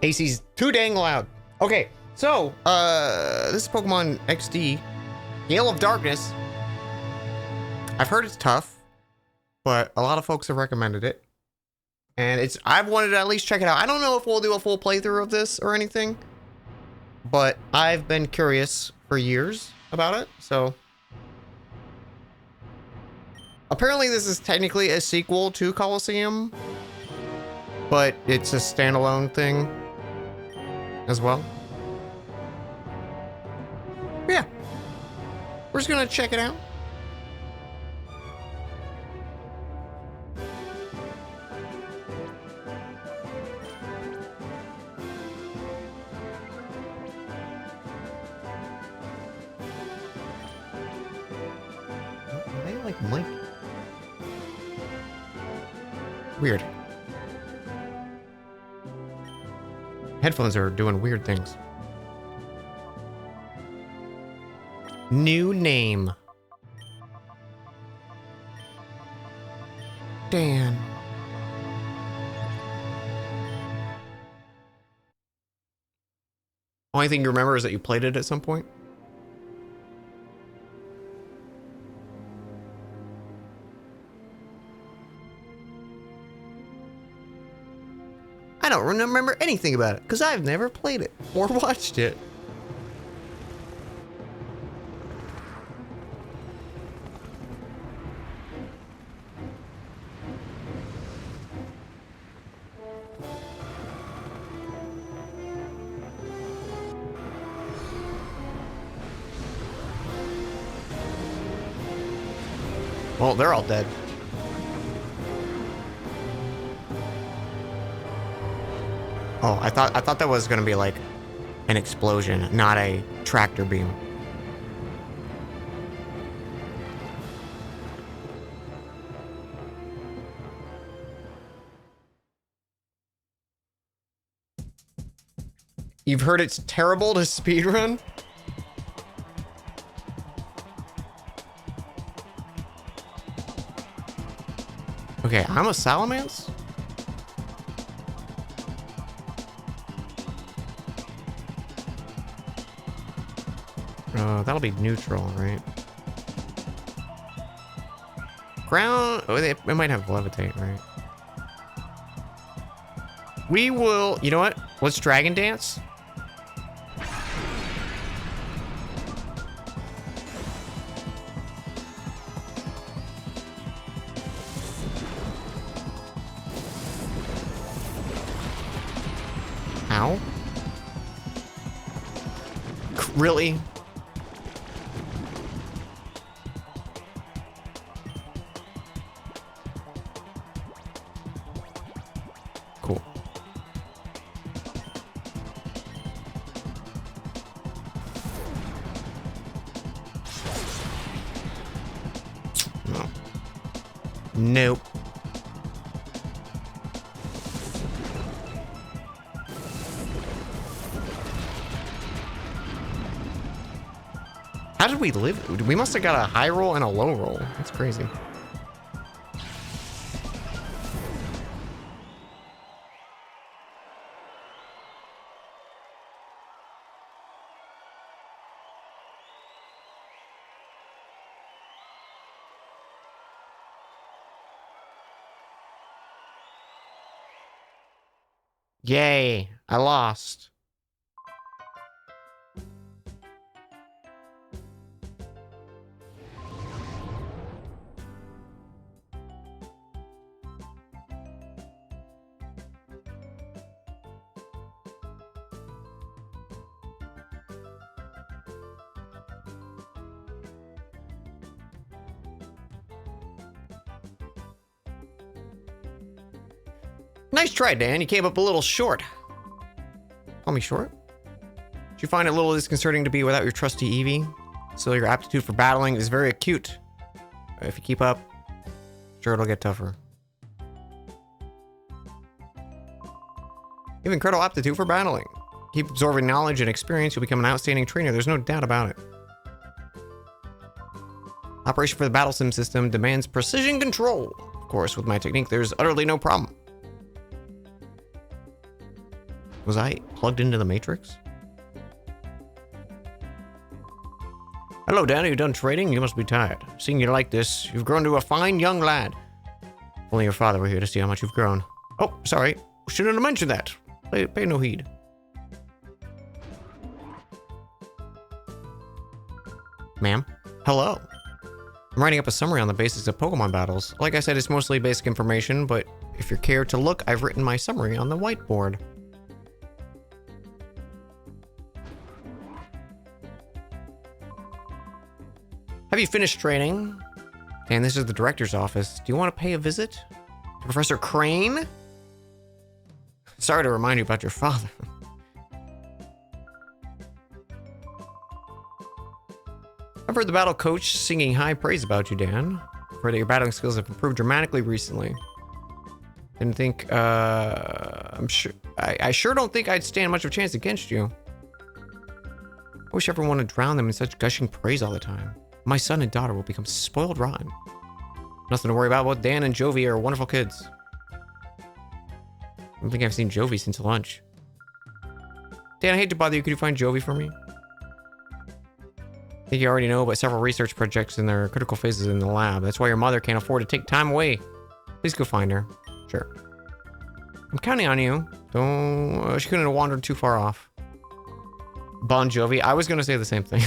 AC's too dang loud. Okay, so, this is Pokemon XD, Gale of Darkness. I've heard it's tough, but a lot of folks have recommended it. And I've wanted to at least check it out. I don't know if we'll do a full playthrough of this or anything, but I've been curious for years about it, so. Apparently this is technically a sequel to Colosseum, but it's a standalone thing as well. Yeah. We're just gonna check it out. Are they like mic? Weird. Headphones are doing weird things. New name. Dan. Only thing you remember is that you played it at some point? I don't remember anything about it, because I've never played it or watched it. Well, they're all dead. Oh, I thought that was gonna be like an explosion, not a tractor beam. You've heard it's terrible to speedrun? Okay, I'm a Salamence? That'll be neutral, right? Ground... Oh, it might have levitate, right? We will... You know what? Let's Dragon Dance. Ow. Really? Cool. No. Nope. How did we live? We must have got a high roll and a low roll. That's crazy. Yay, I lost. Nice try, Dan. You came up a little short. Call me short? Did you find it a little disconcerting to be without your trusty Eevee? Still, your aptitude for battling is very acute. If you keep up, sure it'll get tougher. You have incredible aptitude for battling. Keep absorbing knowledge and experience, you'll become an outstanding trainer. There's no doubt about it. Operation for the battle sim system demands precision control. Of course, with my technique, there's utterly no problem. Was I plugged into the Matrix? Hello, Danny. You done trading? You must be tired. Seeing you like this, you've grown to a fine young lad. If only your father were here to see how much you've grown. Oh, sorry. Shouldn't have mentioned that. Pay no heed. Ma'am? Hello. I'm writing up a summary on the basics of Pokemon battles. Like I said, it's mostly basic information, but if you care to look, I've written my summary on the whiteboard. Have you finished training? And this is the director's office. Do you want to pay a visit to Professor Crane? Sorry to remind you about your father. I've heard the battle coach singing high praise about you, Dan. I've heard that your battling skills have improved dramatically recently. Didn't think, I sure don't think I'd stand much of a chance against you. I wish everyone would drown them in such gushing praise all the time. My son and daughter will become spoiled rotten. Nothing to worry about. Both Dan and Jovi are wonderful kids. I don't think I've seen Jovi since lunch. Dan, I hate to bother you. Could you find Jovi for me? I think you already know, but several research projects in their critical phases in the lab. That's why your mother can't afford to take time away. Please go find her. Sure. I'm counting on you. Don't... she couldn't have wandered too far off. Bon Jovi. I was going to say the same thing.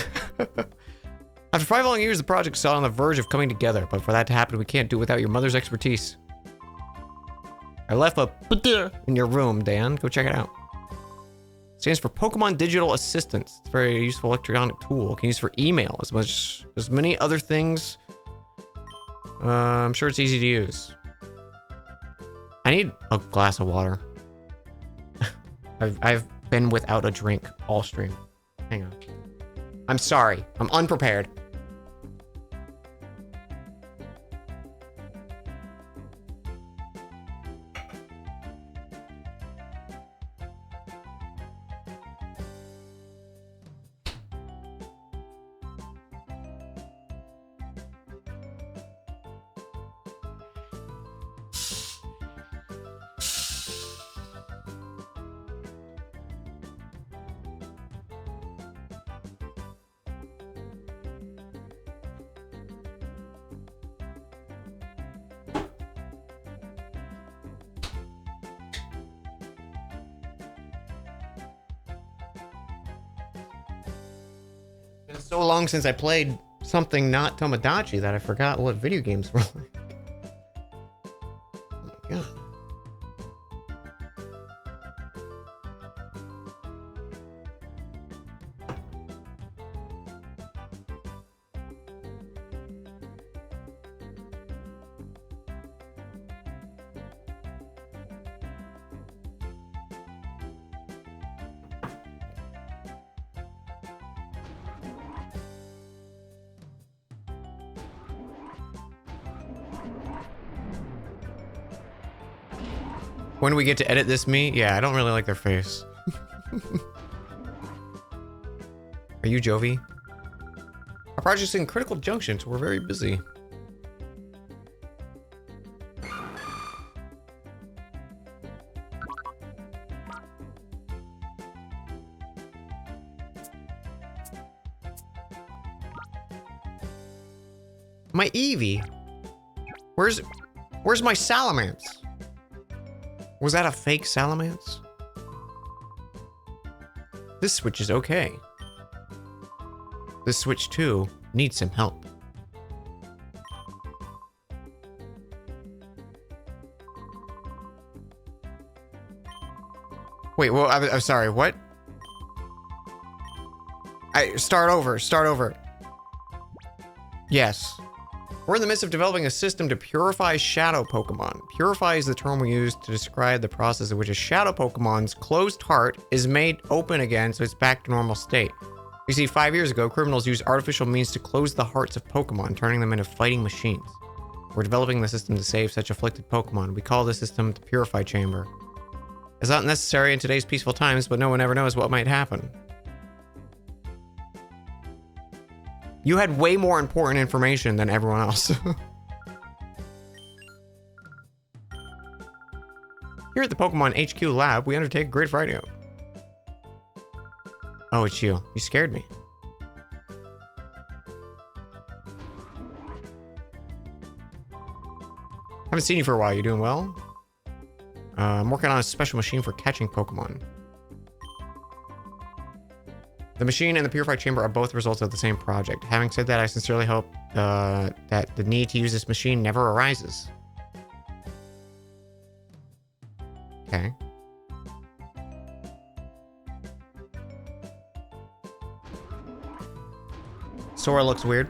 After 5 long years, the project's on the verge of coming together, but for that to happen, we can't do it without your mother's expertise. I left a in your room, Dan. Go check it out. It stands for Pokemon Digital Assistance. It's a very useful electronic tool. It can use for email as many other things. I'm sure it's easy to use. I need a glass of water. I've been without a drink all stream. Hang on. I'm sorry. I'm unprepared. It's so long since I played something not Tomodachi that I forgot what video games were like. Oh my god. When do we get to edit this me? Yeah, I don't really like their face. Are you Jovi? Our project's in critical junction, so we're very busy. My Eevee? Where's my Salamence? Was that a fake Salamence? This Switch is okay. This Switch 2 needs some help. Wait, well, I'm sorry, what? Start over. Yes. We're in the midst of developing a system to purify shadow Pokemon. Purify is the term we use to describe the process in which a shadow Pokemon's closed heart is made open again so it's back to normal state. You see, 5 years ago, criminals used artificial means to close the hearts of Pokemon, turning them into fighting machines. We're developing the system to save such afflicted Pokemon. We call this system the Purify Chamber. It's not necessary in today's peaceful times, but no one ever knows what might happen. You had way more important information than everyone else. Here at the Pokemon HQ lab, we undertake a great variety of... Oh, it's you. You scared me. Haven't seen you for a while. You doing well? I'm working on a special machine for catching Pokemon. The machine and the purified chamber are both results of the same project. Having said that, I sincerely hope that the need to use this machine never arises. Okay. Sora looks weird.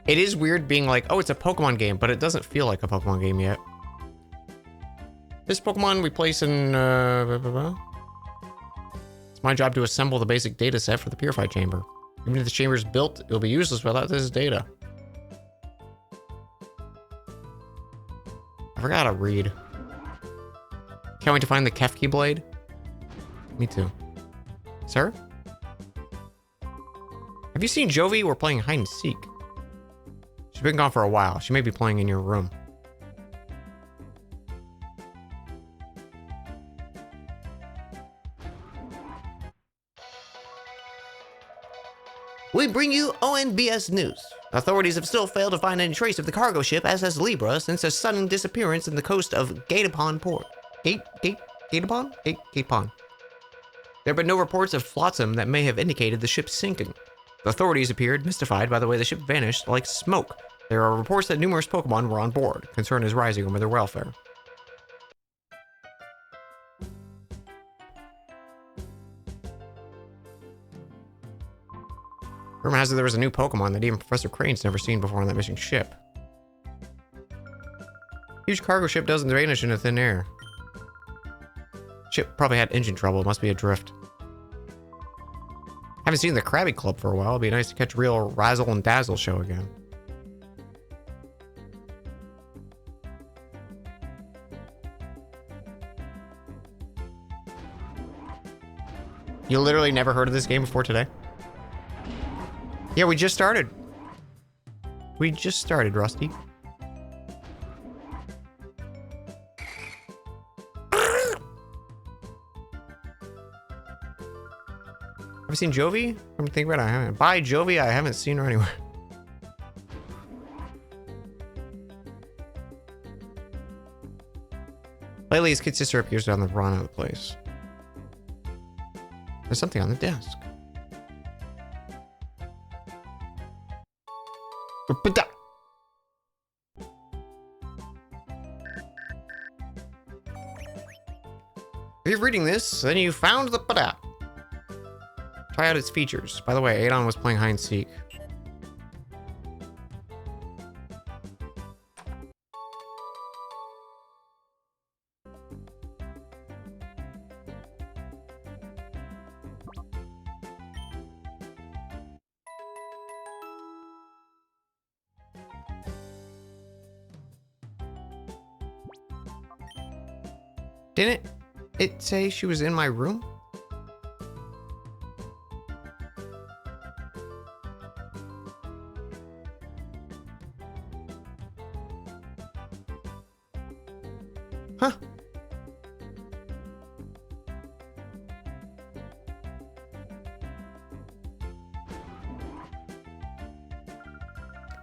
It is weird being like, oh, it's a Pokemon game, but it doesn't feel like a Pokemon game yet. This Pokemon we place in, It's my job to assemble the basic data set for the purified chamber. Even if the chamber is built, it'll be useless without this data. I forgot how to read. Can't wait to find the Kefki blade. Me too. Sir? Have you seen Jovi? We're playing hide and seek. She's been gone for a while. She may be playing in your room. We bring you ONBS news. Authorities have still failed to find any trace of the cargo ship, as has Libra, since a sudden disappearance in the coast of Gatapon port. Gatapon? Gatapon. There have been no reports of flotsam that may have indicated the ship's sinking. The authorities appeared mystified by the way the ship vanished like smoke. There are reports that numerous Pokemon were on board. Concern is rising over their welfare. Rumor has it there was a new Pokemon that even Professor Crane's never seen before on that missing ship. Huge cargo ship doesn't vanish into thin air. Ship probably had engine trouble. It must be adrift. Haven't seen the Krabby Club for a while. It'd be nice to catch a real razzle and dazzle show again. You literally never heard of this game before today? Yeah, we just started. We just started, Rusty. Have you seen Jovi? I'm thinking about it. I haven't. Bye, Jovi. I haven't seen her anywhere. Lately, his kid sister appears down the run of the place. There's something on the desk. If you're reading this, then you found the pada. Try out its features. By the way, Adon was playing hide and seek. Didn't it say she was in my room? Huh.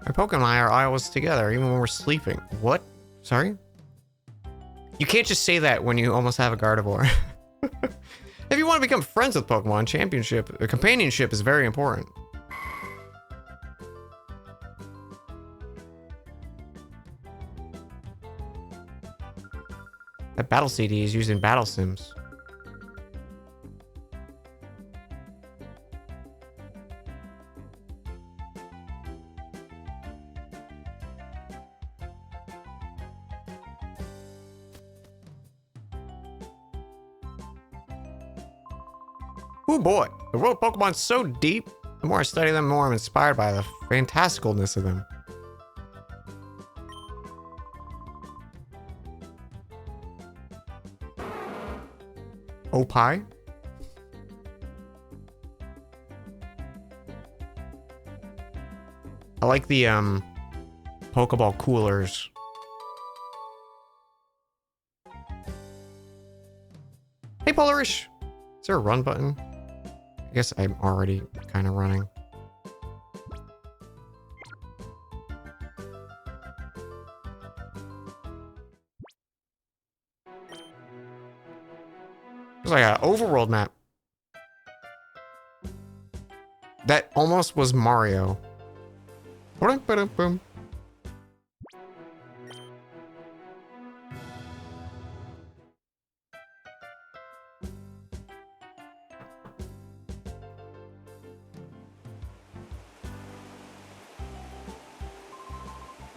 My Pokemon and I are always together, even when we're sleeping. What? Sorry? You can't just say that when you almost have a Gardevoir. If you want to become friends with Pokemon, companionship is very important. That battle CD is used in battle sims. Oh boy, the world of Pokemon's so deep. The more I study them, the more I'm inspired by the fantasticalness of them. Opie? I like the Pokeball coolers. Hey, Polarish! Is there a run button? I guess I'm already kind of running. It's like an overworld map. That almost was Mario. Boom.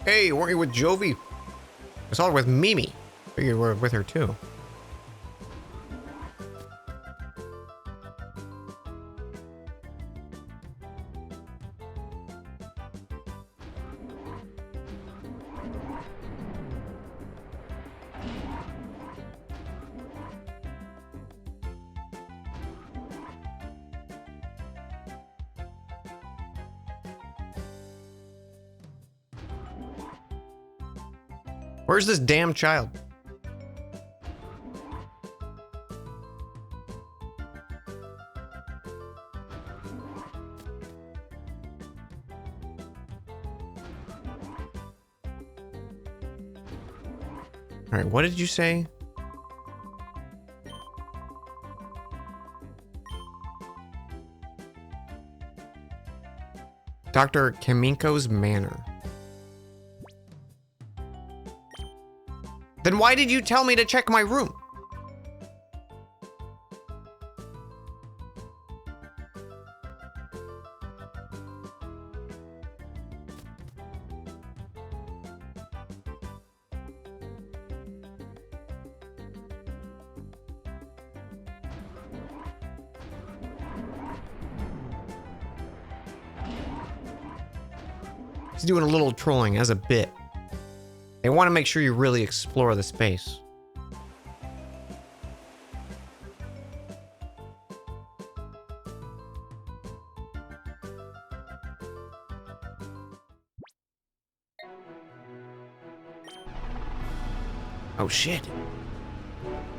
Hey, weren't you with Jovi? I saw her with Mimi. Figured we were with her too. Where's this damn child? All right, what did you say? Dr. Kamiko's Manor. Then why did you tell me to check my room? He's doing a little trolling as a bit. They want to make sure you really explore the space. Oh shit.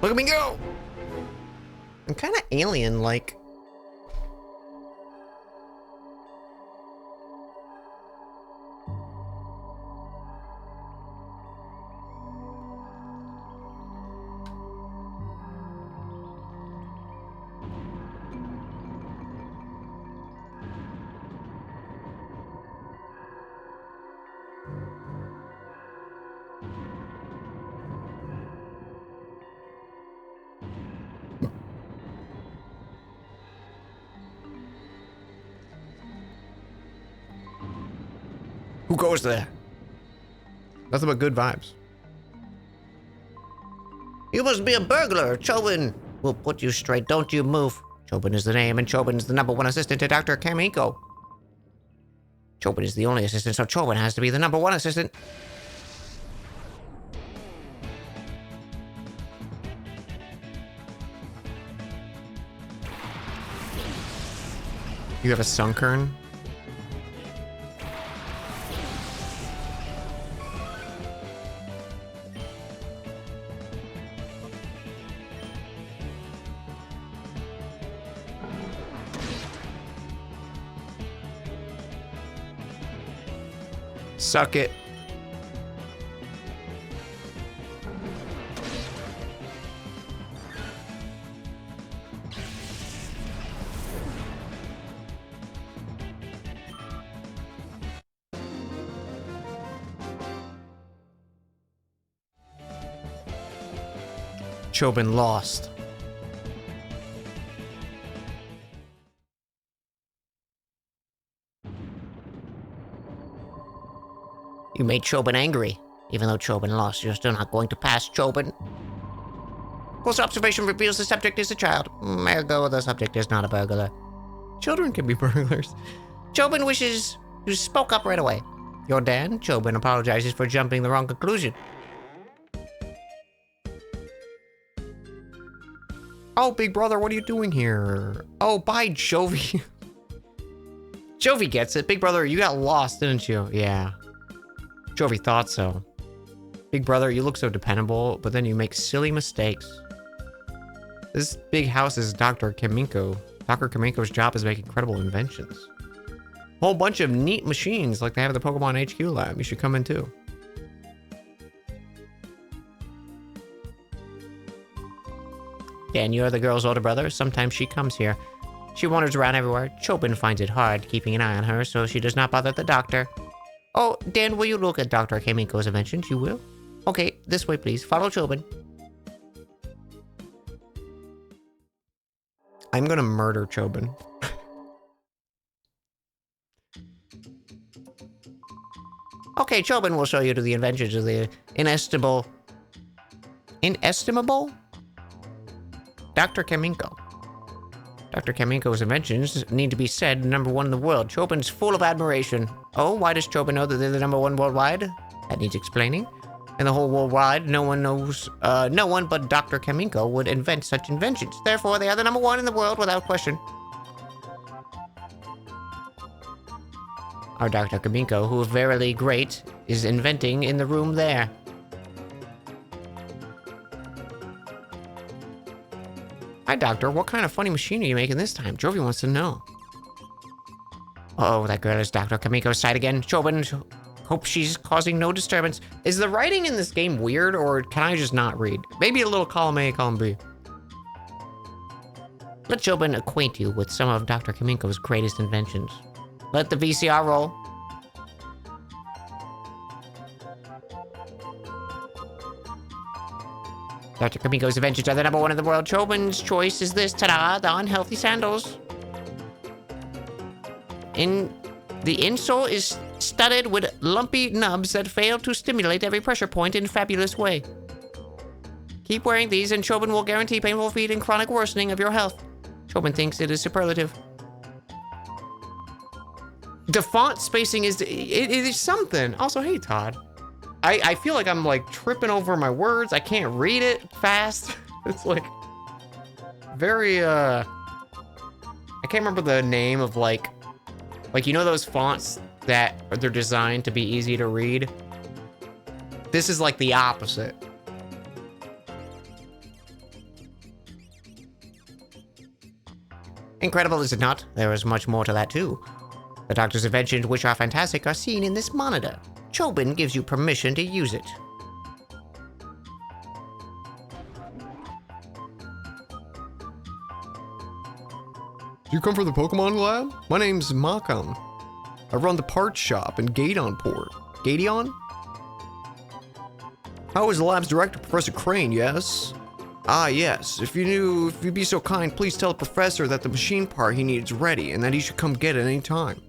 Look at me go! I'm kind of alien-like. Who goes there? Nothing but good vibes. You must be a burglar, Chobin. We'll put you straight, don't you move. Chobin is the name, and Chobin is the #1 assistant to Dr. Kamiko. Chobin is the only assistant, so Chobin has to be the #1 assistant. You have a Sunkern? Suck it. Chobin lost. You made Chobin angry. Even though Chobin lost, you're still not going to pass, Chobin. Close observation reveals the subject is a child. Ergo, the subject is not a burglar. Children can be burglars. Chobin wishes you spoke up right away. Your Dan, Chobin, apologizes for jumping the wrong conclusion. Oh, big brother, what are you doing here? Oh, bye, Jovi. Jovi gets it. Big brother, you got lost, didn't you? Yeah. Jovi thought so. Big brother, you look so dependable, but then you make silly mistakes. This big house is Dr. Kaminko. Dr. Kaminko's job is to make incredible inventions. Whole bunch of neat machines like they have at the Pokemon HQ lab. You should come in too. Dan, you're the girl's older brother. Sometimes she comes here. She wanders around everywhere. Chobin finds it hard keeping an eye on her, so she does not bother the doctor. Oh, Dan, will you look at Dr. Kaminko's inventions? You will? Okay, this way, please. Follow Chobin. I'm gonna murder Chobin. Okay, Chobin will show you to the inventions of the inestimable... Inestimable? Dr. Kaminko. Dr. Kaminko's inventions need to be said #1 in the world. Chobin's full of admiration. Oh, why does Chobin know that they're the #1 worldwide? That needs explaining. In the whole worldwide, no one but Dr. Kaminko would invent such inventions. Therefore, they are the #1 in the world without question. Our Dr. Kaminko, who is verily great, is inventing in the room there. Hi, Doctor. What kind of funny machine are you making this time? Jovi wants to know. Uh-oh, that girl is Dr. Kaminko's side again. Chobin, hope she's causing no disturbance. Is the writing in this game weird, or can I just not read? Maybe a little column A, column B. Let Chobin acquaint you with some of Dr. Kaminko's greatest inventions. Let the VCR roll. Dr. Kaminko's inventions are the #1 in the world. Chobin's choice is this. Ta-da! The unhealthy sandals. The insole is studded with lumpy nubs that fail to stimulate every pressure point in a fabulous way. Keep wearing these and Chobin will guarantee painful feet and chronic worsening of your health. Chobin thinks it is superlative. The font spacing is... It is something. Also, hey, Todd. I feel like I'm, like, tripping over my words. I can't read it fast. It's, like, very, I can't remember the name of, like, you know those fonts that they're designed to be easy to read? This is, like, the opposite. Incredible, is it not? There is much more to that, too. The doctor's inventions, which are fantastic, are seen in this monitor. Chobin gives you permission to use it. You come from the Pokemon lab? My name's Makam. I run the parts shop in Gatonport. Gateon? I was the lab's director, Professor Crane, yes? Ah, yes. If you'd be so kind, please tell the professor that the machine part he needs is ready and that he should come get it any time.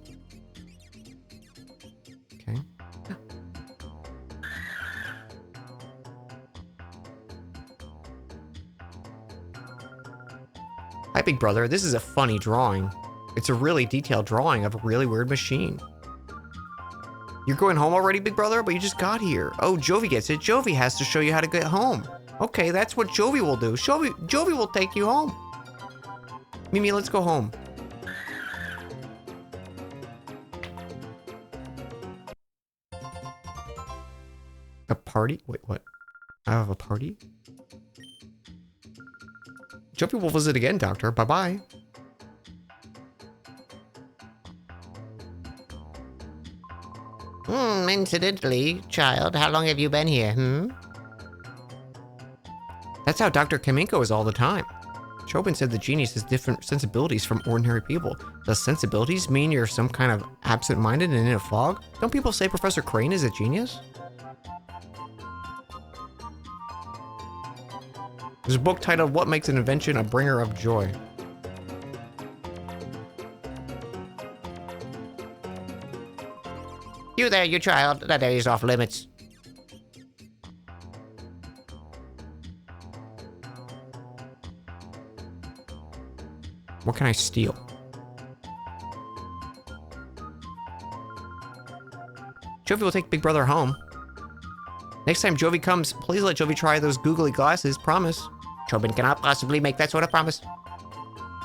Okay. Hi, big brother. This is a funny drawing. It's a really detailed drawing of a really weird machine. You're going home already, big brother? But you just got here. Oh, Jovi gets it. Jovi has to show you how to get home. Okay, that's what Jovi will do. Jovi will take you home. Mimi, let's go home. A party? Wait, what? I have a party? Jovi will visit again, Doctor. Bye-bye. Incidentally, child, how long have you been here, That's how Dr. Kaminko is all the time. Chobin said the genius has different sensibilities from ordinary people. Does sensibilities mean you're some kind of absent-minded and in a fog? Don't people say Professor Crane is a genius? There's a book titled, What Makes an Invention a Bringer of Joy? You there, you child. That area's off limits. What can I steal? Jovi will take Big Brother home. Next time Jovi comes, please let Jovi try those googly glasses, promise. Chobin cannot possibly make that sort of promise.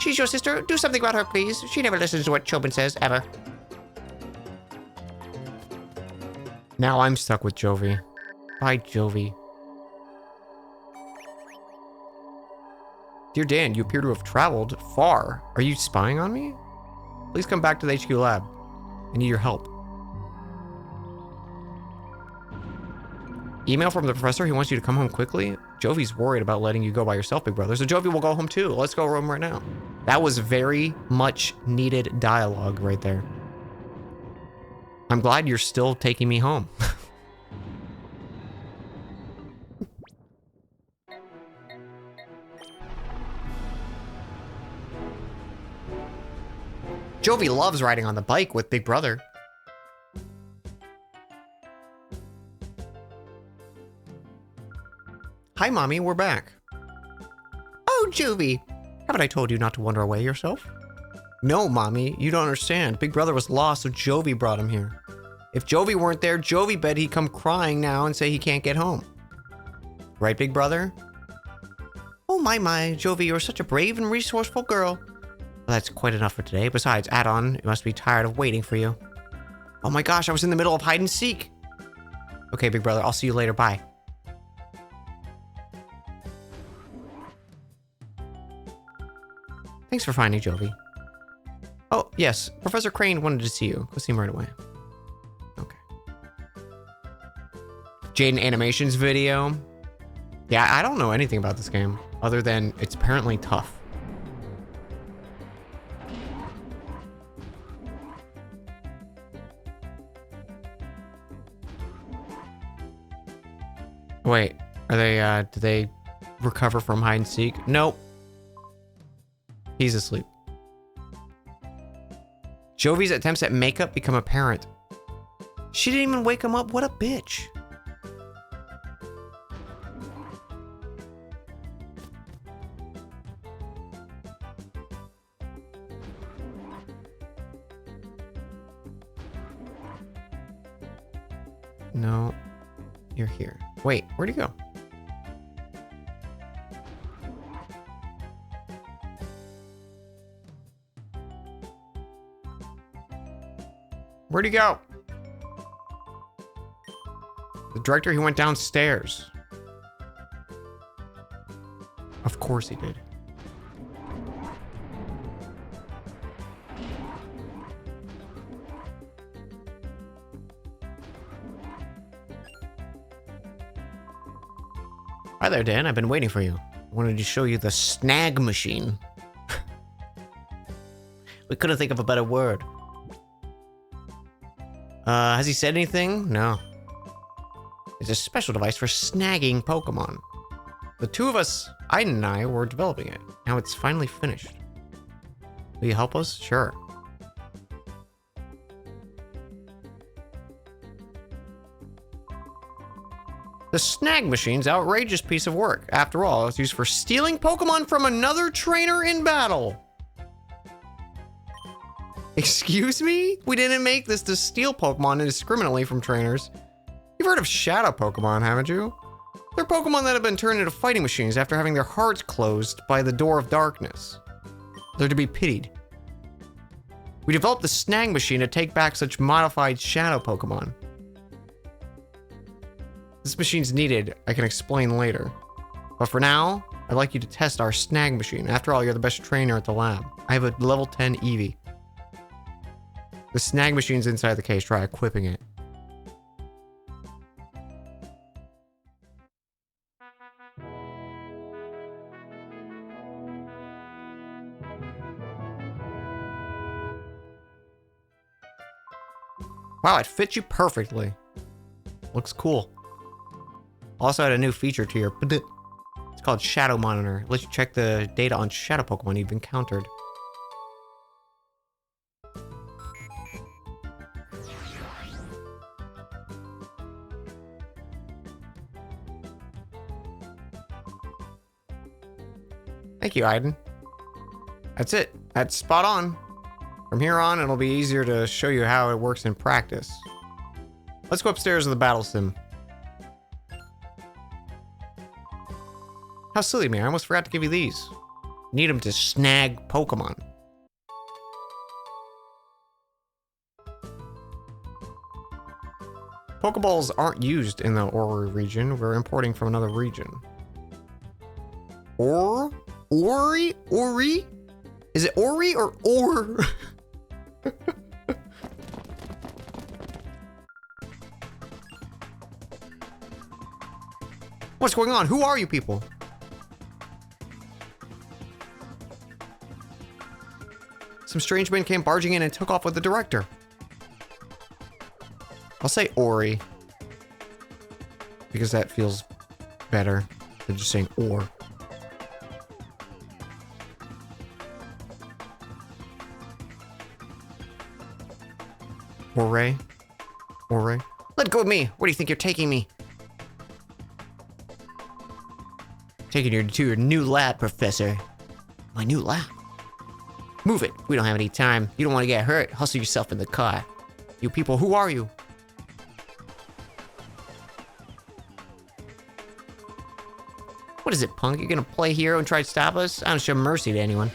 She's your sister. Do something about her, please. She never listens to what Chobin says, ever. Now I'm stuck with Jovi. Bye, Jovi. Dear Dan, you appear to have traveled far. Are you spying on me? Please come back to the HQ lab. I need your help. Email from the professor. He wants you to come home quickly. Jovi's worried about letting you go by yourself, big brother. So Jovi will go home too. Let's go home right now. That was very much needed dialogue right there. I'm glad you're still taking me home. Jovi loves riding on the bike with Big Brother. Hi, Mommy, we're back. Oh, Jovi. Haven't I told you not to wander away yourself? No, Mommy, you don't understand. Big Brother was lost, so Jovi brought him here. If Jovi weren't there, Jovi bet he'd come crying now and say he can't get home. Right, Big Brother? Oh, my, Jovi, you're such a brave and resourceful girl. Well, that's quite enough for today. Besides, Add-on, you must be tired of waiting for you. Oh my gosh, I was in the middle of hide and seek. Okay, Big Brother, I'll see you later. Bye. Thanks for finding Jovi. Oh, yes, Professor Crane wanted to see you. Go see him right away. Okay. Jaden Animations video. Yeah, I don't know anything about this game, other than it's apparently tough. Wait, are they, do they recover from hide and seek? Nope. He's asleep. Jovi's attempts at makeup become apparent. She didn't even wake him up. What a bitch. No, you're here. Wait, where'd he go? Where'd he go? The director, he went downstairs. Of course he did. Hi there, Dan. I've been waiting for you. I wanted to show you the snag machine. We couldn't think of a better word. Has he said anything? No. It's a special device for snagging Pokemon. The two of us, Aiden and I, were developing it. Now it's finally finished. Will you help us? Sure. The snag machine's outrageous piece of work. After all, it's used for stealing Pokemon from another trainer in battle. Excuse me? We didn't make this to steal Pokemon indiscriminately from trainers. You've heard of Shadow Pokemon, haven't you? They're Pokemon that have been turned into fighting machines after having their hearts closed by the Door of Darkness. They're to be pitied. We developed the snag machine to take back such modified Shadow Pokemon. This machine's needed, I can explain later. But for now, I'd like you to test our snag machine. After all, you're the best trainer at the lab. I have a level 10 Eevee. The snag machine's inside the case. Try equipping it. Wow, it fits you perfectly. Looks cool. Also add a new feature to your... It's called Shadow Monitor. It lets you check the data on Shadow Pokemon you've encountered. Thank you, Aiden. That's it. That's spot on. From here on, it'll be easier to show you how it works in practice. Let's go upstairs to the battle sim. How silly of me, I almost forgot to give you these. Need them to snag Pokemon. Pokeballs aren't used in the Ori region. We're importing from another region. Ori? Is it Ori or Or? What's going on? Who are you people? Some strange men came barging in and took off with the director. I'll say Ori, because that feels better than just saying or. Ore? Let go of me! Where do you think you're taking me? Taking you to your new lab, Professor. My new lab? Move it. We don't have any time. You don't want to get hurt. Hustle yourself in the car. You people, who are you? What is it, punk? You gonna play hero and try to stop us? I don't show mercy to anyone.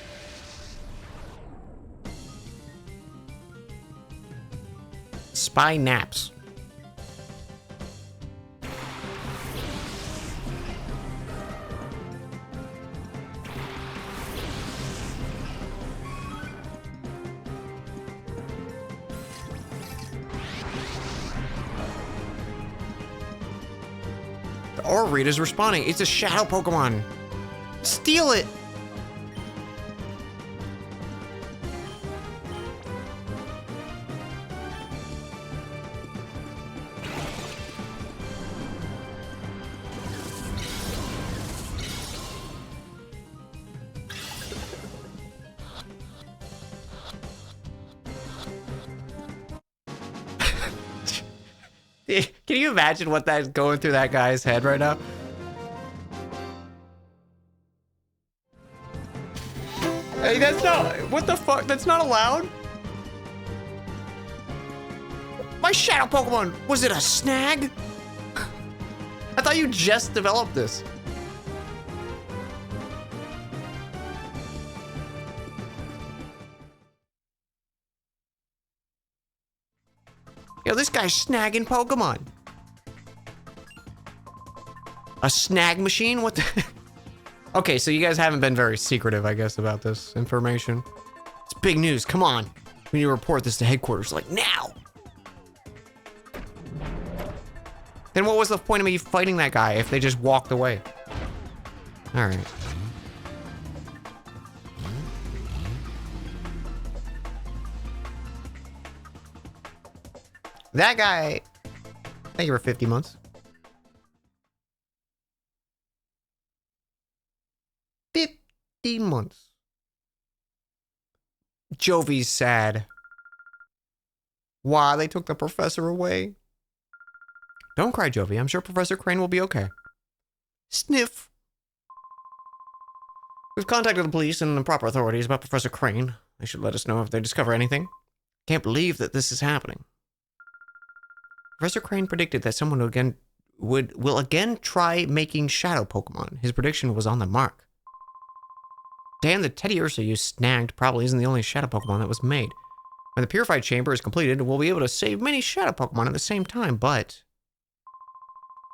Spy naps. The aura read is responding. It's a shadow Pokemon. Steal it. Can you imagine what that's going through that guy's head right now? Hey, that's not... What the fuck? That's not allowed? My shadow Pokemon! Was it a snag? I thought you just developed this. Yo, this guy's snagging Pokemon. A snag machine? What the... Okay, so you guys haven't been very secretive, I guess, about this information. It's big news, come on. We need to report this to headquarters, like, now! Then what was the point of me fighting that guy if they just walked away? Alright. That guy... Thank you for 50 months. 50 months. Jovi's sad. Why? They took the professor away? Don't cry, Jovi. I'm sure Professor Crane will be okay. Sniff. We've contacted the police and the proper authorities about Professor Crane. They should let us know if they discover anything. Can't believe that this is happening. Professor Crane predicted that someone will again try making shadow Pokemon. His prediction was on the mark. Damn, the Teddy Ursa you snagged probably isn't the only shadow Pokemon that was made. When the purified chamber is completed, we'll be able to save many shadow Pokemon at the same time, but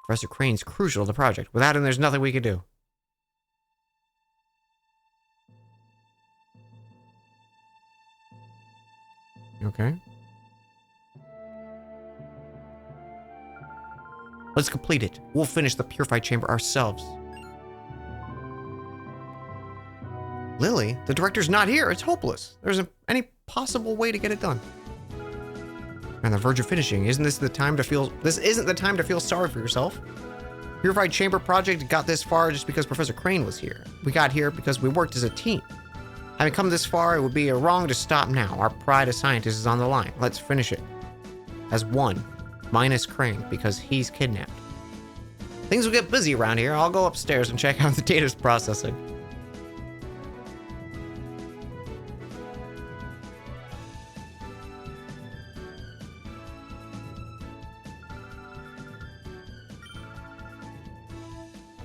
Professor Crane's crucial to the project. Without him, there's nothing we can do. Okay. Let's complete it. We'll finish the purified chamber ourselves. Lily, the director's not here. It's hopeless. There isn't any possible way to get it done. On the verge of finishing. Isn't this the time to feel... This isn't the time to feel sorry for yourself. Purified Chamber project got this far just because Professor Crane was here. We got here because we worked as a team. Having come this far, it would be wrong to stop now. Our pride as scientists is on the line. Let's finish it. As one. Minus Crane, because he's kidnapped. Things will get busy around here. I'll go upstairs and check out the data's processing.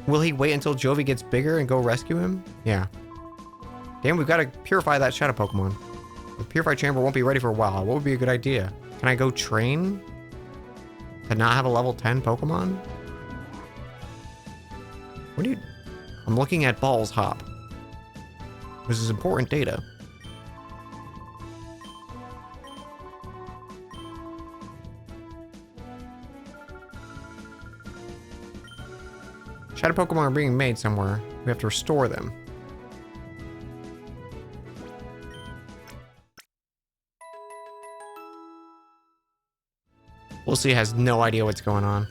Will he wait until Jovi gets bigger and go rescue him? Yeah. Damn, we've got to purify that shadow Pokemon. The purified chamber won't be ready for a while. What would be a good idea? Can I go train To not have a level 10 Pokemon? What do you... I'm looking at Ball's Hop. This is important data. Shadow Pokemon are being made somewhere. We have to restore them. Lucy has no idea what's going on.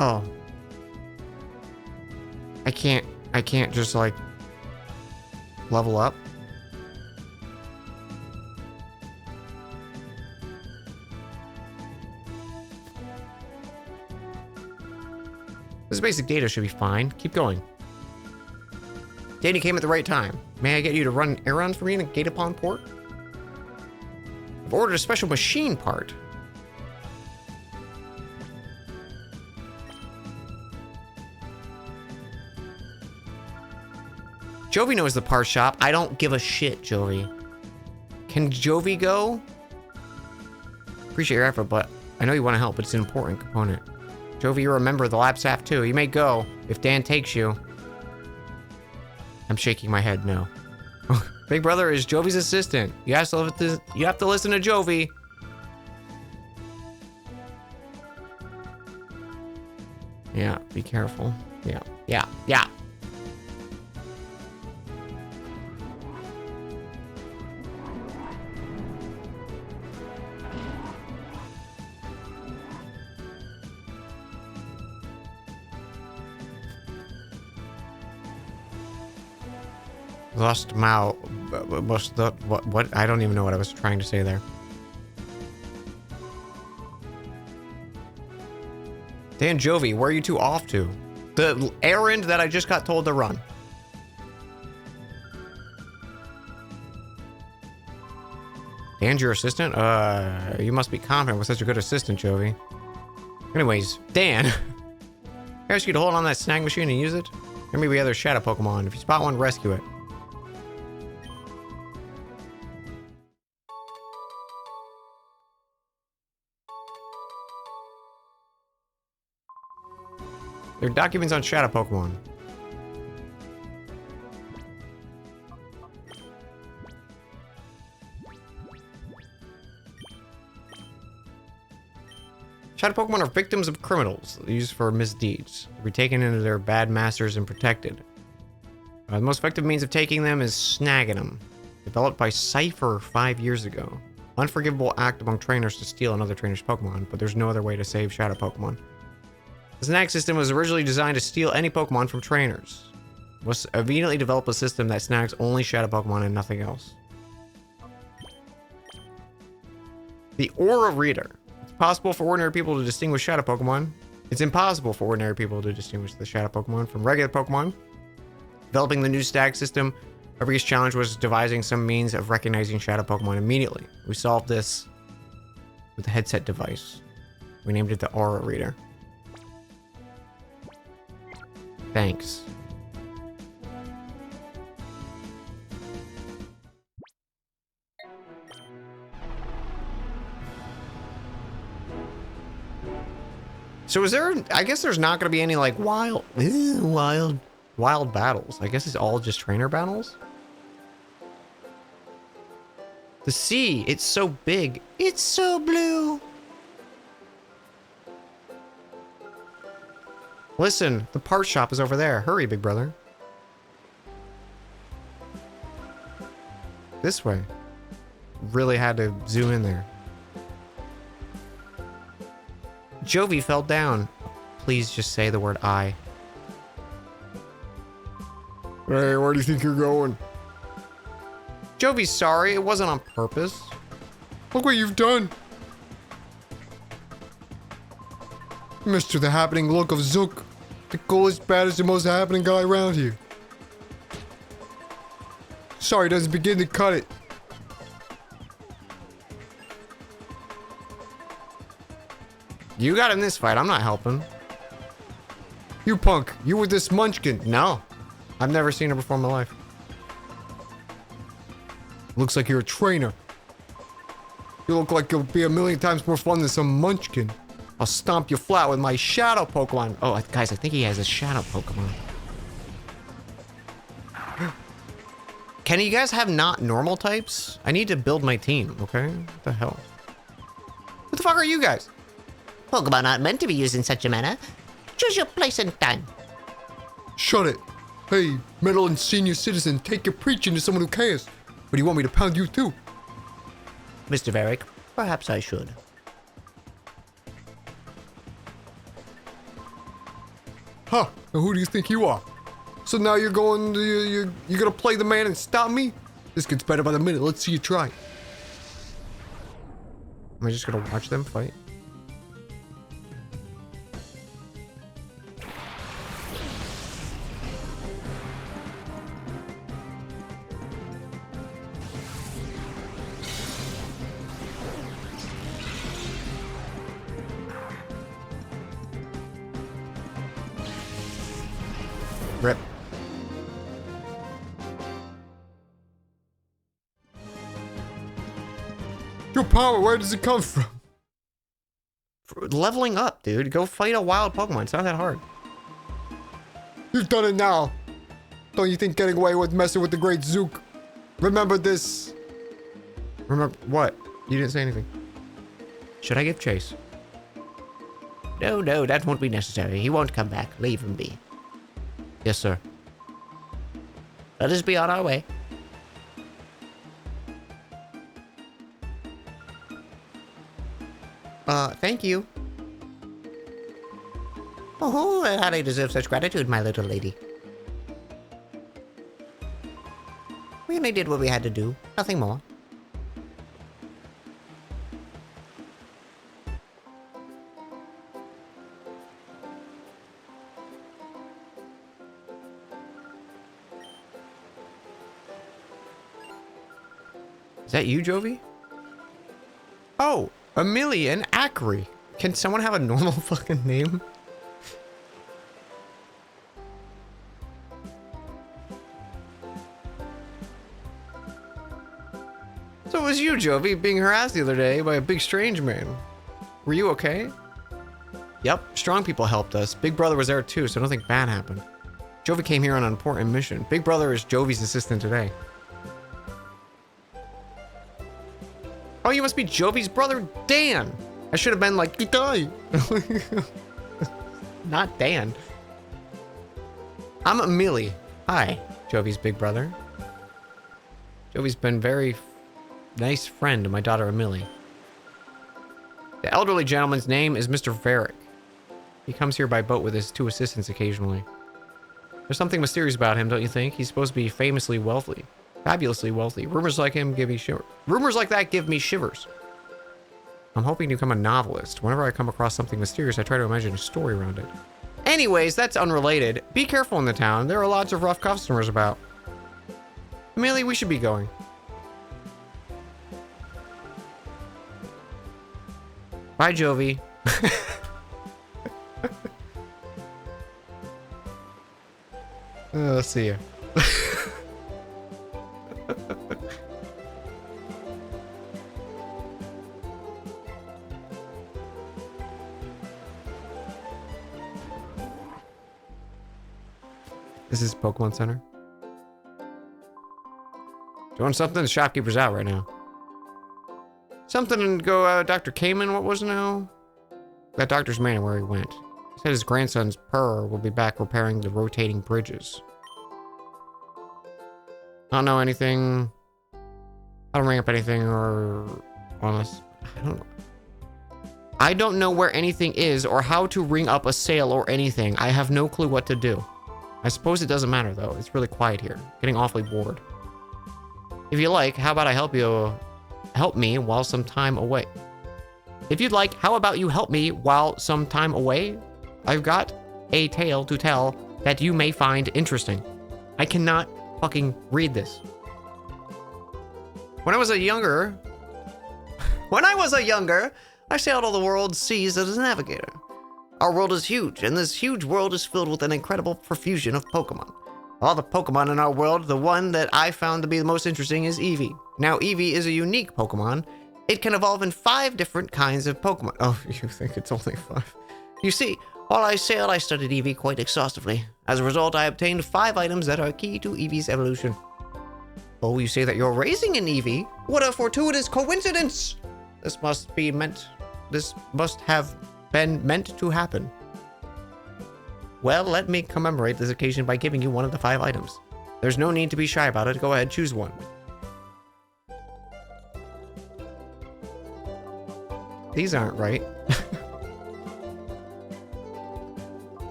Oh. I can't just like level up. This basic data should be fine. Keep going. Danny came at the right time. May I get you to run an errand for me in a Gatapon port? I've ordered a special machine part. Jovi knows the part shop. I don't give a shit, Jovi. Can Jovi go? Appreciate your effort, but I know you want to help, but it's an important component. Jovi, you're a member of the lab staff too. You may go if Dan takes you. I'm shaking my head no. Big brother is Jovi's assistant. You have to listen to Jovi. Yeah, be careful. Yeah. Lost Mao. What? I don't even know what I was trying to say there. Dan Jovi, where are you two off to? The errand that I just got told to run. Dan's your assistant? You must be confident with such a good assistant, Jovi. Anyways, Dan. I ask you to hold on that snag machine and use it? There may be other shadow Pokemon. If you spot one, rescue it. There are documents on shadow Pokemon. Shadow Pokemon are victims of criminals used for misdeeds. They'll be taken into their bad masters and protected. The most effective means of taking them is snagging them. Developed by Cypher 5 years ago. Unforgivable act among trainers to steal another trainer's Pokemon, but there's no other way to save shadow Pokemon. The snag system was originally designed to steal any Pokemon from trainers. Was immediately develop a system that snags only shadow Pokemon and nothing else. The Aura Reader. It's possible for ordinary people to distinguish shadow Pokemon. It's impossible for ordinary people to distinguish the shadow Pokemon from regular Pokemon. Developing the new snag system, our biggest challenge was devising some means of recognizing shadow Pokemon immediately. We solved this with a headset device. We named it the Aura Reader. Thanks. So is there, I guess there's not going to be any like wild battles. I guess it's all just trainer battles. The sea, it's so big. It's so blue. Listen, the part shop is over there. Hurry, big brother. This way. Really had to zoom in there. Jovi fell down. Please just say the word I. Hey, where do you think you're going? Jovi's sorry. It wasn't on purpose. Look what you've done. Mr. The Happening Look of Zook. The coolest, baddest, and most happening guy around here. Sorry, doesn't begin to cut it. You got in this fight. I'm not helping. You punk, you were this munchkin. No. I've never seen her before in my life. Looks like you're a trainer. You look like you'll be a million times more fun than some munchkin. I'll stomp you flat with my shadow Pokemon. Oh, guys, I think he has a shadow Pokemon. Can you guys have not normal types? I need to build my team, okay? What the hell? What the fuck are you guys? Pokemon aren't meant to be used in such a manner. Choose your place and time. Shut it. Hey, meddling senior citizen, take your preaching to someone who cares. Or do you want me to pound you too? Mr. Varick, perhaps I should. Huh, and who do you think you are? So now you're going to, you're gonna play the man and stop me? This gets better by the minute, let's see you try. Am I just gonna watch them fight? Rip. Your power, where does it come from? Leveling up, dude. Go fight a wild Pokemon. It's not that hard. You've done it now. Don't you think getting away with messing with the great Zook? Remember this. Remember what? You didn't say anything. Should I give chase? No, that won't be necessary. He won't come back. Leave him be. Yes, sir. Let us be on our way. Thank you. Oh, how do you deserve such gratitude, my little lady? We only did what we had to do. Nothing more. Is that you, Jovi? Oh, Amelie and Acri. Can someone have a normal fucking name? So it was you, Jovi, being harassed the other day by a big strange man. Were you okay? Yep, strong people helped us. Big Brother was there too, so nothing bad happened. Jovi came here on an important mission. Big Brother is Jovi's assistant today. Oh, you must be Jovi's brother, Dan. I should have been like, Itai. Not Dan. I'm Amelie. Hi, Jovi's big brother. Jovi's been very nice friend to my daughter, Amelie. The elderly gentleman's name is Mr. Varick. He comes here by boat with his 2 assistants occasionally. There's something mysterious about him, don't you think? He's supposed to be famously wealthy. Fabulously wealthy. Rumors like him give me shivers. Rumors like that give me shivers. I'm hoping to become a novelist. Whenever I come across something mysterious, I try to imagine a story around it. Anyways, that's unrelated. Be careful in the town. There are lots of rough customers about. Amelie, we should be going. Bye, Jovi. See ya. Is this Pokemon Center? Doing something? The shopkeeper's out right now. Something and go, Dr. Kamen, what was it now? That doctor's man where he went. He said his grandson's Purr will be back repairing the rotating bridges. I don't know anything. I don't ring up anything or honest. I don't know where anything is or how to ring up a sale or anything. I have no clue what to do. I suppose it doesn't matter though. It's really quiet here. Getting awfully bored. If you like, how about I help me while some time away? If you'd like, how about you help me while some time away? I've got a tale to tell that you may find interesting. I cannot fucking read this. When I was a younger, I sailed all the world's seas as a navigator. Our world is huge, and this huge world is filled with an incredible profusion of Pokemon. All the Pokemon in our world, the one that I found to be the most interesting is Eevee. Now, Eevee is a unique Pokemon. It can evolve in 5 different kinds of Pokemon. Oh, you think it's only 5? You see, while I sailed, I studied Eevee quite exhaustively. As a result, I obtained 5 items that are key to Eevee's evolution. Oh, you say that you're raising an Eevee? What a fortuitous coincidence! This must have been meant to happen. Well, let me commemorate this occasion by giving you one of the 5 items. There's no need to be shy about it. Go ahead, choose one. These aren't right.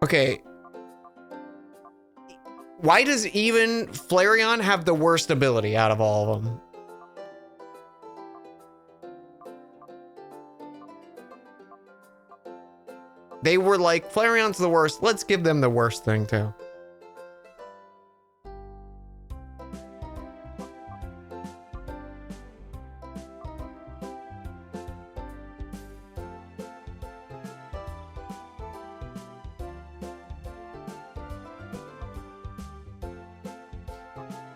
Okay. Why does even Flareon have the worst ability out of all of them? They were like, Flareon's the worst. Let's give them the worst thing too.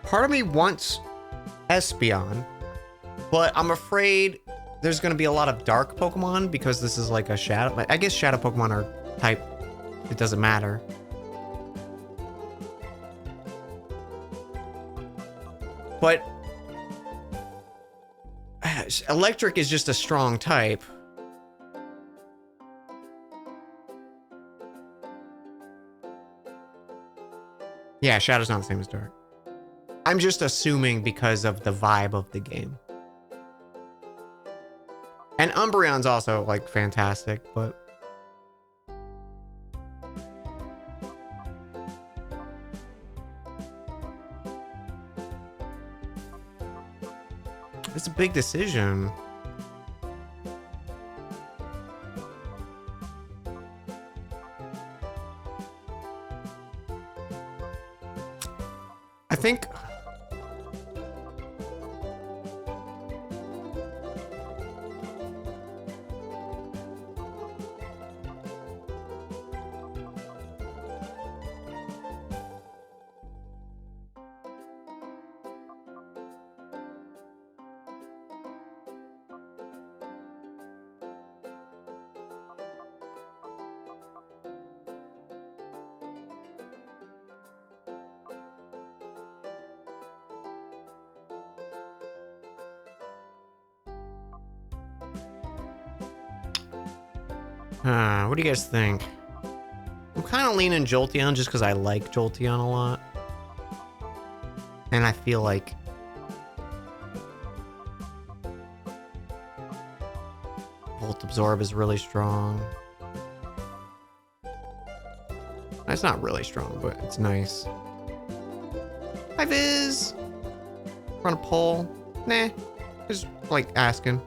Part of me wants Espeon, but I'm afraid there's going to be a lot of dark Pokemon because this is like a shadow. I guess shadow Pokemon are type. It doesn't matter. But electric is just a strong type. Yeah, shadow's not the same as dark. I'm just assuming because of the vibe of the game. And Umbreon's also, like, fantastic, but... it's a big decision. I think... what do you guys think? I'm kind of leaning Jolteon just because I like Jolteon a lot. And I feel like... Volt Absorb is really strong. It's not really strong, but it's nice. Hi, Viz! Run a poll. Nah. Just, like, asking.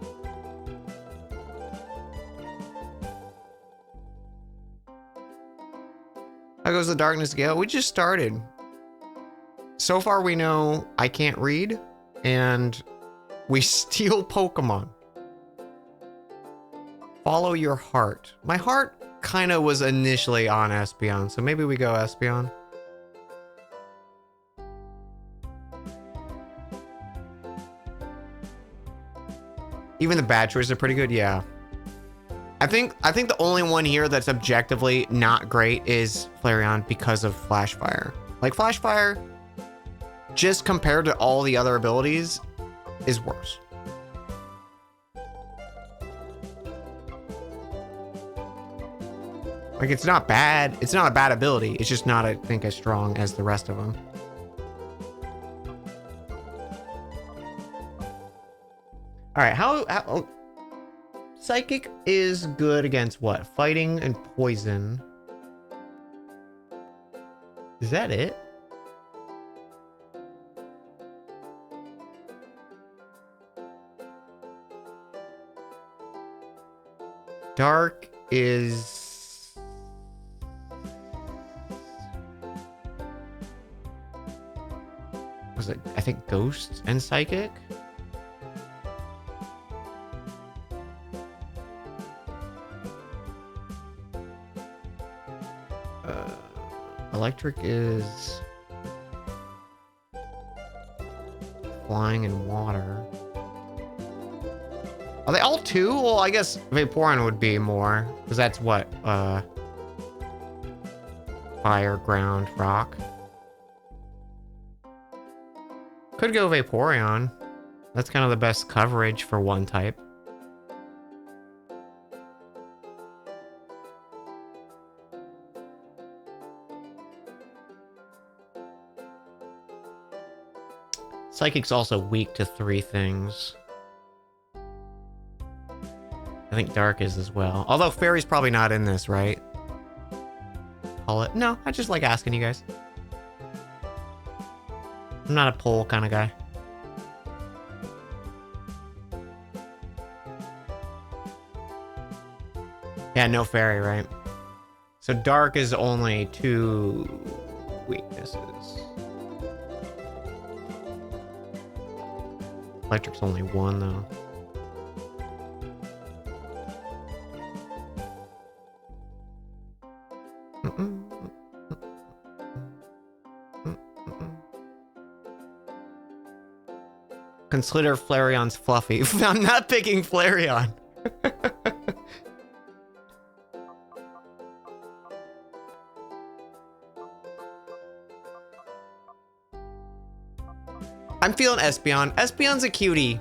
How goes the darkness, Gale? We just started. So far we know I can't read, and we steal Pokemon. Follow your heart. My heart kind of was initially on Espeon, so maybe we go Espeon. Even the bad choices are pretty good, yeah. I think the only one here that's objectively not great is Flareon because of Flash Fire. Like, Flash Fire, just compared to all the other abilities, is worse. Like, it's not bad. It's not a bad ability. It's just not, I think, as strong as the rest of them. All right, how Psychic is good against what? Fighting and poison. Is that it? Dark is... Was it, I think, Ghost and Psychic? Electric is... Flying and water. Are they all 2? Well, I guess Vaporeon would be more. Because that's what? Fire, ground, rock. Could go Vaporeon. That's kind of the best coverage for one type. Psychic's also weak to 3 things. I think Dark is as well. Although Fairy's probably not in this, right? Call it. No, I just like asking you guys. I'm not a poll kind of guy. Yeah, no Fairy, right? So Dark is only 2 weaknesses. Electric's only 1, though. Consider Flareon's fluffy. I'm not picking Flareon. I'm feeling Espeon. Espeon's a cutie.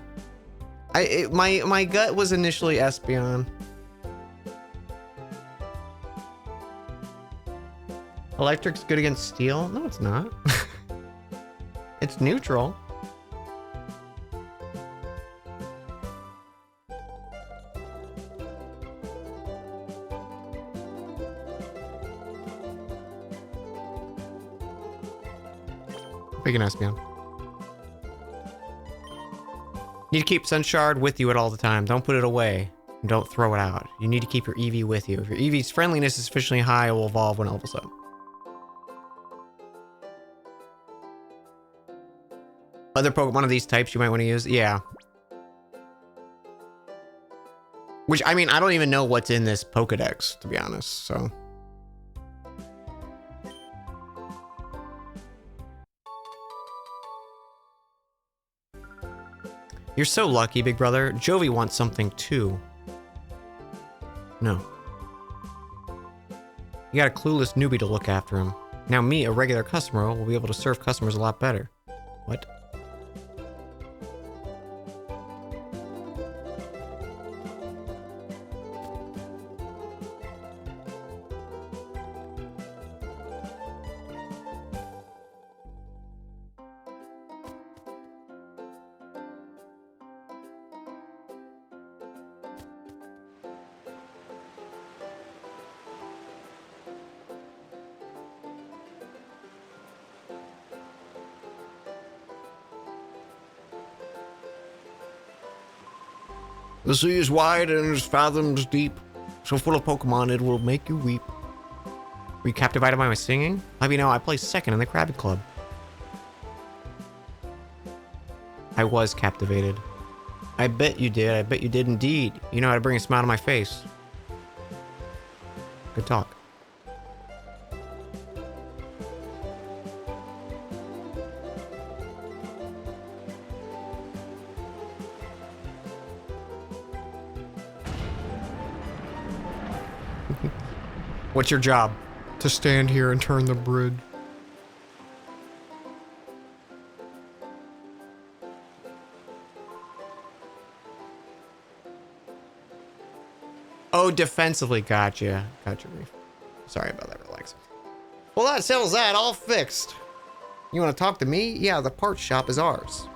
My gut was initially Espeon. Electric's good against Steel? No, it's not. It's neutral. Big an Espeon. Need to keep Sunshard with you at all the time. Don't put it away. And don't throw it out. You need to keep your Eevee with you. If your Eevee's friendliness is sufficiently high, it will evolve when it levels up. Other Pokemon of these types you might want to use? Yeah. Which, I mean, I don't even know what's in this Pokedex, to be honest, so... You're so lucky, big brother. Jovi wants something too. No. You got a clueless newbie to look after him. Now me, a regular customer, will be able to serve customers a lot better. What? The sea is wide and is fathoms deep, so full of Pokemon it will make you weep. Were you captivated by my singing? Let me know, I placed 2nd in the Krabby Club. I was captivated. I bet you did. I bet you did indeed. You know how to bring a smile to my face. Good talk. What's your job? To stand here and turn the bridge. Oh, defensively. Gotcha. Gotcha, Reef. Sorry about that, relax. Well, that settles that, all fixed. You want to talk to me? Yeah, the parts shop is ours.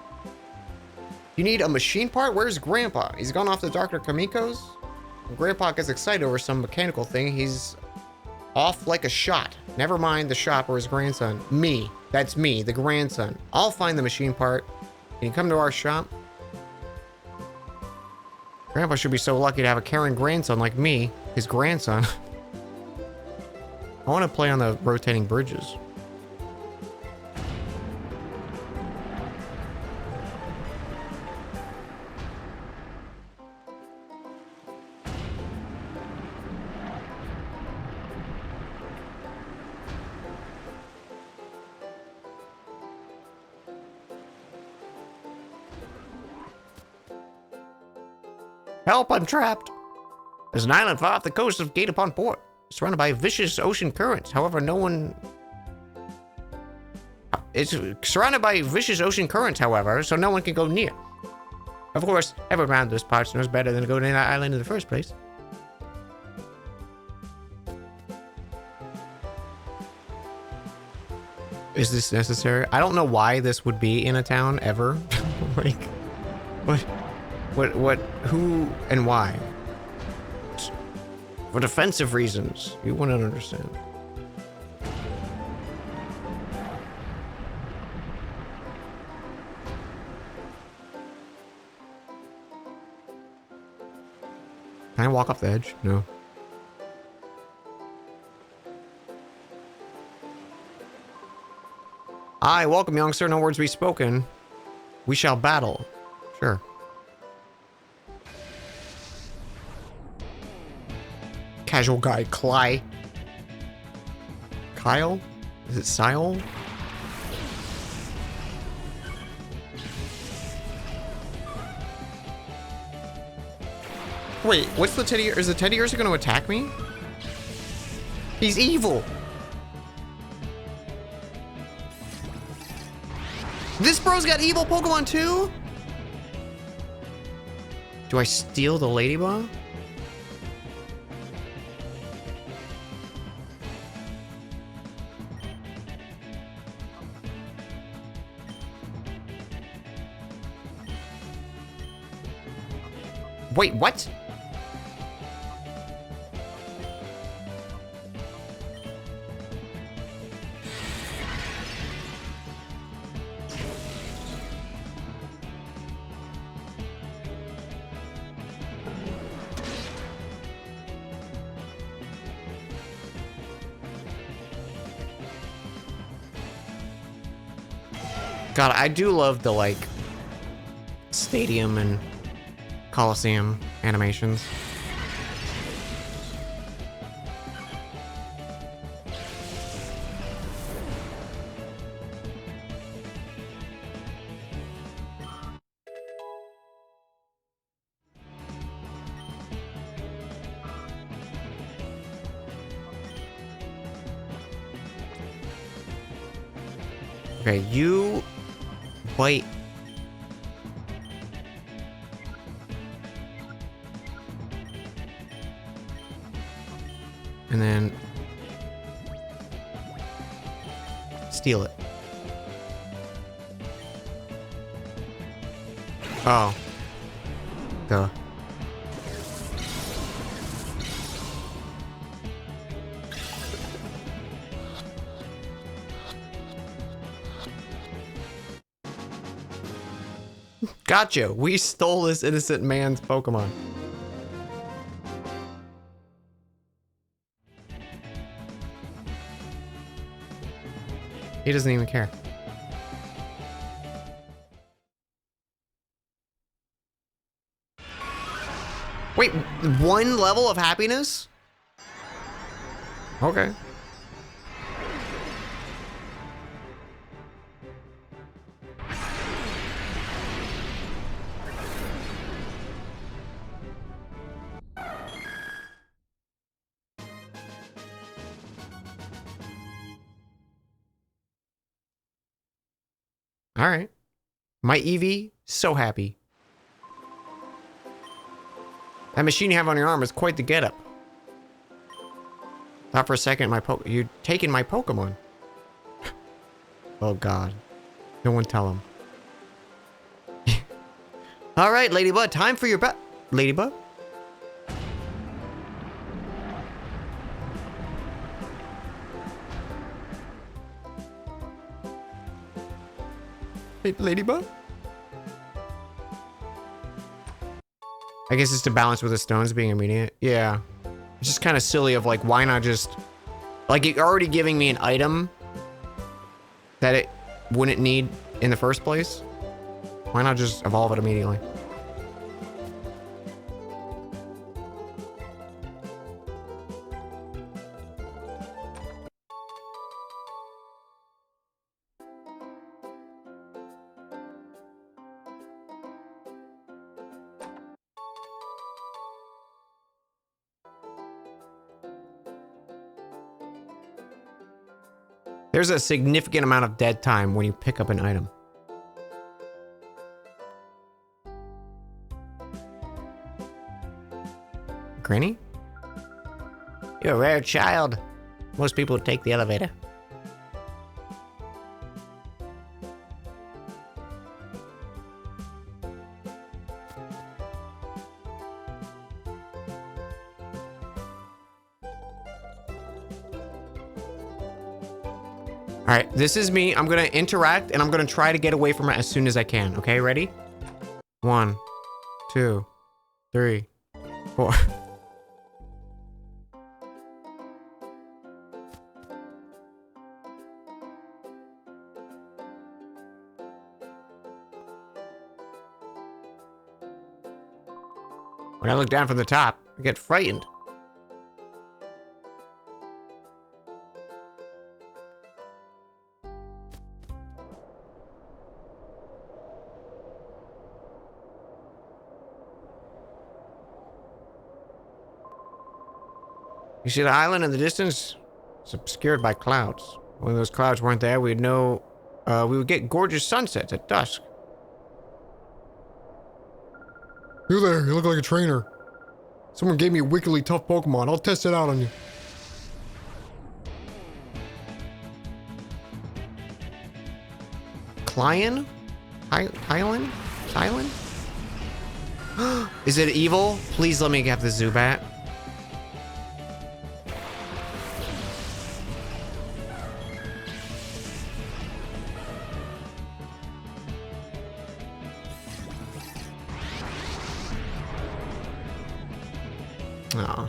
You need a machine part? Where's Grandpa? He's gone off to Dr. Kamiko's? When Grandpa gets excited over some mechanical thing, he's off like a shot. Never mind the shop or his grandson. Me. That's me, the grandson. I'll find the machine part. Can you come to our shop? Grandpa should be so lucky to have a caring grandson like me, his grandson. I want to play on the rotating bridges. Help, I'm trapped. There's an island far off the coast of Gate upon Port, surrounded by vicious ocean currents. However, it's surrounded by vicious ocean currents, however, so no one can go near. Of course, everyone around this part knows better than to go to that island in the first place. Is this necessary? I don't know why this would be in a town ever. Like, what, who, and why? For defensive reasons. You wouldn't understand. Can I walk off the edge? No. Aye, welcome, youngster. No words be spoken. We shall battle. Sure. Casual guy, Kyle. Is it Sile? Wait, what's the teddy? Is the teddy ursa going to attack me? He's evil. This bro's got evil Pokemon too? Do I steal the Ladybug? Wait, what? God, I do love the, like, stadium and Coliseum animations. Okay, you bite. And then steal it. Oh. Duh. Gotcha. We stole this innocent man's Pokemon. He doesn't even care. Wait, one level of happiness? Okay. All right. My Eevee, so happy. That machine you have on your arm is quite the getup. Thought for a second you'd taken my Pokemon. Oh God. No one tell him. All right, Ladybug, time for your Ladybug? Ladybug? I guess it's to balance with the stones being immediate. Yeah. It's just kind of silly of like, why not just... Like, you're already giving me an item that it wouldn't need in the first place. Why not just evolve it immediately? There's a significant amount of dead time when you pick up an item. Granny? You're a rare child. Most people would take the elevator. All right, this is me. I'm gonna interact and I'm gonna try to get away from it as soon as I can. Okay, ready? 1, 2, 3, 4. When I look down from the top, I get frightened. You see the island in the distance? It's obscured by clouds. When those clouds weren't there, we'd know we would get gorgeous sunsets at dusk. You there, you look like a trainer. Someone gave me a wickedly tough Pokemon. I'll test it out on you. Clion? Hylan? Hylan? Is it evil? Please let me get the Zubat. Aw.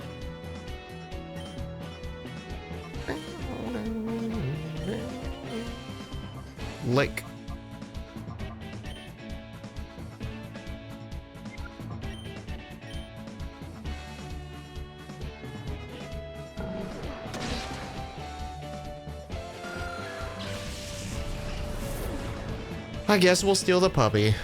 Lick. I guess we'll steal the puppy.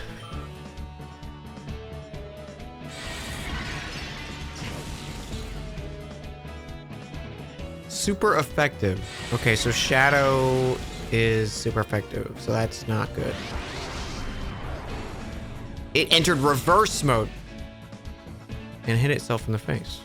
Super effective. Okay, so Shadow is super effective, so that's not good. It entered reverse mode and hit itself in the face.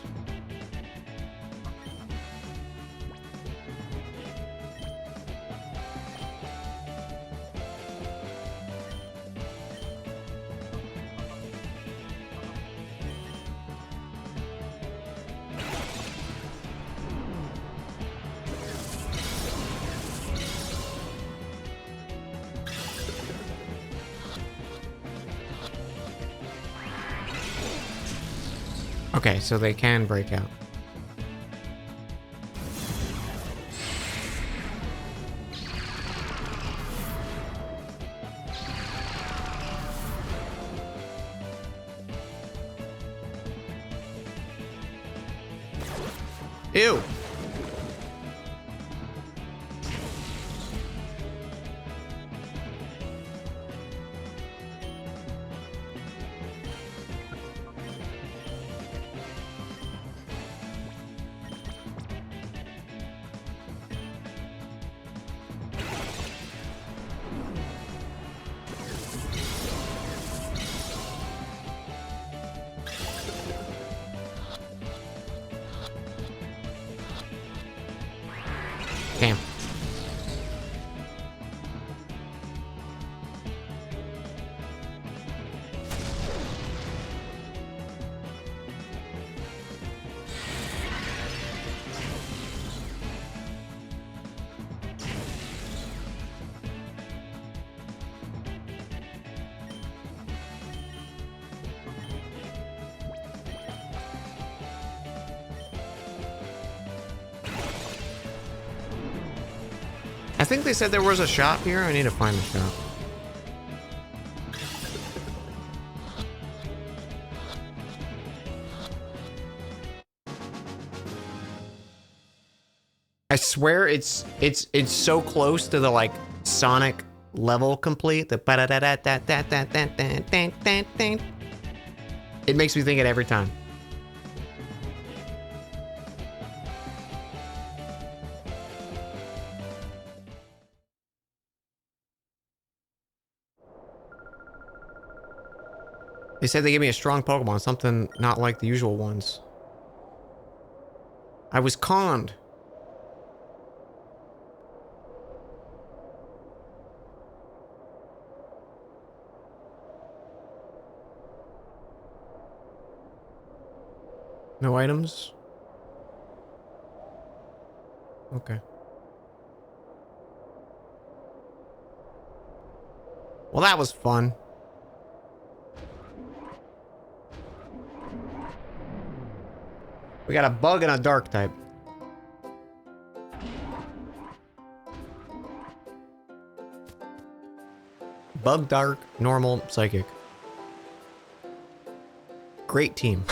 Okay, so they can break out. Ew. think they said there was a shop here. I need to find the shop. I swear it's so close to the like Sonic level complete. The it makes me think it every time. They said they gave me a strong Pokemon, something not like the usual ones. I was conned. No items? Okay. Well, that was fun. We got a bug and a dark type. Bug, dark, normal, psychic. Great team.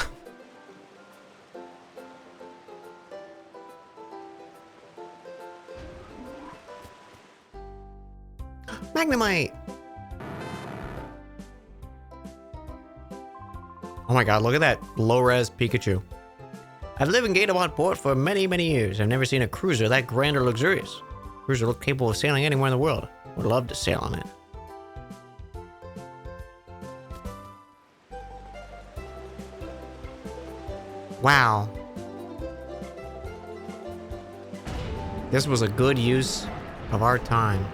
Magnemite! Oh my god, look at that low-res Pikachu. I've lived in Gatomont Port for many, many years. I've never seen a cruiser that grand or luxurious. Cruiser look capable of sailing anywhere in the world. Would love to sail on it. Wow. This was a good use of our time.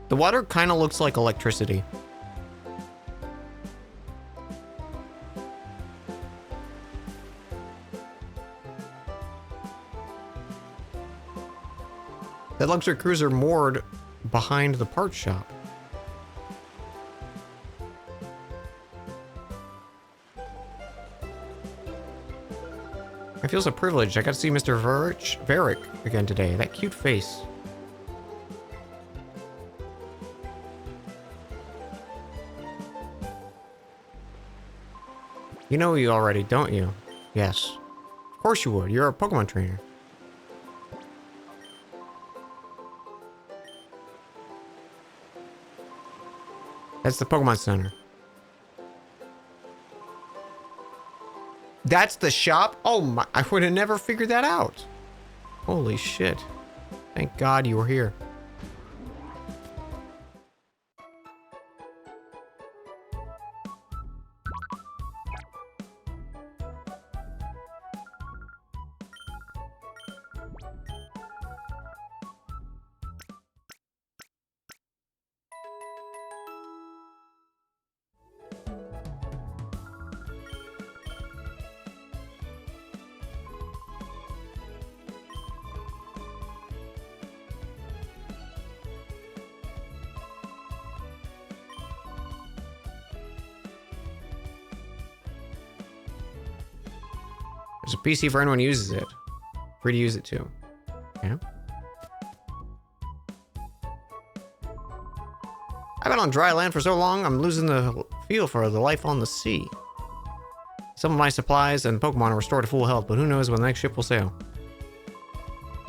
The water kind of looks like electricity. That luxury cruiser moored behind the parts shop. I feel so privileged. I got to see Mr. Varick again today. That cute face. You know you already, don't you? Yes. Of course you would. You're a Pokemon trainer. That's the Pokemon Center. That's the shop? Oh my, I would have never figured that out. Holy shit. Thank God you were here. There's a PC for anyone who uses it. Free to use it too. Yeah. I've been on dry land for so long, I'm losing the feel for the life on the sea. Some of my supplies and Pokemon are restored to full health, but who knows when the next ship will sail.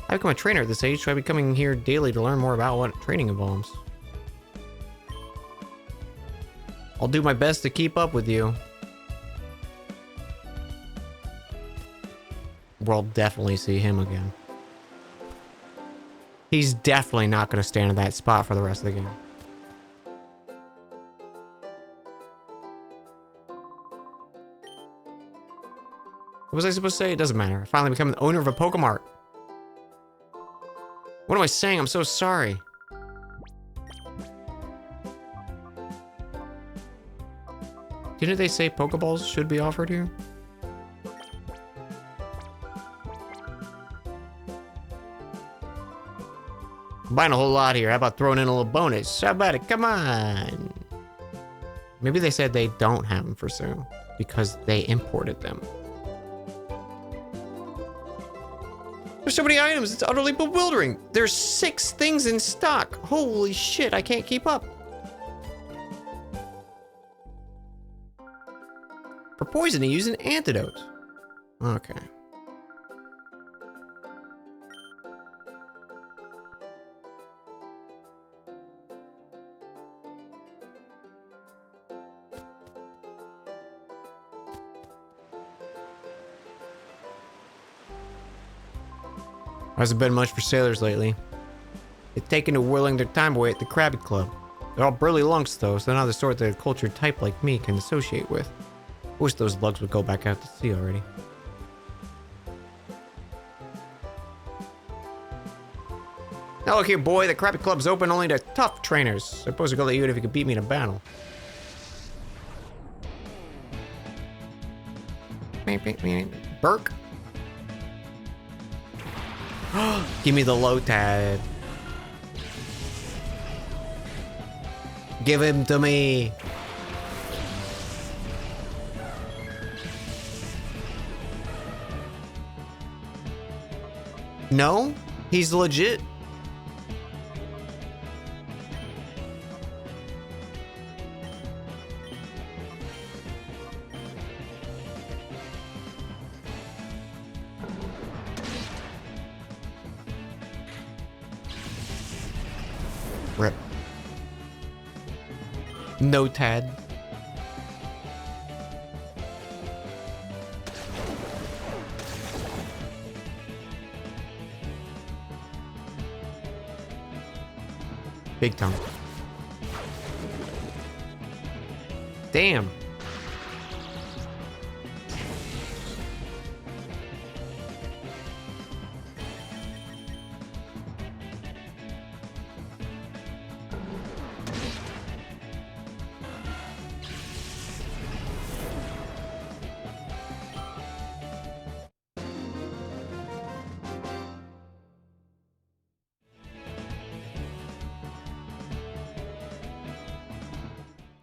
I've become a trainer at this age, so I'll be coming here daily to learn more about what training involves. I'll do my best to keep up with you. We'll definitely see him again. He's definitely not going to stand in that spot for the rest of the game. What was I supposed to say? It doesn't matter. I finally become the owner of a Pokemart. What am I saying? I'm so sorry. Didn't they say Pokeballs should be offered here? I'm buying a whole lot here. How about throwing in a little bonus? How about it? Come on. Maybe they said they don't have them for sale because they imported them. There's so many items, it's utterly bewildering. There's 6 things in stock. Holy shit, I can't keep up. For poisoning, use an antidote. Okay. Hasn't been much for sailors lately. They've taken to whirling their time away at the Krabby Club. They're all burly lunks though, so they're not the sort that a cultured type like me can associate with. I wish those lugs would go back out to sea already. Now look here, boy, the Krabby Club's open only to tough trainers. I'm supposed to go let you in if you could beat me in a battle. Burke? Give me the low tad. Give him to me. No, he's legit. Rip. No Tad. Big tongue. Damn.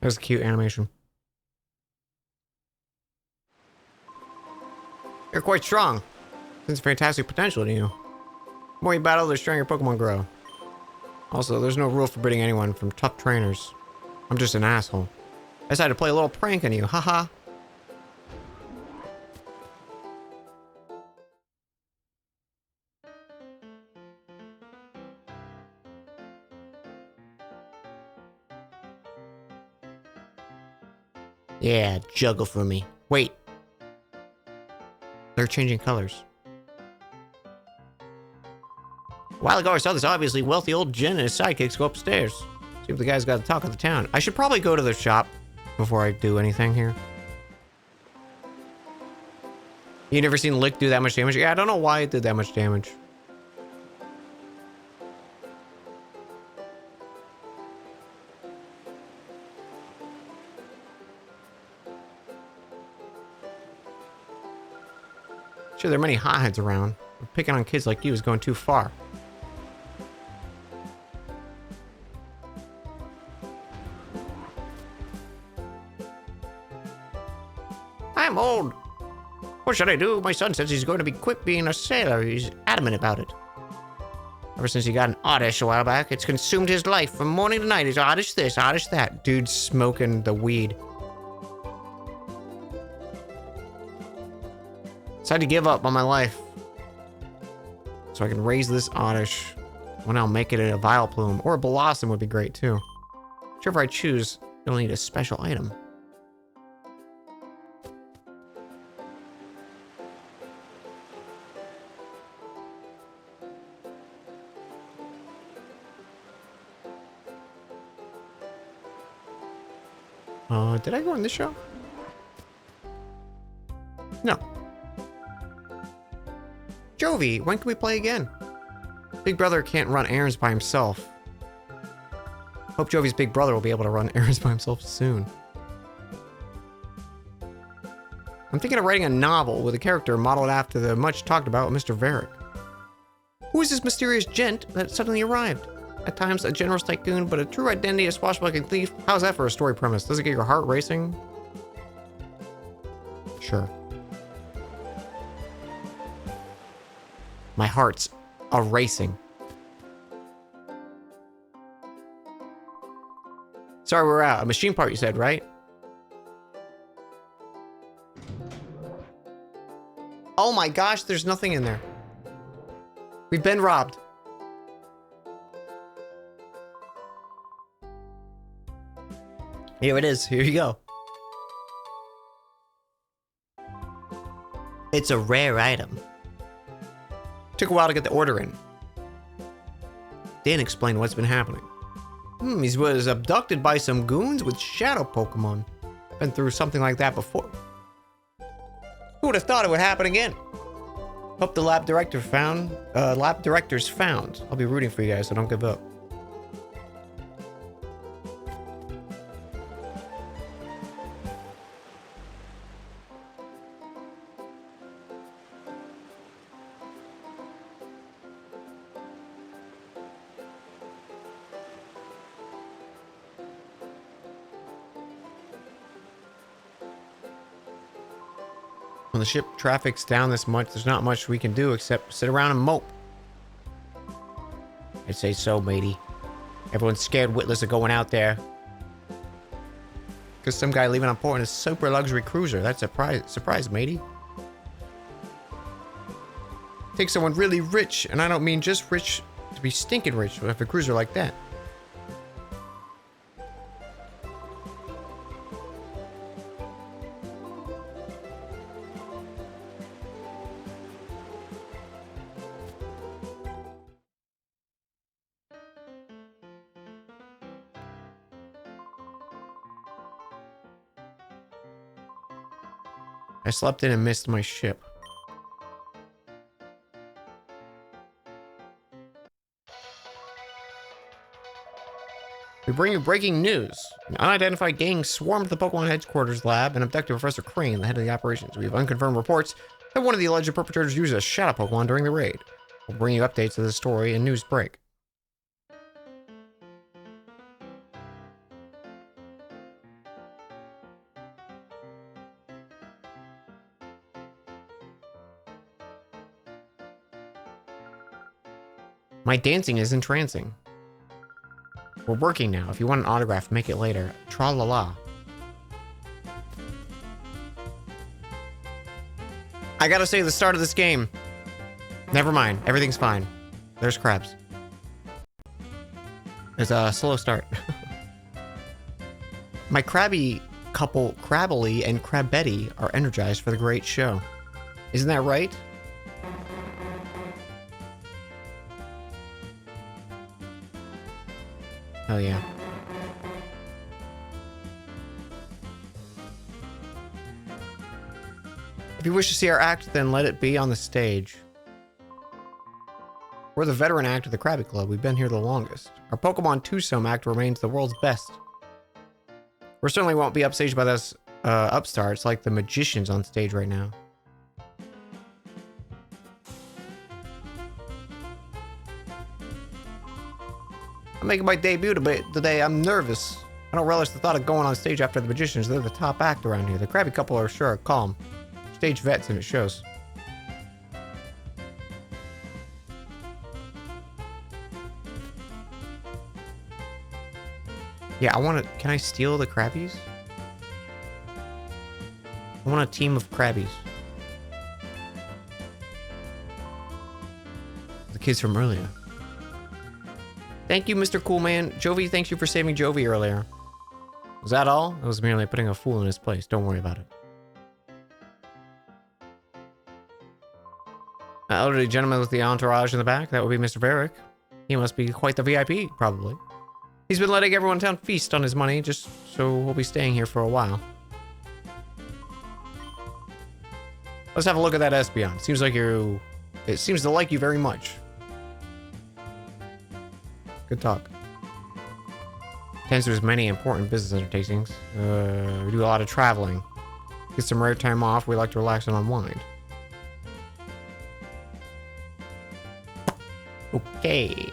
That was a cute animation. You're quite strong. There's fantastic potential to you. The more you battle, the stronger Pokemon grow. Also, there's no rule forbidding anyone from tough trainers. I'm just an asshole. I decided to play a little prank on you, haha. Yeah, juggle for me. Wait. They're changing colors. A while ago, I saw this obviously wealthy old Jin and his sidekicks go upstairs. See if the guy's got the talk of the town. I should probably go to the shop before I do anything here. You never seen Lick do that much damage? Yeah, I don't know why it did that much damage. Sure, there are many hotheads around, but picking on kids like you is going too far. I'm old. What should I do? My son says he's going to be quit being a sailor. He's adamant about it. Ever since he got an oddish a while back, it's consumed his life from morning to night. He's oddish this, oddish that. Dude's smoking the weed. Decided to give up on my life so I can raise this oddish. When I'll make it a Vileplume or a Blossom would be great too. Whichever I choose, you'll need a special item. Did I go on this show? No. Jovi, when can we play again? Big brother can't run errands by himself. Hope Jovi's big brother will be able to run errands by himself soon. I'm thinking of writing a novel with a character modeled after the much talked about Mr. Varric. Who is this mysterious gent that suddenly arrived? At times a generous tycoon, but a true identity a swashbuckling thief? How's that for a story premise? Does it get your heart racing? Sure. My heart's a-racing. Sorry, we're out. A machine part, you said, right? Oh my gosh, there's nothing in there. We've been robbed. Here it is. Here you go. It's a rare item. Took a while to get the order in. Dan explained what's been happening. He was abducted by some goons with shadow Pokemon. Been through something like that before. Who would have thought it would happen again? Hope the lab director's found. I'll be rooting for you guys, so don't give up. When the ship traffic's down this much, there's not much we can do except sit around and mope. I'd say so, matey. Everyone's scared witless of going out there. Because some guy leaving on port in a super luxury cruiser. That's a surprise, matey. Take someone really rich, and I don't mean just rich to be stinking rich with a cruiser like that. I slept in and missed my ship. We bring you breaking news. An unidentified gang swarmed the Pokemon headquarters lab and abducted Professor Crane, the head of the operations. We have unconfirmed reports that one of the alleged perpetrators used a shadow Pokemon during the raid. We'll bring you updates of the story and news break. My dancing is entrancing. We're working now. If you want an autograph, make it later. Tra-la-la. I gotta say, the start of this game. Never mind. Everything's fine. There's crabs. It's a slow start. My crabby couple, Crabbly and Crabetty, are energized for the great show. Isn't that right? Oh yeah. If you wish to see our act, then let it be on the stage. We're the veteran act of the Krabby Club. We've been here the longest. Our Pokemon Twosome act remains the world's best. We certainly won't be upstaged by those upstarts like the magicians on stage right now. I'm making my debut today. I'm nervous. I don't relish the thought of going on stage after the magicians. They're the top act around here. The Krabby couple are sure calm. Stage vets, and it shows. Yeah, I want to... Can I steal the Krabbies? I want a team of Krabbies. The kids from earlier. Thank you, Mr. Coolman. Jovi, thanks you for saving Jovi earlier. Was that all? It was merely putting a fool in his place. Don't worry about it. Elderly gentleman with the entourage in the back. That would be Mr. Varric. He must be quite the VIP, probably. He's been letting everyone in town feast on his money, just so we'll be staying here for a while. Let's have a look at that Espeon. Seems like you... It seems to like you very much. Good talk. Tends to his many important business undertakings. We do a lot of traveling. Get some rare time off. We like to relax and unwind. Okay.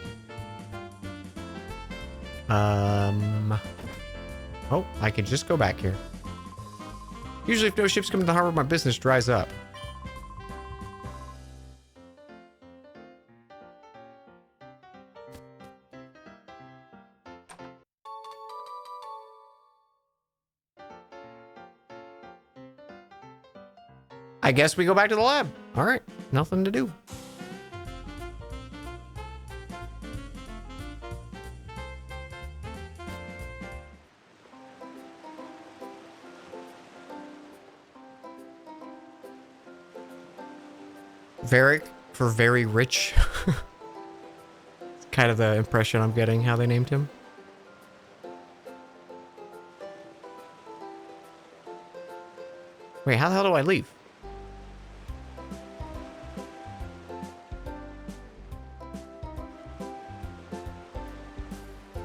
Oh, I can just go back here. Usually if no ships come to the harbor, my business dries up. I guess we go back to the lab. All right, nothing to do. Varick for very rich. It's kind of the impression I'm getting how they named him. Wait, how the hell do I leave?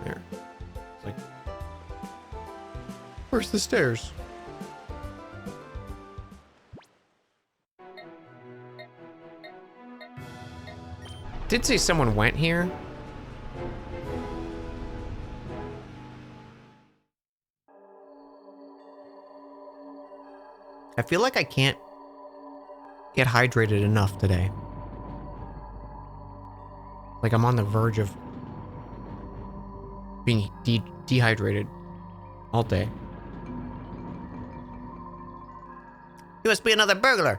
There. It's like, where's the stairs? Did say someone went here. I feel like I can't get hydrated enough today. Like I'm on the verge of being dehydrated all day. You must be another burglar.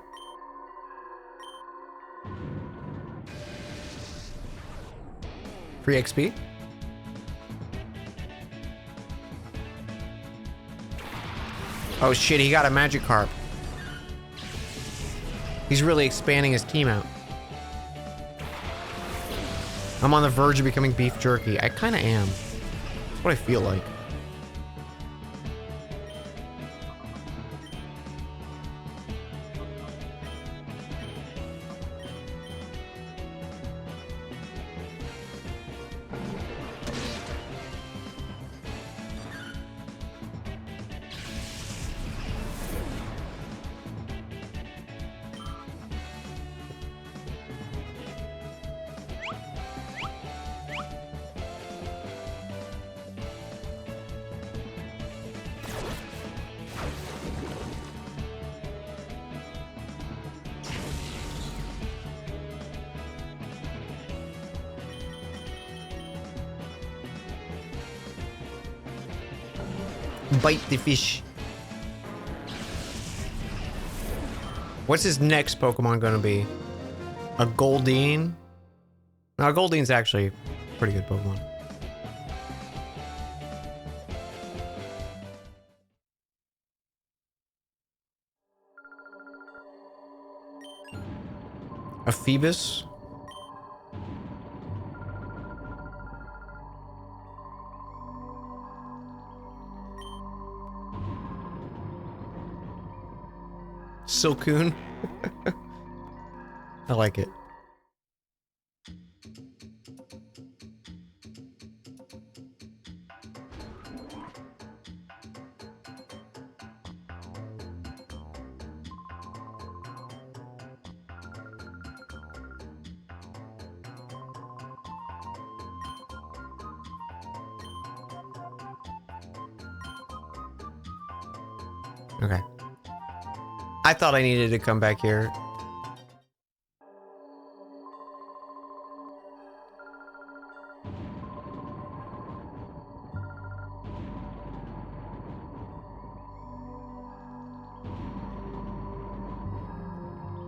Free XP? Oh shit, he got a magic carp. He's really expanding his team out. I'm on the verge of becoming beef jerky. I kinda am. That's what I feel like. Bite the fish. What's his next Pokemon gonna be? A Goldeen? No, Goldeen's actually a pretty good Pokemon. A Phoebus? Silcoon. I like it. Okay. I thought I needed to come back here.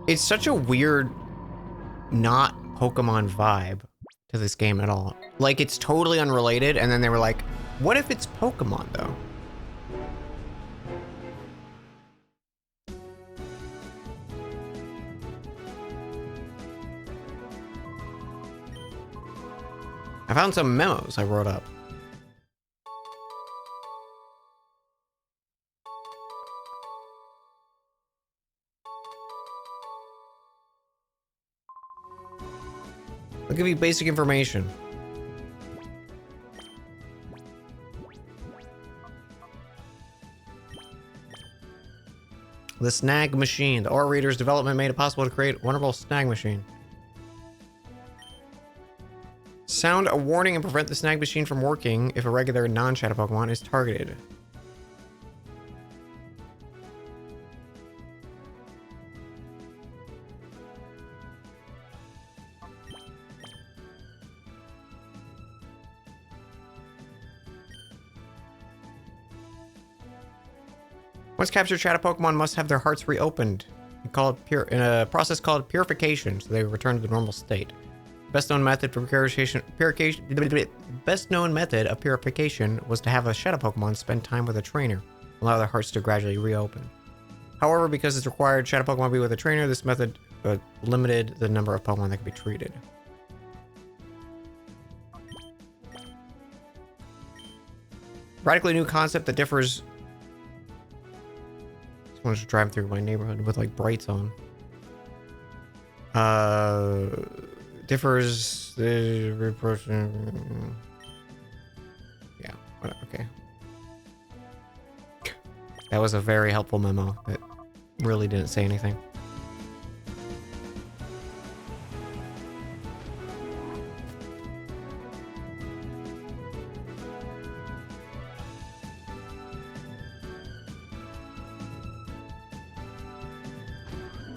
It's such a weird, not Pokemon vibe to this game at all. Like, it's totally unrelated, and then they were like, what if it's Pokemon, though? I found some memos I wrote up. I'll give you basic information. The snag machine. The orator's development made it possible to create a wonderful snag machine. Sound a warning and prevent the snag machine from working if a regular non-shadow Pokemon is targeted. Once captured, shadow Pokemon must have their hearts reopened in a process called purification, so they return to the normal state. Best known method of purification was to have a shadow Pokemon spend time with a trainer, allow their hearts to gradually reopen. However, because it's required shadow Pokemon be with a trainer, this method limited the number of Pokemon that could be treated. Radically new concept that differs. Someone's driving through my neighborhood with like brights on. Differs the person. Yeah, okay. That was a very helpful memo that really didn't say anything.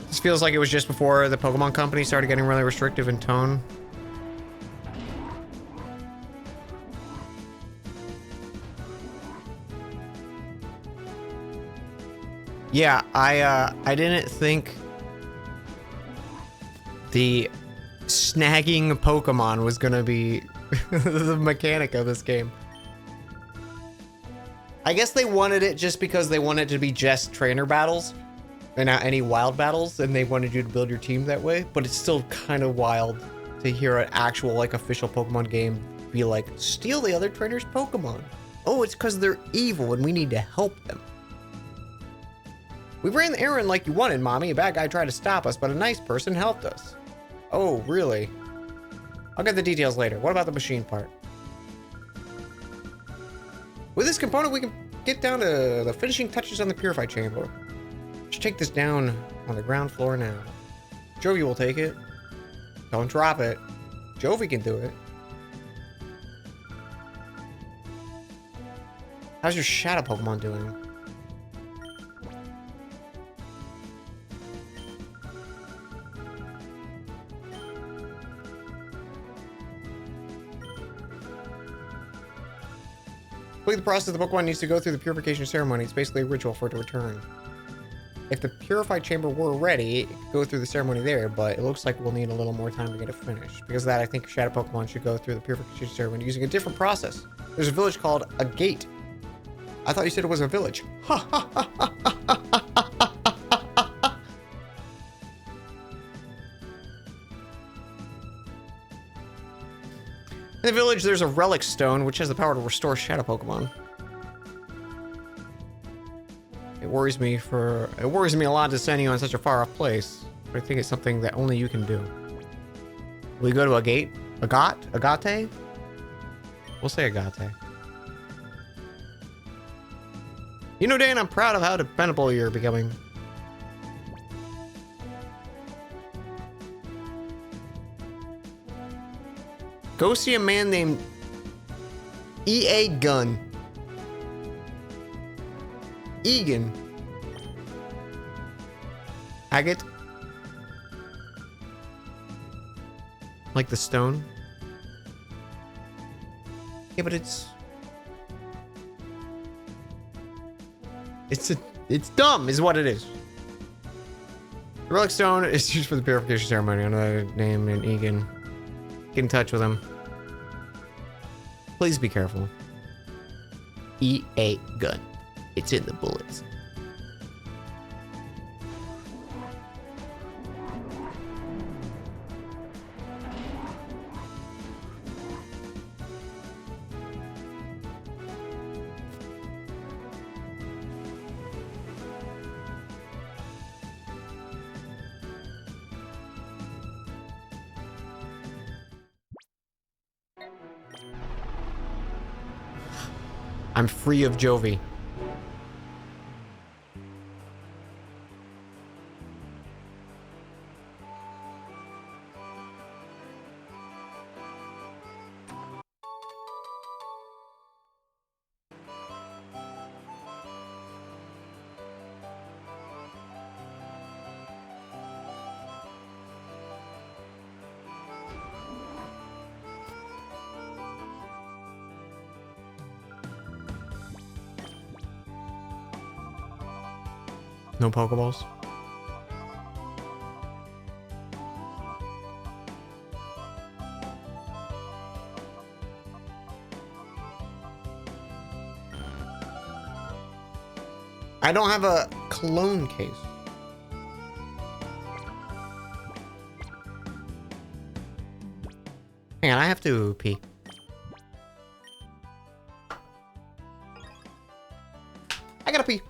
This feels like it was just before the Pokemon Company started getting really restrictive in tone. Yeah, I didn't think the snagging Pokemon was gonna be the mechanic of this game. I guess they wanted it just because they wanted it to be just trainer battles and not any wild battles, and they wanted you to build your team that way, but it's still kind of wild to hear an actual like official Pokemon game be like, steal the other trainer's Pokemon. Oh, it's because they're evil and we need to help them. We ran the errand like you wanted, Mommy. A bad guy tried to stop us, but a nice person helped us. Oh, really? I'll get the details later. What about the machine part? With this component, we can get down to the finishing touches on the Purify Chamber. Just take this down on the ground floor now. Jovi will take it. Don't drop it. Jovi can do it. How's your shadow Pokemon doing? The process, the Pokemon needs to go through the purification ceremony. It's basically a ritual for it to return. If the purified chamber were ready, it could go through the ceremony there, but it looks like we'll need a little more time to get it finished. Because of that, I think shadow Pokemon should go through the purification ceremony using a different process. There's a village called a gate. I thought you said it was a village. In the village, there's a relic stone, which has the power to restore shadow Pokemon. It worries me a lot to send you on such a far-off place, but I think it's something that only you can do. Will you go to a gate? Agate? We'll say Agate. You know, Dan, I'm proud of how dependable you're becoming. Go see a man named E.A. Gunn. Egan. Agate. Like the stone. Yeah, but it's dumb is what it is. The relic stone is used for the purification ceremony. Another name in Egan. Get in touch with him. Please be careful. E.A. Gun. It's in the bullets. I'm free of Jovi. No Pokeballs? I don't have a clone case. Hang on, I have to pee. I gotta pee.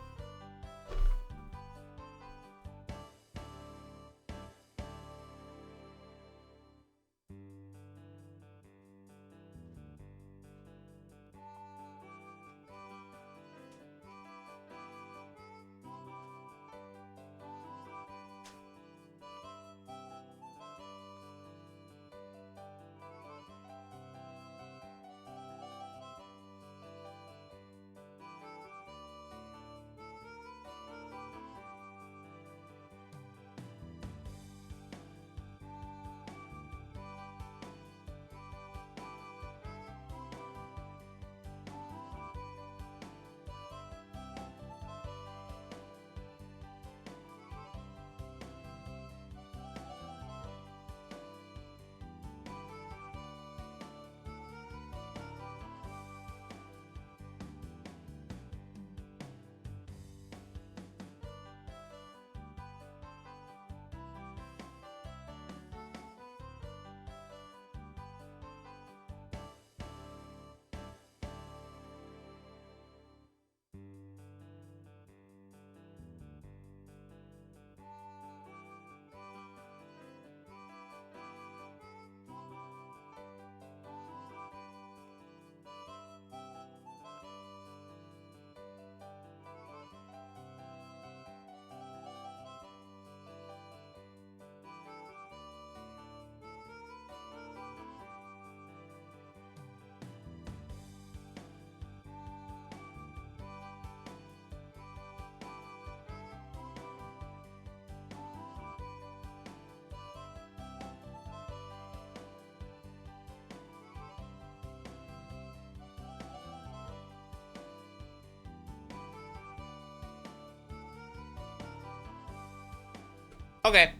Okay.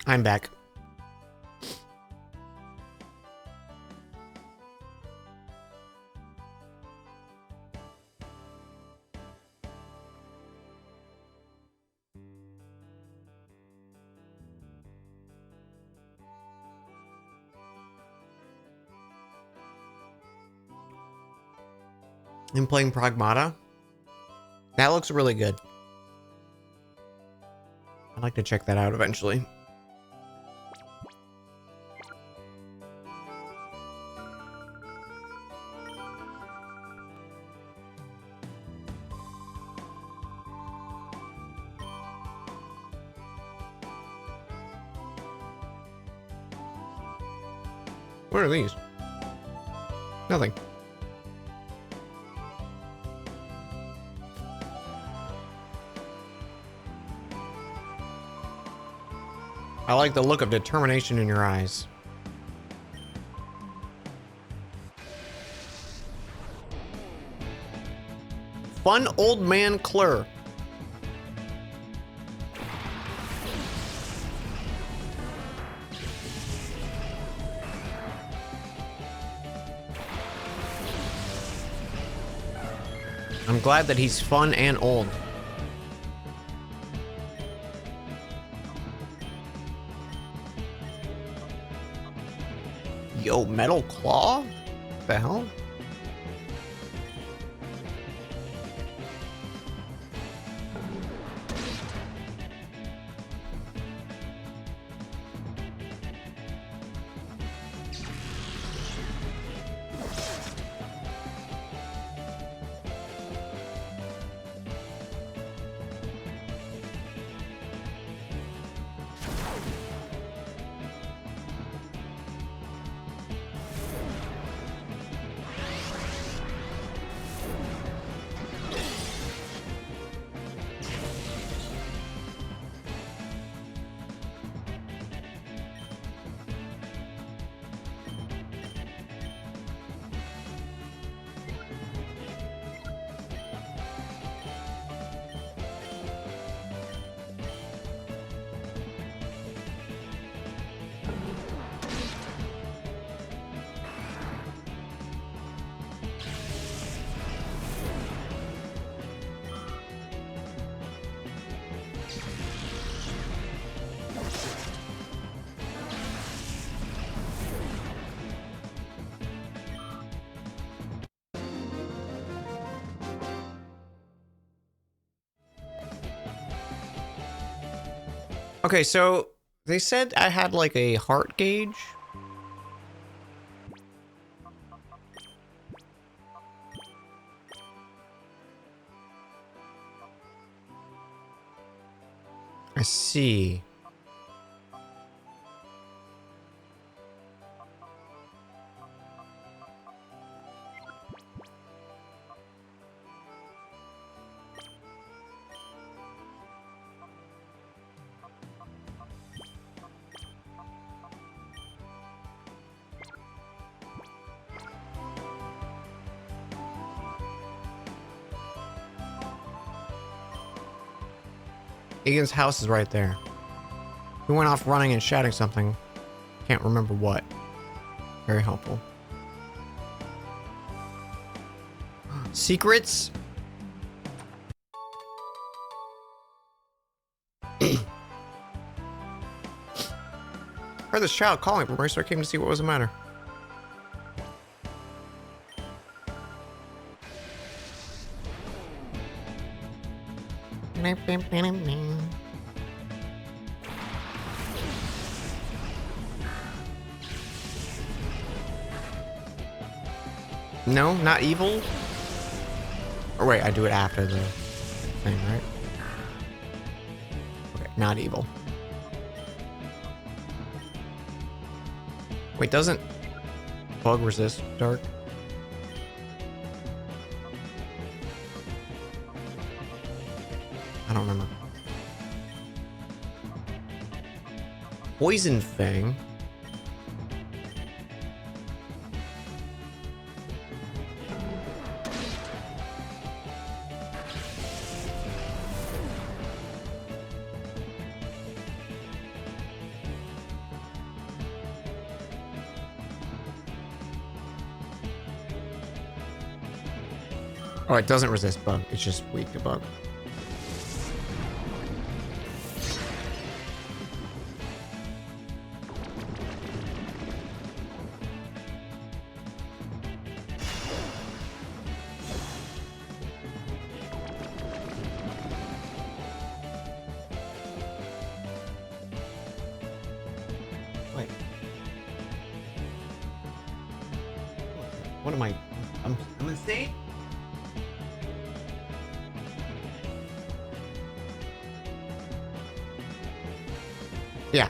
I'm back. I'm playing Pragmata. That looks really good. I'd like to check that out eventually. What are these? Nothing. I like the look of determination in your eyes. Fun Old Man Clur. I'm glad that he's fun and old. Yo, Metal Claw? What the hell? Okay, so they said I had like a heart gauge. I see. Egan's house is right there. He went off running and shouting something. Can't remember what. Very helpful. Secrets? Heard this child calling for me, so I came to see what was the matter. No, not evil? Or wait, I do it after the thing, right? Okay, not evil. Wait, doesn't bug resist dark? I don't remember. Poison Fang? Oh, it doesn't resist bug. It's just weak to bug. Wait. What am I? I'm insane? Yeah.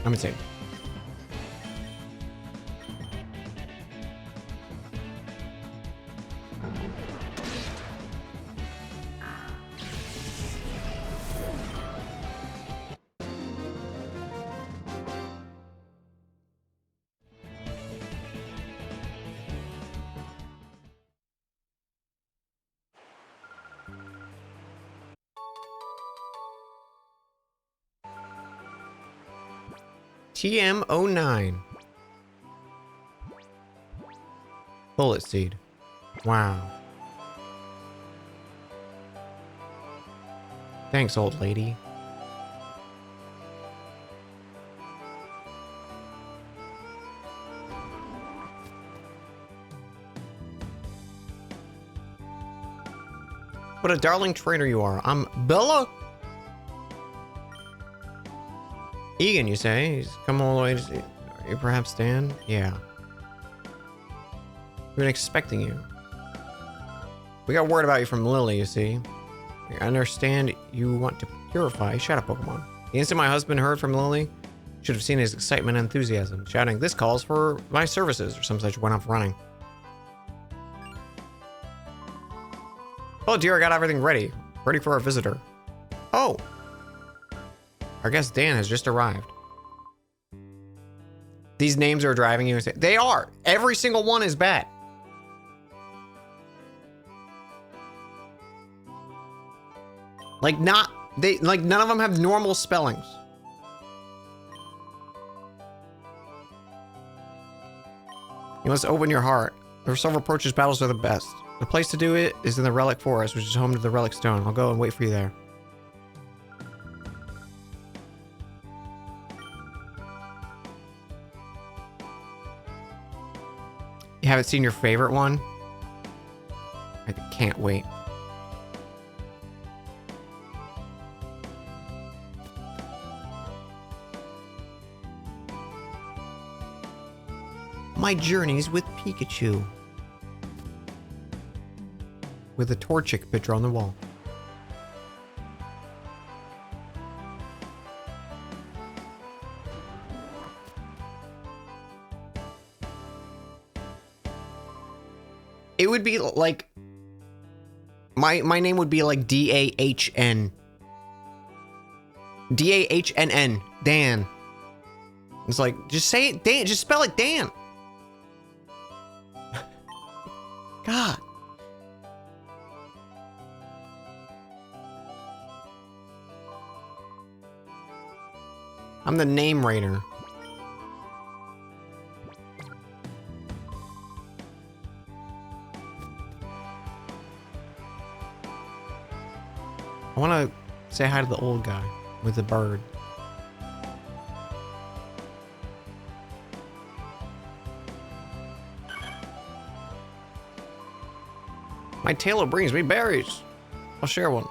I'm insane. TM09. Bullet seed. Wow. Thanks, old lady. What a darling trainer you are. I'm Bella. Egan, you say? He's come all the way to see. Are you perhaps Dan? Yeah. We've been expecting you. We got word about you from Lily, you see. I understand you want to purify shadow Pokemon. The instant my husband heard from Lily, should have seen his excitement and enthusiasm, shouting, "This calls for my services," or some such, went off running. Oh dear, I got everything ready. Ready for our visitor. Oh! Our guest Dan has just arrived. These names are driving you insane. They are! Every single one is bad. Like none of them have normal spellings. You must open your heart. The Silver Approach's battles are the best. The place to do it is in the Relic Forest, which is home to the Relic Stone. I'll go and wait for you there. You haven't seen your favorite one? I can't wait. My journeys with Pikachu. With a Torchic picture on the wall. It would be like my name would be like D-A-H-N. D-A-H-N-N. Dan. It's like, just say it, Dan. Just spell it Dan. God. I'm the name raider. I want to say hi to the old guy with the bird. My tailor brings me berries. I'll share one.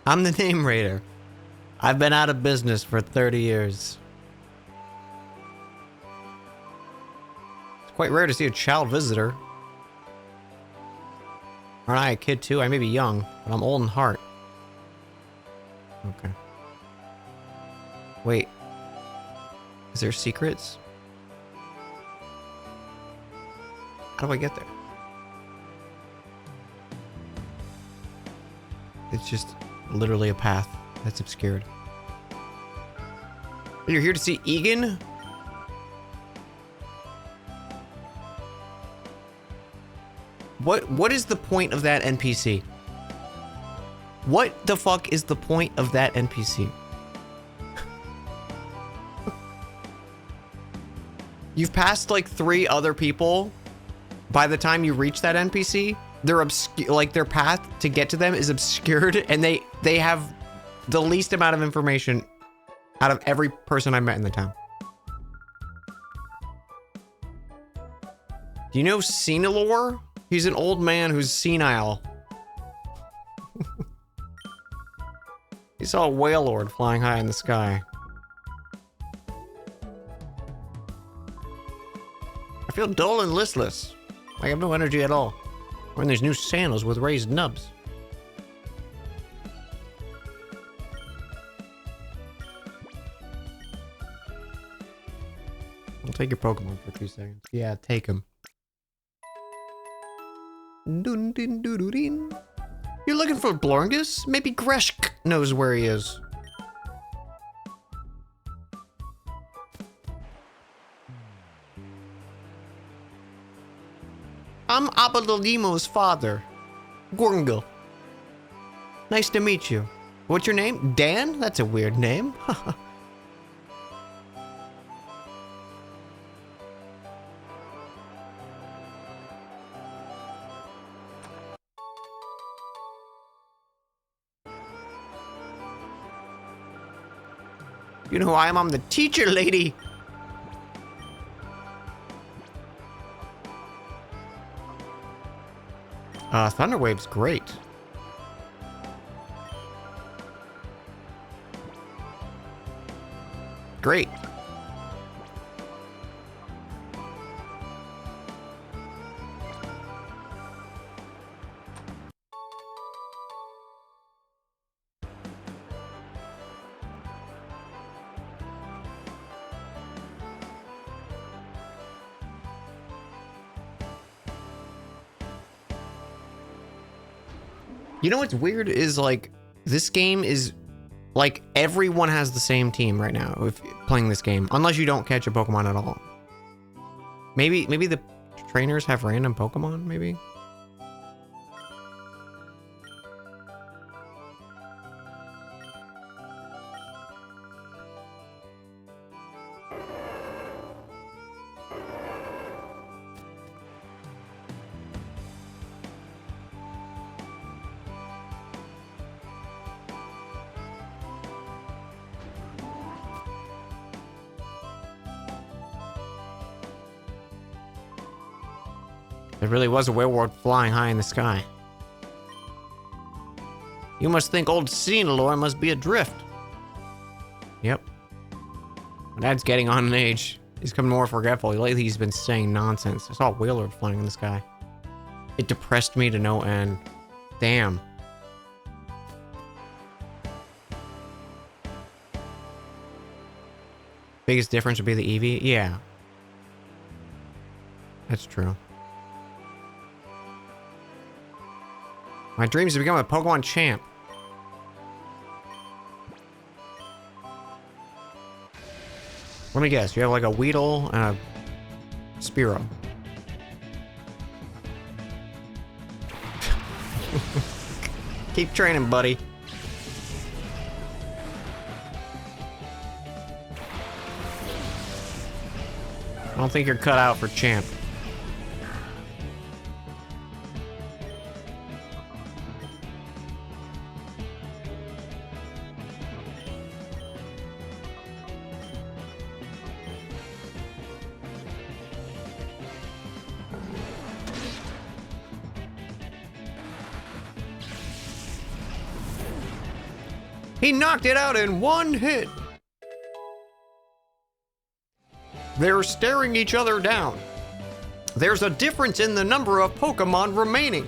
I'm the name raider. I've been out of business for 30 years. It's quite rare to see a child visitor. Aren't I a kid too? I may be young, but I'm old in heart. Okay. Wait. Is there secrets? How do I get there? It's just literally a path that's obscured. You're here to see Egan? What is the point of that NPC? What the fuck is the point of that NPC? You've passed like 3 other people. By the time you reach that NPC, they're like their path to get to them is obscured, and they have the least amount of information out of every person I met in the town. Do you know Senilor? He's an old man who's senile. He saw a whale lord flying high in the sky. I feel dull and listless. I have no energy at all. Wearing these new sandals with raised nubs. I'll take your Pokemon for 2 seconds. Yeah, take him. Dun, dun, dun, dun, dun. You're looking for Blorngus? Maybe Greshk knows where he is. I'm Abadolimo's father, Gorngul. Nice to meet you. What's your name? Dan? That's a weird name. You know who I am? I'm the teacher lady. Thunderwave's great. Great. You know what's weird is like this game is like everyone has the same team right now if playing this game, unless you don't catch a Pokemon at all. Maybe the trainers have random Pokemon, maybe? There really was a werewolf flying high in the sky. You must think old Xenolore must be adrift. Yep. My dad's getting on in age. He's becoming more forgetful. Lately, he's been saying nonsense. I saw a whaler flying in the sky. It depressed me to no end. Damn. Biggest difference would be the Eevee? Yeah. That's true. My dream is to become a Pokemon champ. Let me guess, you have like a Weedle and a Spearow. Keep training, buddy. I don't think you're cut out for champ. He knocked it out in one hit. They're staring each other down. There's a difference in the number of Pokemon remaining.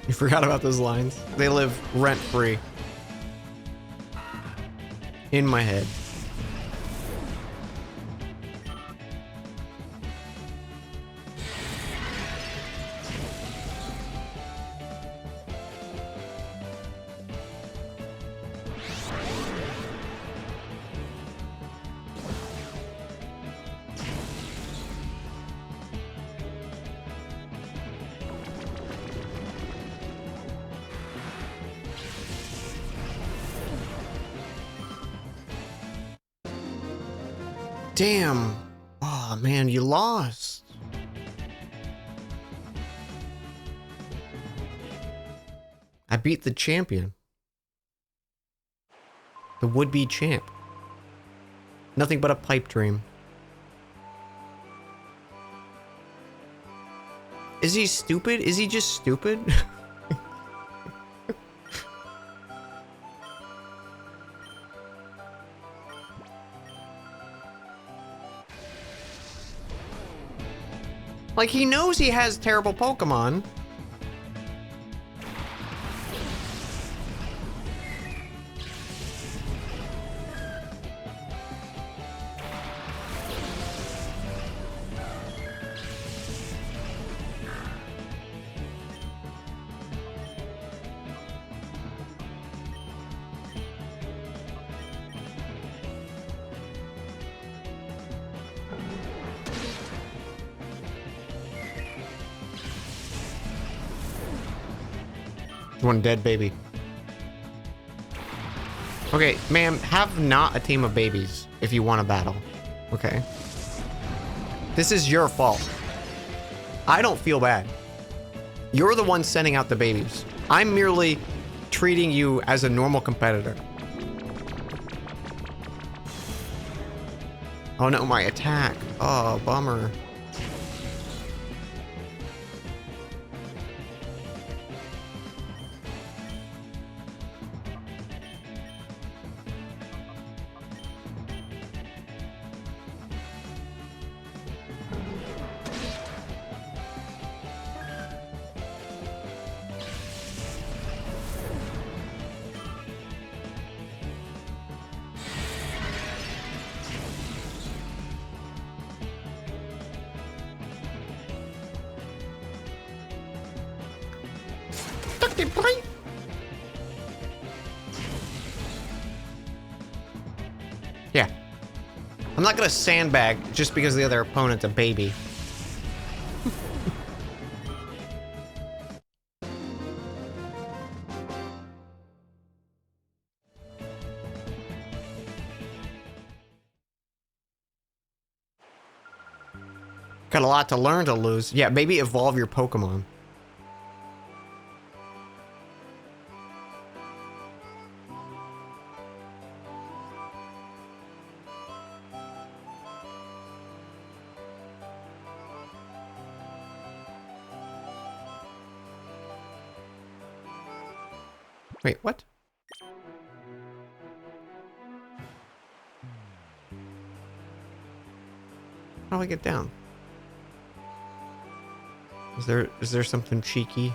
You forgot about those lines. They live rent-free in my head. Damn. Oh, man, you lost. I beat the champion. The would-be champ. Nothing but a pipe dream. Is he stupid? Is he just stupid? Like, he knows he has terrible Pokemon. One dead baby. Okay, ma'am, have not a team of babies if you want to battle. Okay. This is your fault. I don't feel bad. You're the one sending out the babies. I'm merely treating you as a normal competitor. Oh no, my attack. Oh, bummer. I'm not gonna sandbag just because the other opponent's a baby. Got a lot to learn to lose. Yeah, maybe evolve your Pokemon. Wait, what? How do I get down? Is there something cheeky?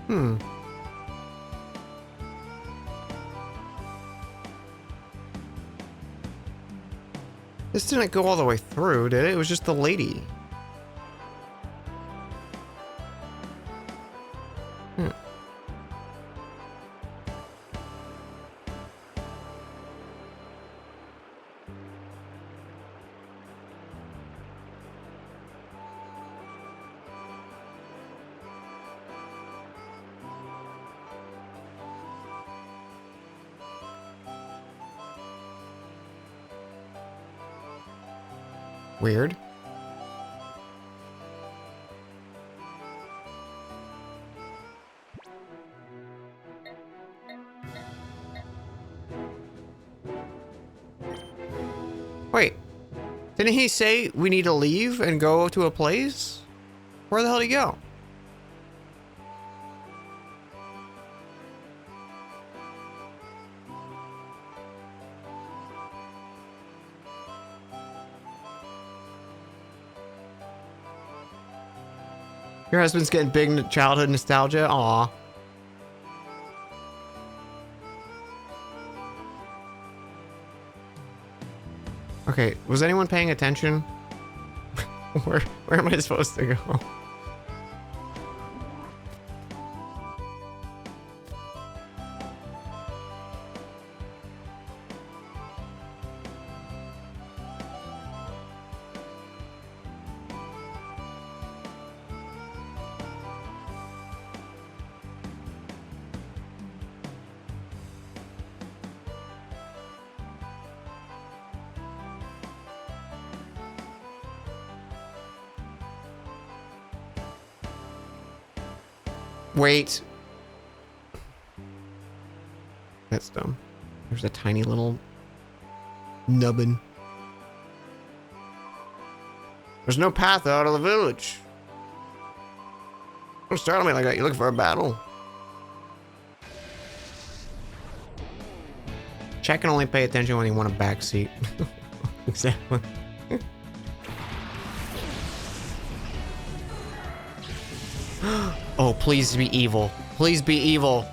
Hmm. This didn't go all the way through, did it? It was just the lady. Hmm. Weird. Wait, didn't he say we need to leave and go to a place? Where the hell did he go? Your husband's getting big childhood nostalgia? Aw. Okay, was anyone paying attention? Where am I supposed to go? Wait. That's dumb. There's a tiny little nubbin. There's no path out of the village. Don't startle me like that. You looking for a battle? Check and only pay attention when you want a backseat. Exactly. Oh, please be evil. Please be evil.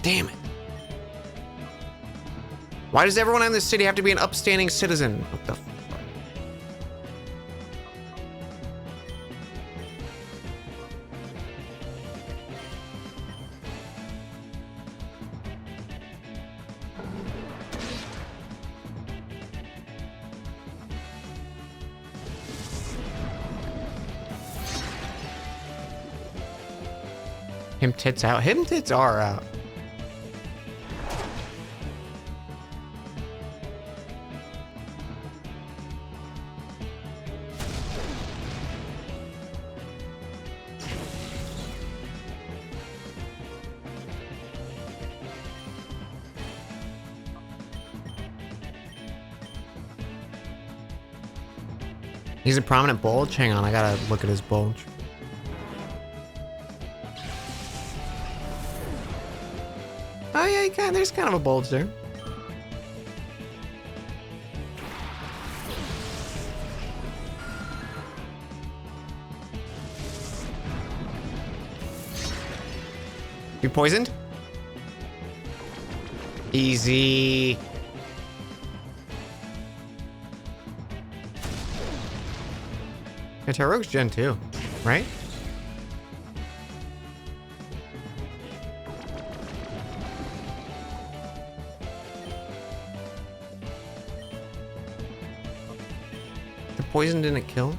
Damn it. Why does everyone in this city have to be an upstanding citizen? What the fuck? Him tits out. Him tits are out. He's a prominent bulge? Hang on, I gotta look at his bulge. Oh yeah, there's kind of a bulge there. You poisoned? Easy. Yeah, Tyrogue's Gen 2, right? The poison didn't kill?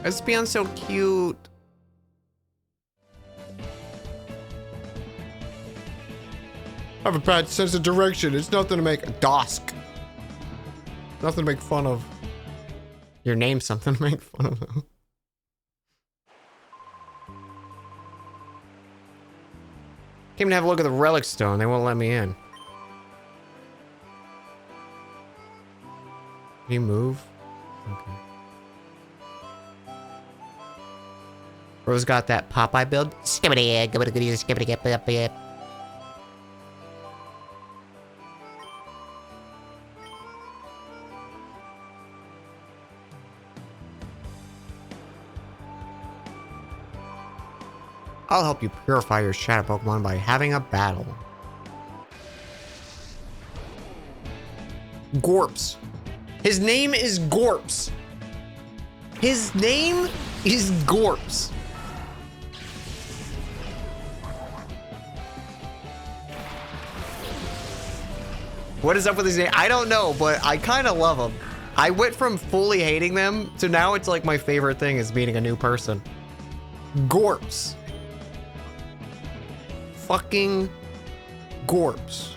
Espeon's so cute. I have a bad sense of direction. It's nothing to make Dosk. Nothing to make fun of. Your name's something to make fun of though. Came to have a look at the relic stone. They won't let me in. Can you move? Okay. Rose got that Popeye build. I'll help you purify your shadow Pokemon by having a battle. Gorps. His name is Gorps. His name is Gorps. What is up with his name? I don't know, but I kind of love him. I went from fully hating them to now it's like my favorite thing is meeting a new person. Gorps. Fucking Gorps.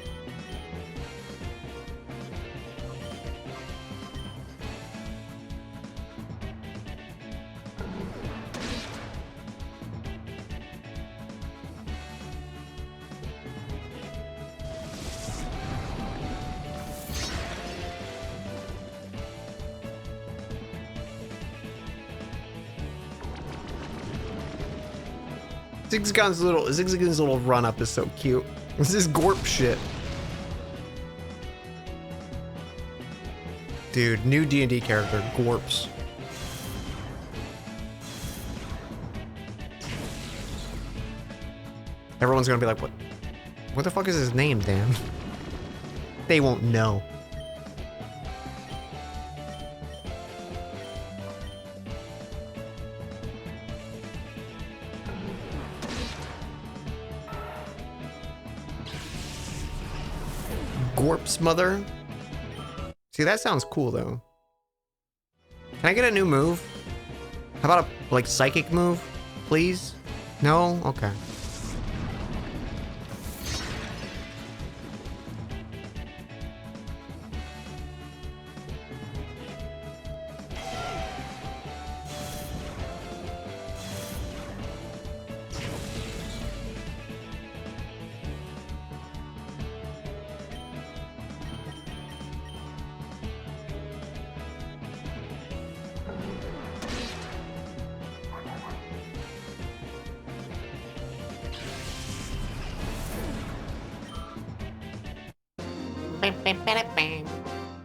Zigzagoon's little run up is so cute. This is Gorp shit. Dude, new D&D character, Gorps. Everyone's gonna be like, what the fuck is his name, Dan? They won't know. Gorp's mother. See, that sounds cool though. Can I get a new move? How about a like psychic move, please? No? Okay.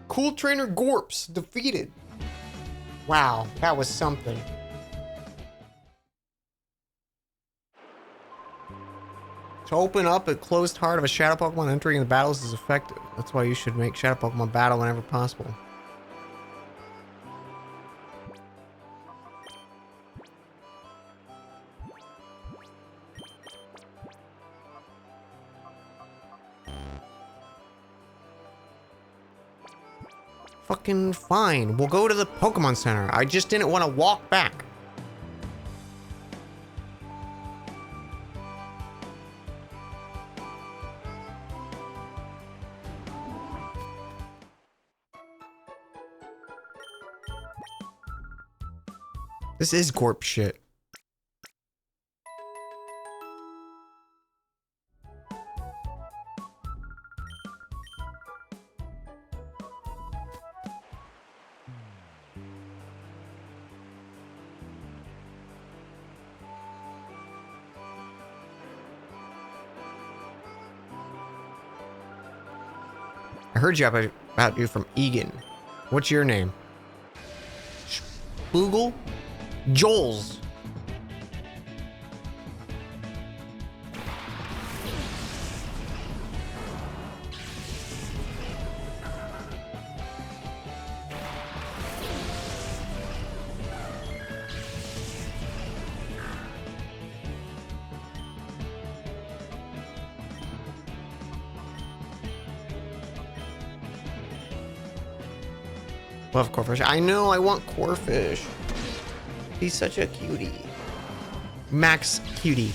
Cool Trainer Gorps defeated. Wow, that was something. To open up a closed heart of a Shadow Pokemon entering the battles is effective. That's why you should make Shadow Pokemon battle whenever possible. Fucking fine. We'll go to the Pokemon Center. I just didn't want to walk back. This is corp shit. I heard you about you from Egan. What's your name? Spoogle? Joel's. Love Corfish. I know, I want Corfish. He's such a cutie. Max cutie.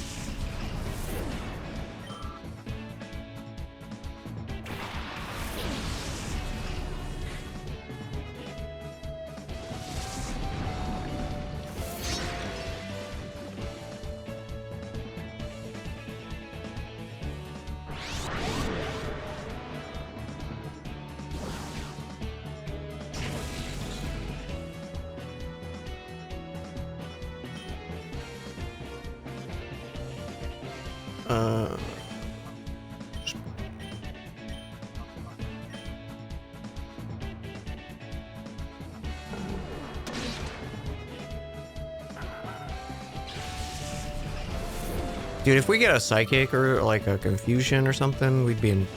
Dude, if we get a psychic or like a confusion or something, we'd be in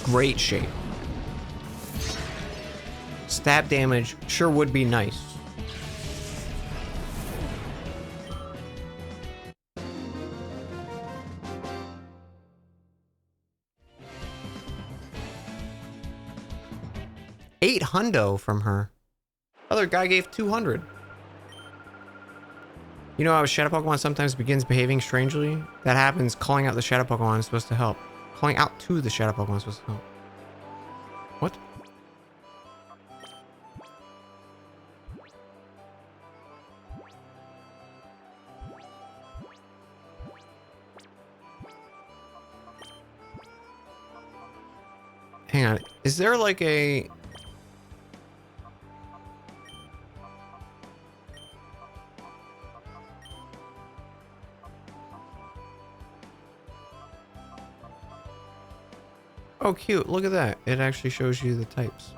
great shape. Stab damage sure would be nice. $800 from her. Other guy gave 200. You know how a shadow Pokemon sometimes begins behaving strangely? That happens. Calling out the shadow Pokemon is supposed to help. Calling out to the shadow Pokemon is supposed to help. What? Hang on. Is there like a... Oh, cute. Look at that. It actually shows you the types.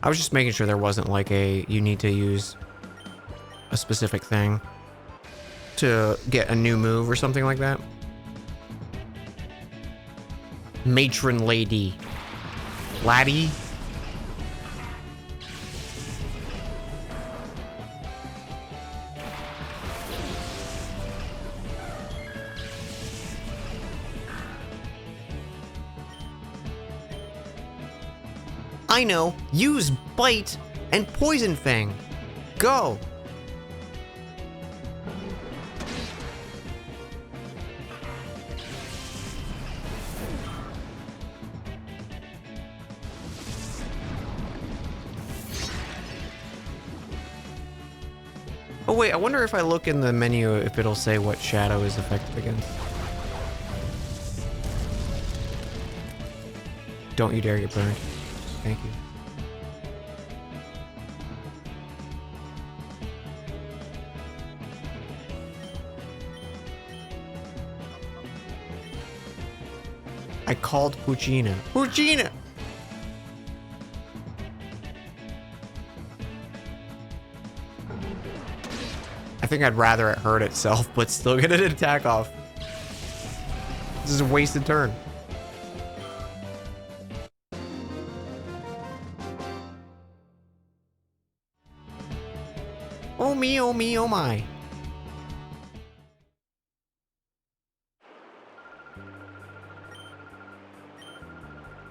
I was just making sure there wasn't like a, you need to use a specific thing to get a new move or something like that. Matron lady. Laddie. I know. Use Bite and Poison Fang. Go. Oh wait, I wonder if I look in the menu if it'll say what shadow is effective against. Don't you dare get burned. Thank you. I called Puccina. Puccina! I think I'd rather it hurt itself, but still get an attack off. This is a wasted turn. Oh me, oh me, oh my.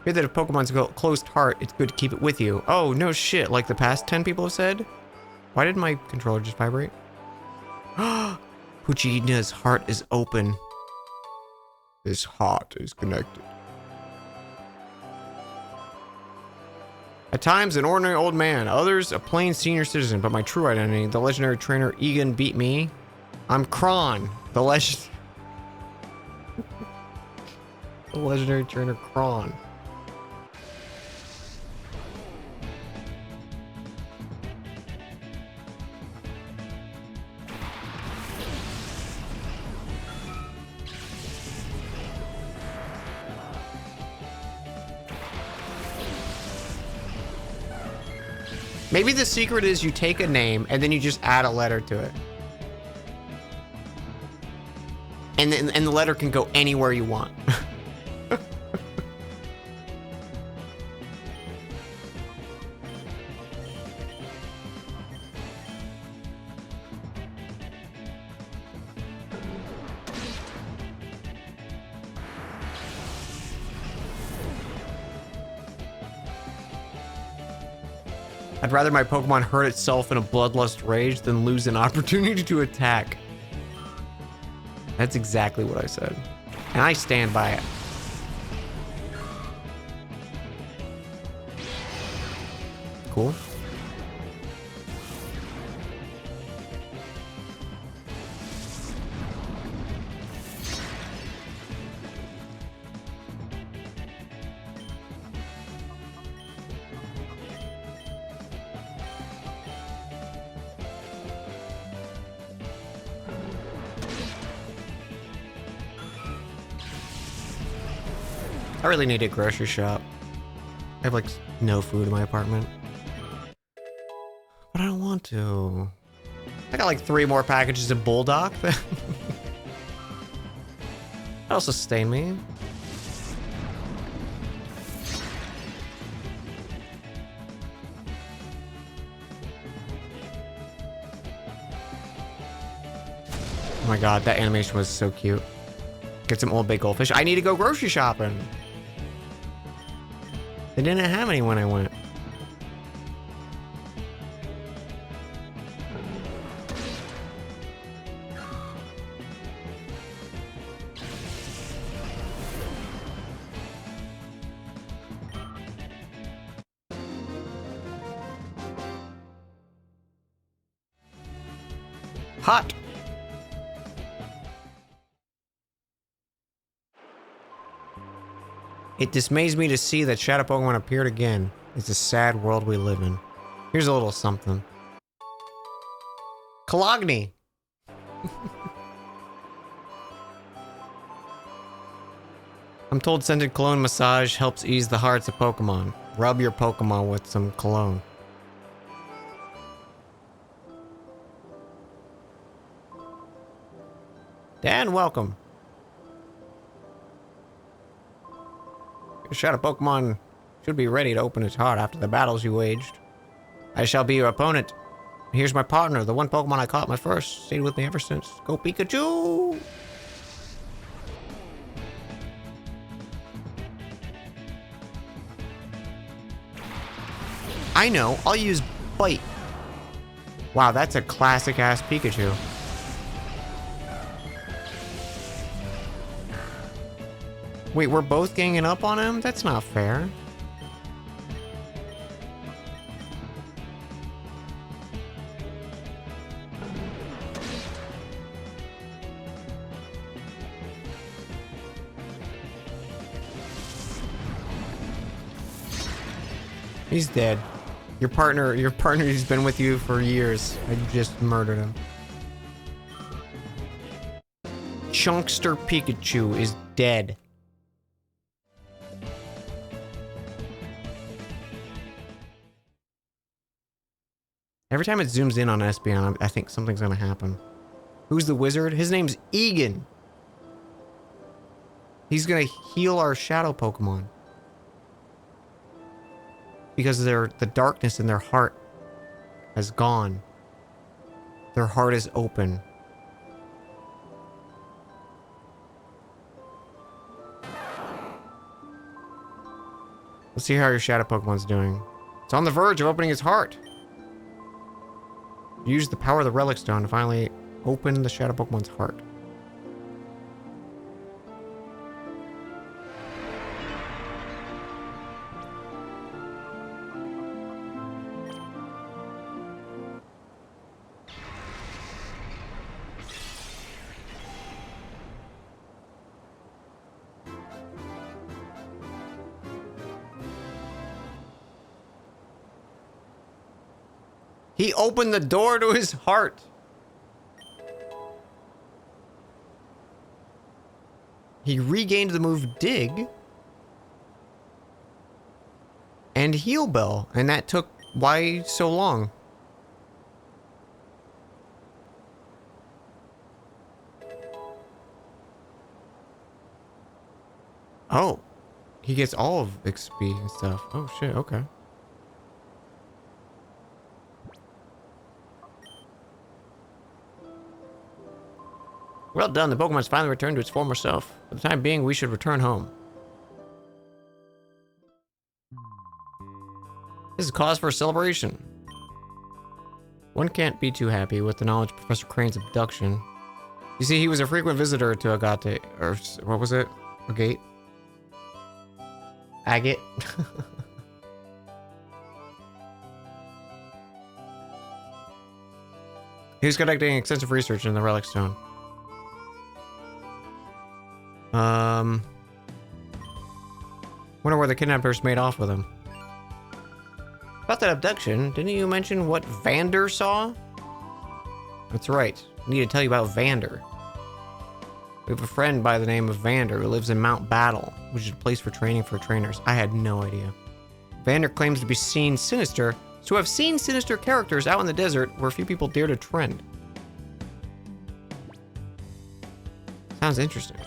Hear that if Pokemon's got a closed heart, it's good to keep it with you. Oh, no shit, like the past 10 people have said? Why did my controller just vibrate? Puccina's heart is open. His heart is connected. At times, an ordinary old man, others, a plain senior citizen, but my true identity, the legendary trainer Egan beat me. I'm Kron, the the legendary trainer Kron. Maybe the secret is you take a name and then you just add a letter to it. And the letter can go anywhere you want. I'd rather my Pokemon hurt itself in a bloodlust rage than lose an opportunity to attack. That's exactly what I said. And I stand by it. Cool. I really need a grocery shop. I have like no food in my apartment. But I don't want to. I got like 3 more packages of Bulldog. That'll sustain me. Oh my god, that animation was so cute. Get some old big goldfish. I need to go grocery shopping. They didn't have any when I went. Hot. It dismays me to see that Shadow Pokemon appeared again. It's a sad world we live in. Here's a little something. Cologne. I'm told scented cologne massage helps ease the hearts of Pokemon. Rub your Pokemon with some cologne. Dan, welcome. Your Shadow Pokemon should be ready to open its heart after the battles you waged. I shall be your opponent. Here's my partner, the one Pokemon I caught my first. Stayed with me ever since. Go Pikachu! I know, I'll use Bite. Wow, that's a classic-ass Pikachu. Wait, we're both ganging up on him? That's not fair. He's dead. Your partner who's been with you for years. I just murdered him. Chunkster Pikachu is dead. Every time it zooms in on Espeon, I think something's gonna happen. Who's the wizard? His name's Egan. He's gonna heal our shadow Pokemon. Because the darkness in their heart has gone. Their heart is open. Let's see how your shadow Pokemon's doing. It's on the verge of opening its heart. Use the power of the Relic Stone to finally open the Shadow Pokemon's heart. He opened the door to his heart. He regained the move Dig and Heal Bell, and that took why so long? Oh, he gets all of XP and stuff. Oh shit, okay. Well done, the Pokemon's finally returned to its former self. For the time being, we should return home. This is cause for a celebration. One can't be too happy with the knowledge of Professor Crane's abduction. You see, he was a frequent visitor to Agate, or what was it? Agate? Agate? He was conducting extensive research in the Relic Stone. Wonder where the kidnappers made off with him. About that abduction, didn't you mention what Vander saw? That's right. I need to tell you about Vander. We have a friend by the name of Vander who lives in Mount Battle, which is a place for training for trainers. I had no idea. Vander claims to be sinister characters out in the desert where few people dare to trend. Sounds interesting.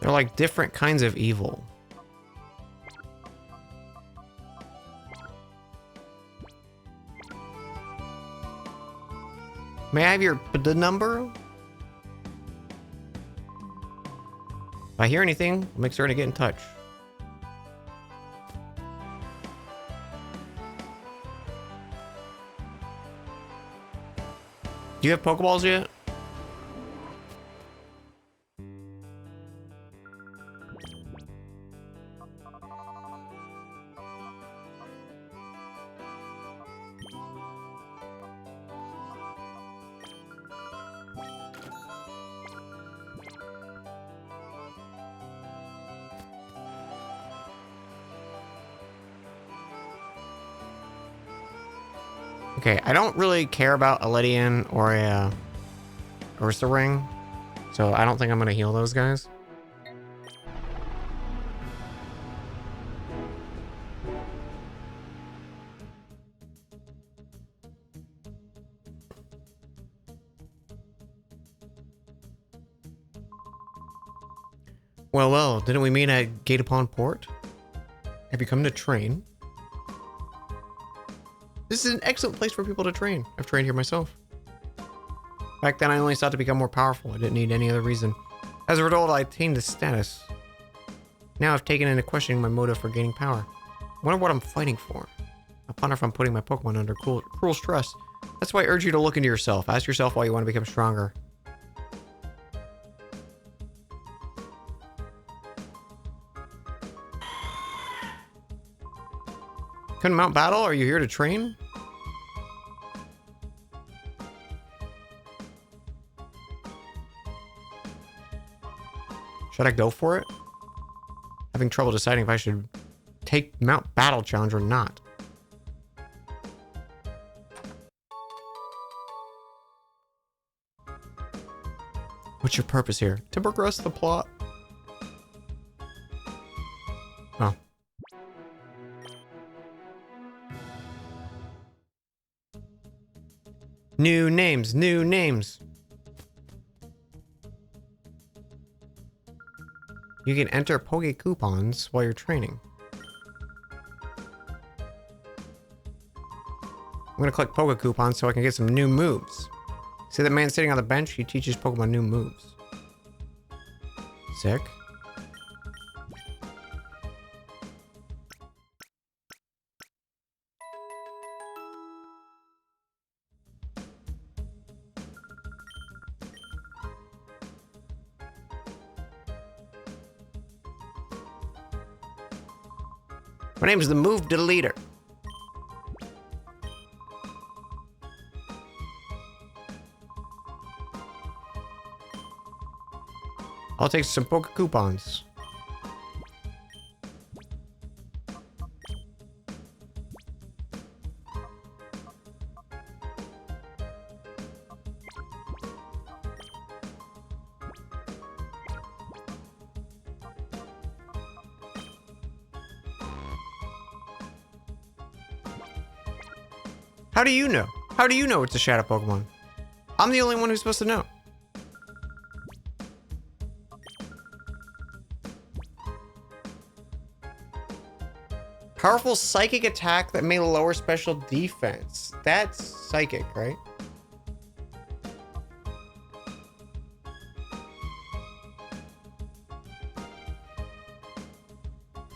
They're like different kinds of evil. May I have your the number? If I hear anything, I'll make sure to get in touch. Do you have Pokeballs yet? Okay, I don't really care about a Ledian or a Ursa Ring, so I don't think I'm gonna heal those guys. Well, didn't we meet at Gate Upon Port? Have you come to train? This is an excellent place for people to train. I've trained here myself. Back then, I only sought to become more powerful. I didn't need any other reason. As a result, I attained this status. Now I've taken into questioning my motive for gaining power. I wonder what I'm fighting for. I ponder if I'm putting my Pokemon under cruel stress. That's why I urge you to look into yourself. Ask yourself why you want to become stronger. Couldn't Mount Battle? Are you here to train? Should I go for it? Having trouble deciding if I should take Mount Battle challenge or not. What's your purpose here? To progress the plot. Oh. New names, new names. You can enter Poke coupons while you're training. gonna collect Poke Coupons so I can get some new moves. See that man sitting on the bench? He teaches Pokemon new moves. Sick. My name's the Move Deleter. I'll take some Poke Coupons. How do you know? How do you know it's a Shadow Pokemon? I'm the only one who's supposed to know. Powerful psychic attack that may lower special defense. That's psychic, right?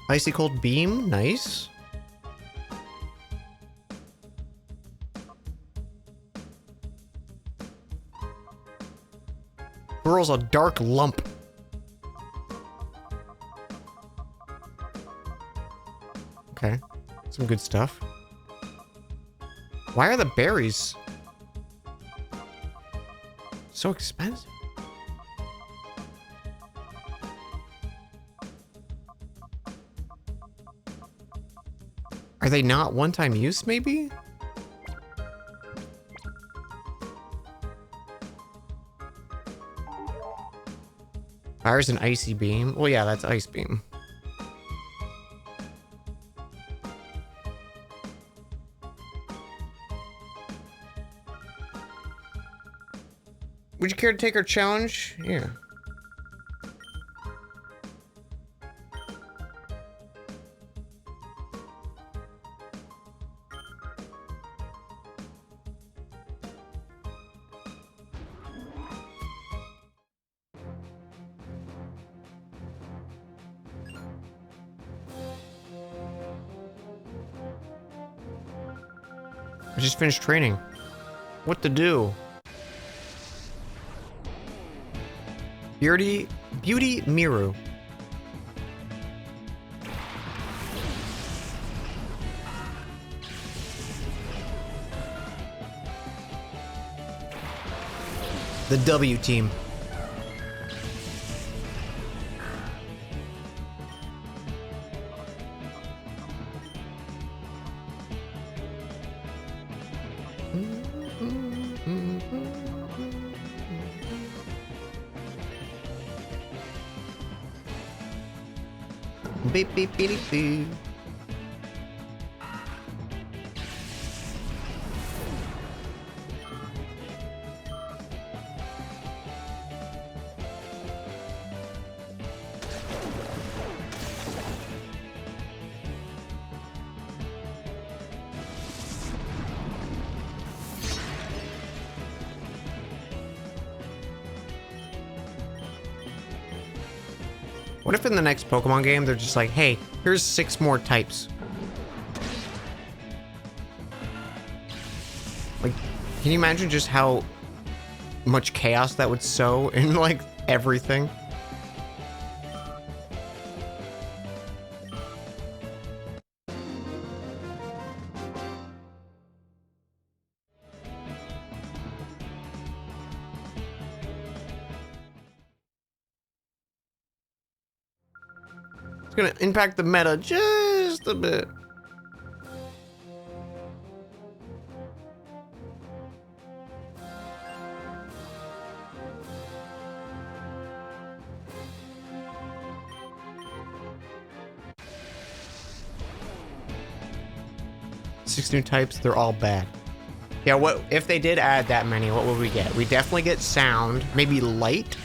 Icy Cold Beam, nice. Whirls a dark lump. Okay, some good stuff. Why are the berries so expensive? Are they not one-time use, maybe? Fires an icy beam. Well, yeah, that's ice beam. Would you care to take our challenge? Yeah. I just finished training. What to do? Beauty Miru. The W team. Beep beep beep beep. What if in the next Pokemon game, they're just like, hey, here's 6 more types. Like, can you imagine just how much chaos that would sow in, like, everything? Gonna impact the meta just a bit. Six new types, they're all bad. Yeah, what if they did add that many, what would we get? We definitely get sound, maybe light.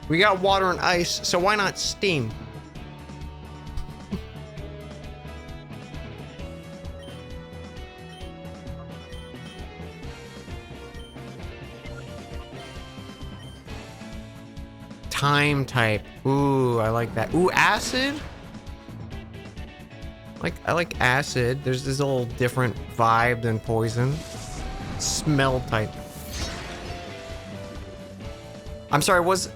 We got water and ice, so why not steam? Time type. Ooh, I like that. Ooh, acid? I like acid. There's this little different vibe than poison. Smell type. I'm sorry, was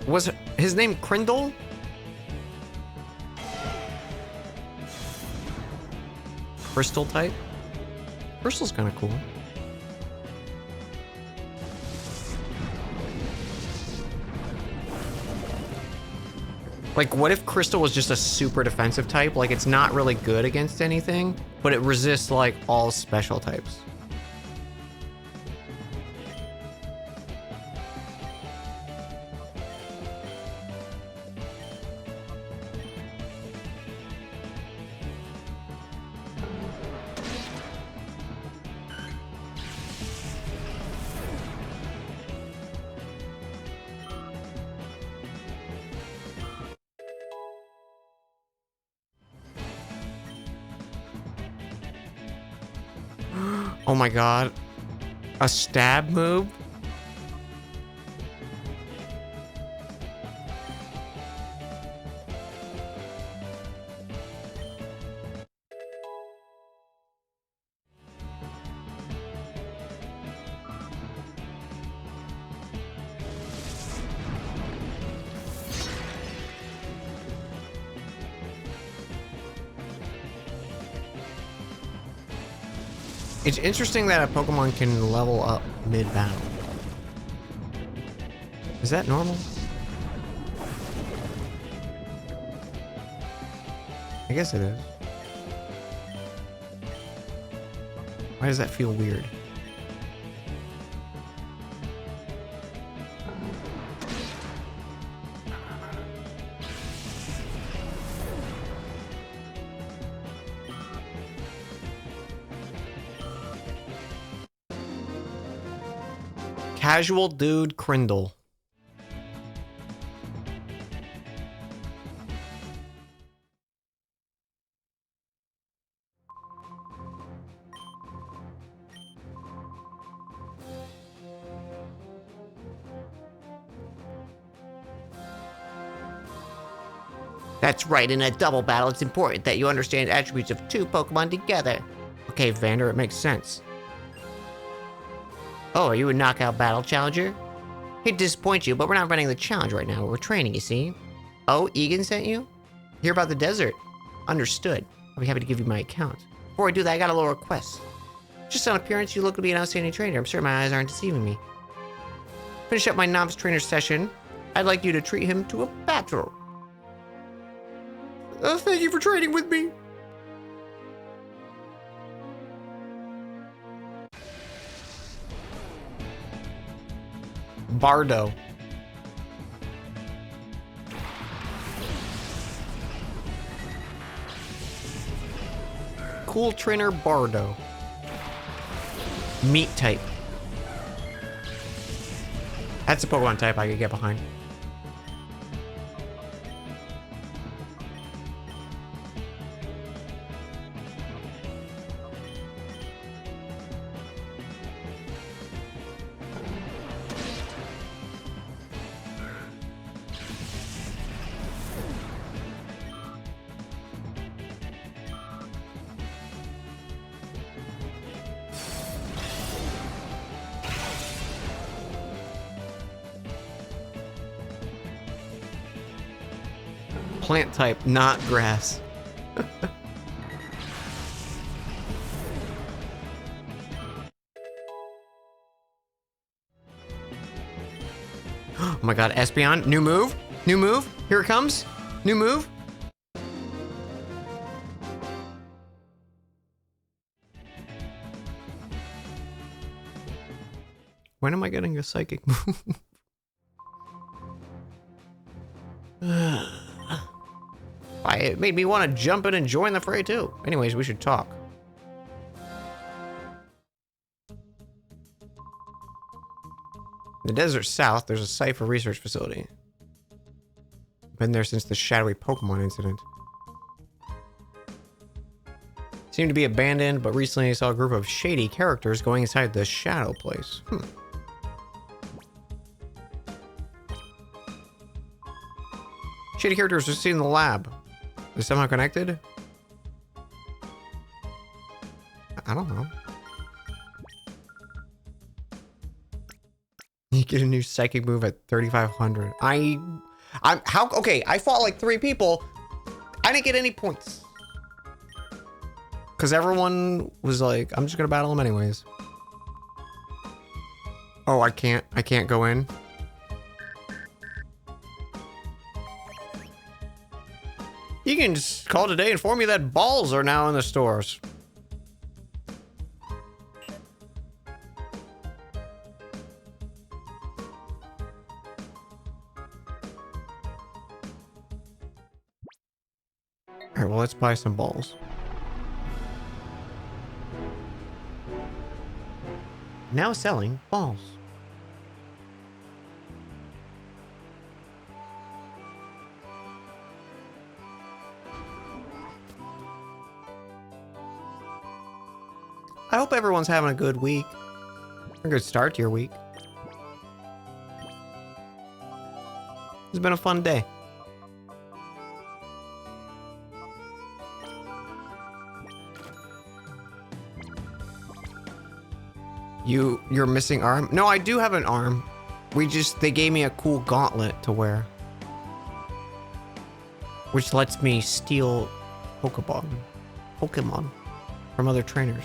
his name Crindle? Crystal type? Crystal's kind of cool. Like, what if Crystal was just a super defensive type? Like, it's not really good against anything, but it resists, like, all special types. Oh my god. A stab move? It's interesting that a Pokemon can level up mid-battle. Is that normal? I guess it is. Why does that feel weird? Casual dude Crindle. That's right, in a double battle, it's important that you understand attributes of two Pokemon together. Okay, Vander, it makes sense. Oh, are you a knockout battle challenger? Hate to disappoint you, but we're not running the challenge right now. We're training, you see. Oh, Egan sent you? Hear about the desert? Understood. I'll be happy to give you my account. Before I do that, I got a little request. Just on appearance, you look to be an outstanding trainer. I'm sure my eyes aren't deceiving me. Finish up my novice trainer session. I'd like you to treat him to a battle. Thank you for training with me. Bardo. Cool trainer Bardo. Meat type. That's a Pokemon type I could get behind. Plant type, not grass. Oh my god, Espeon, new move, here it comes, new move. When am I getting a psychic move? It made me want to jump in and join the fray too. Anyways, we should talk. In the desert south, there's a Cypher research facility. Been there since the shadowy Pokemon incident. Seemed to be abandoned, but recently I saw a group of shady characters going inside the shadow place. Shady characters are seen in the lab. Is somehow connected? I don't know. You get a new psychic move at 3,500. Okay, I fought like 3 people. I didn't get any points. Because everyone was like, I'm just gonna battle them anyways. Oh, I can't go in. You can just call today and inform me that balls are now in the stores. Alright, well, let's buy some balls. Now selling balls. I hope everyone's having a good week. A good start to your week. It's been a fun day. You're missing arm? No, I do have an arm. They gave me a cool gauntlet to wear. Which lets me steal Pokemon from other trainers.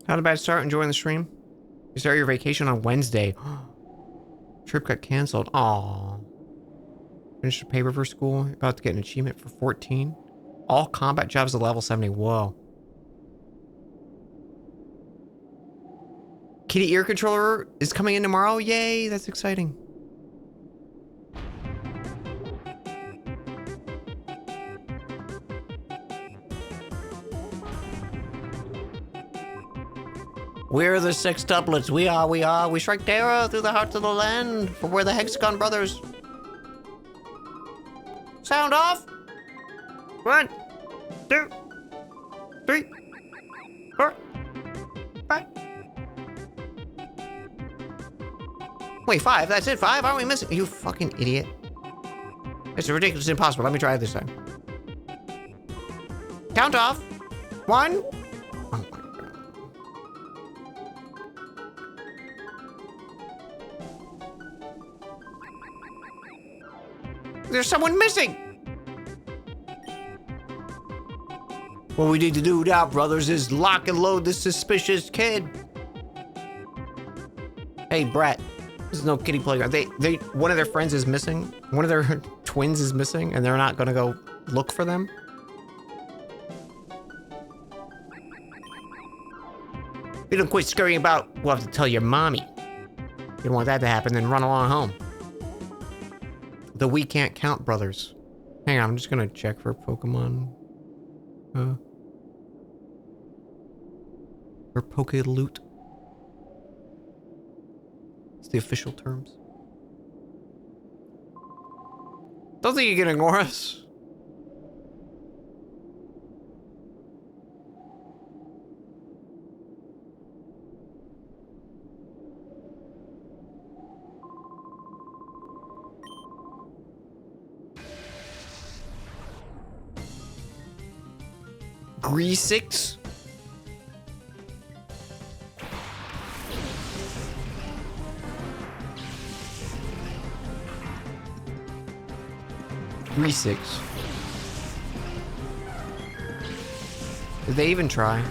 Not a bad start. Enjoying the stream. You start your vacation on Wednesday. Trip got canceled. Aww. Finished a paper for school. About to get an achievement for 14. All combat jobs at level 70. Whoa. Kitty ear controller is coming in tomorrow. Yay, that's exciting. We're the sextuplets. We are. We strike terror through the hearts of the land. For we're the Hexagon Brothers. Sound off. 1, 2, 3, 4, 5. Wait, 5? That's it? 5? Aren't we missing? You fucking idiot. It's ridiculous. It's impossible. Let me try it this time. Count off. 1. There's someone missing! What we need to do now, brothers, is lock and load this suspicious kid. Hey, Brett. This is no kiddie playground. One of their friends is missing. One of their twins is missing, and they're not gonna go look for them. If you don't quit scurrying about, we'll have to tell your mommy. You don't want that to happen, then run along home. The We Can't Count brothers. Hang on, I'm just gonna check for Pokemon. Or Poke Loot. It's the official terms. Don't think you can ignore us. Greasix? Greasix. Did they even try?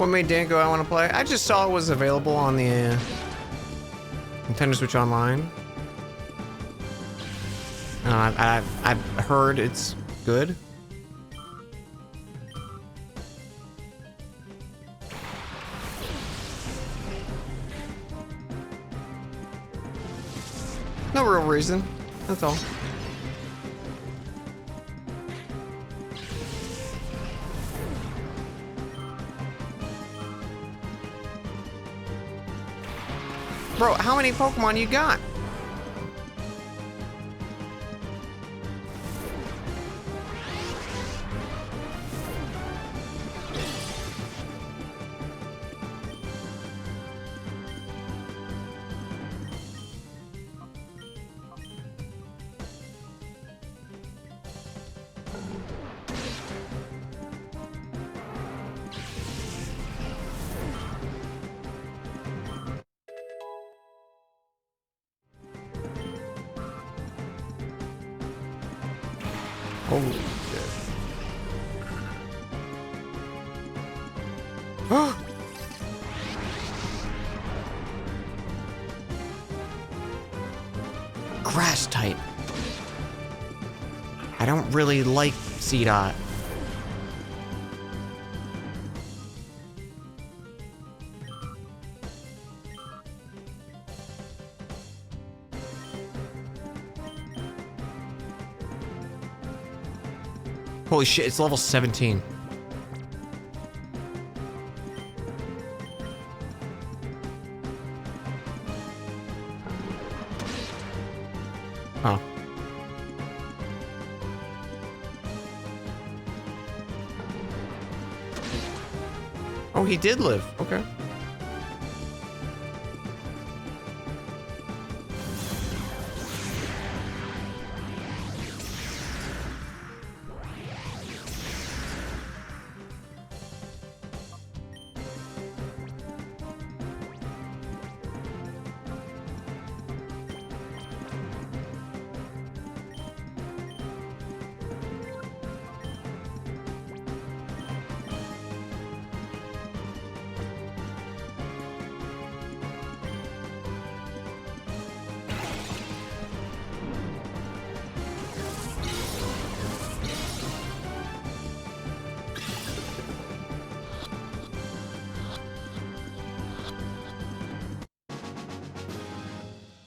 What made Dan go, I want to play? I just saw it was available on the Nintendo Switch Online. I've heard it's good. No real reason. That's all. Bro, how many Pokemon you got? Holy shit. Grass type. I don't really like C-Dot. Holy shit, it's level 17. Oh. Oh, he did live. Okay.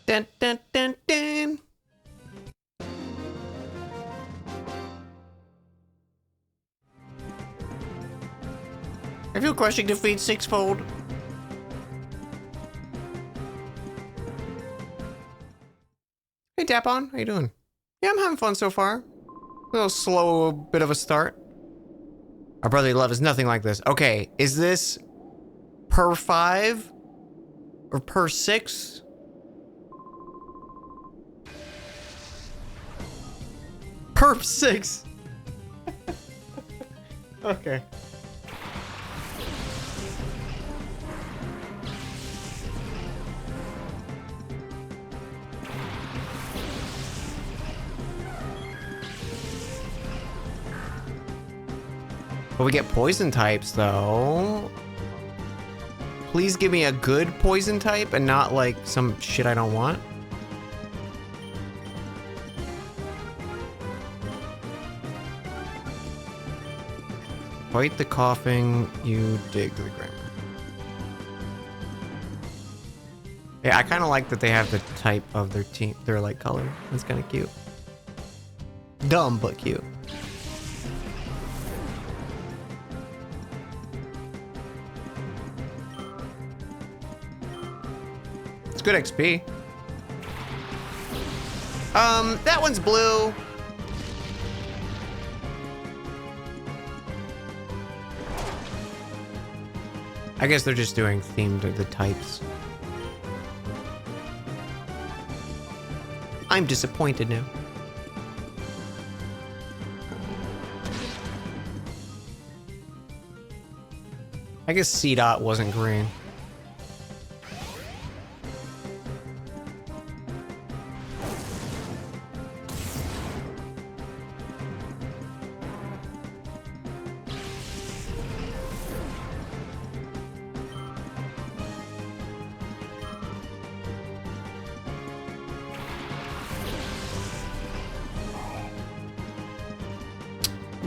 Dun, dun, dun, dun. I feel crushing defeat sixfold. Hey Tapon, how you doing? Yeah, I'm having fun so far. A little slow, bit of a start. Our brotherly love is nothing like this. Okay, is this per 5 or per 6? Per 6. Okay. But we get poison types though. Please give me a good poison type and not like some shit I don't want. Fight the coughing, you dig the grammar. Yeah, I kind of like that they have the type of their team, their like color. That's kind of cute. Dumb, but cute. It's good XP. That one's blue. I guess they're just doing themed to the types. I'm disappointed now. I guess C-Dot wasn't green.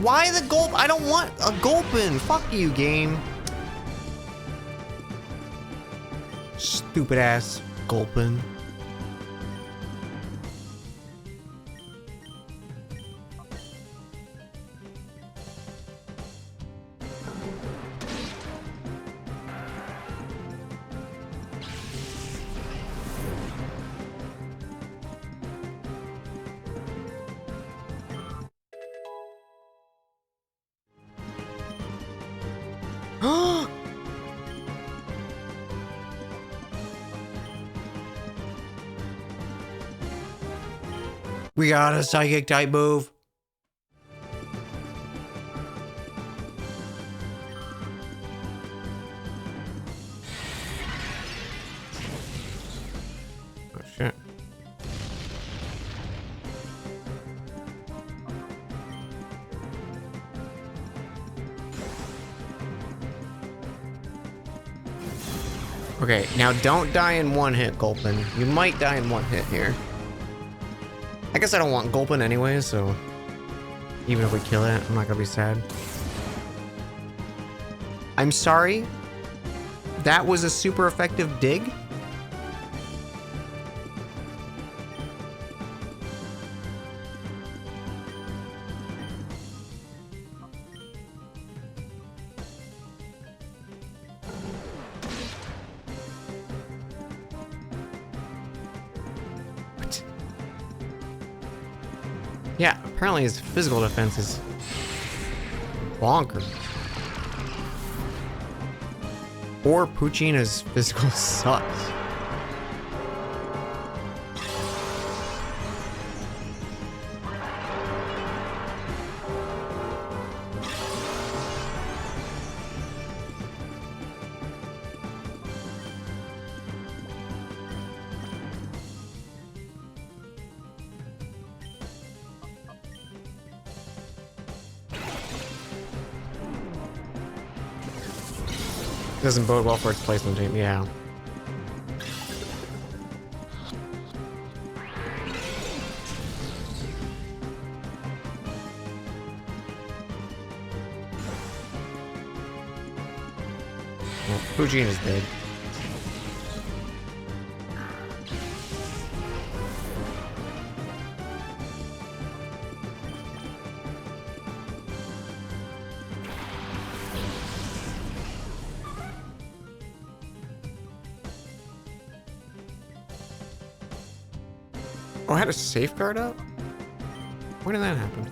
Why the gulp? I don't want a gulpin. Fuck you, game. Stupid ass gulpin. We got a psychic type move. Oh shit. Okay, now don't die in one hit, Gulpin. You might die in one hit here. I guess I don't want Gulpin anyway, so even if we kill it, I'm not gonna be sad. I'm sorry. That was a super effective dig. Yeah, apparently his physical defense is bonkers. Or Puccina's physical sucks. Doesn't bode well for its placement team, yeah. Well, Fujin is dead. Oh, I had a safeguard up? When did that happen?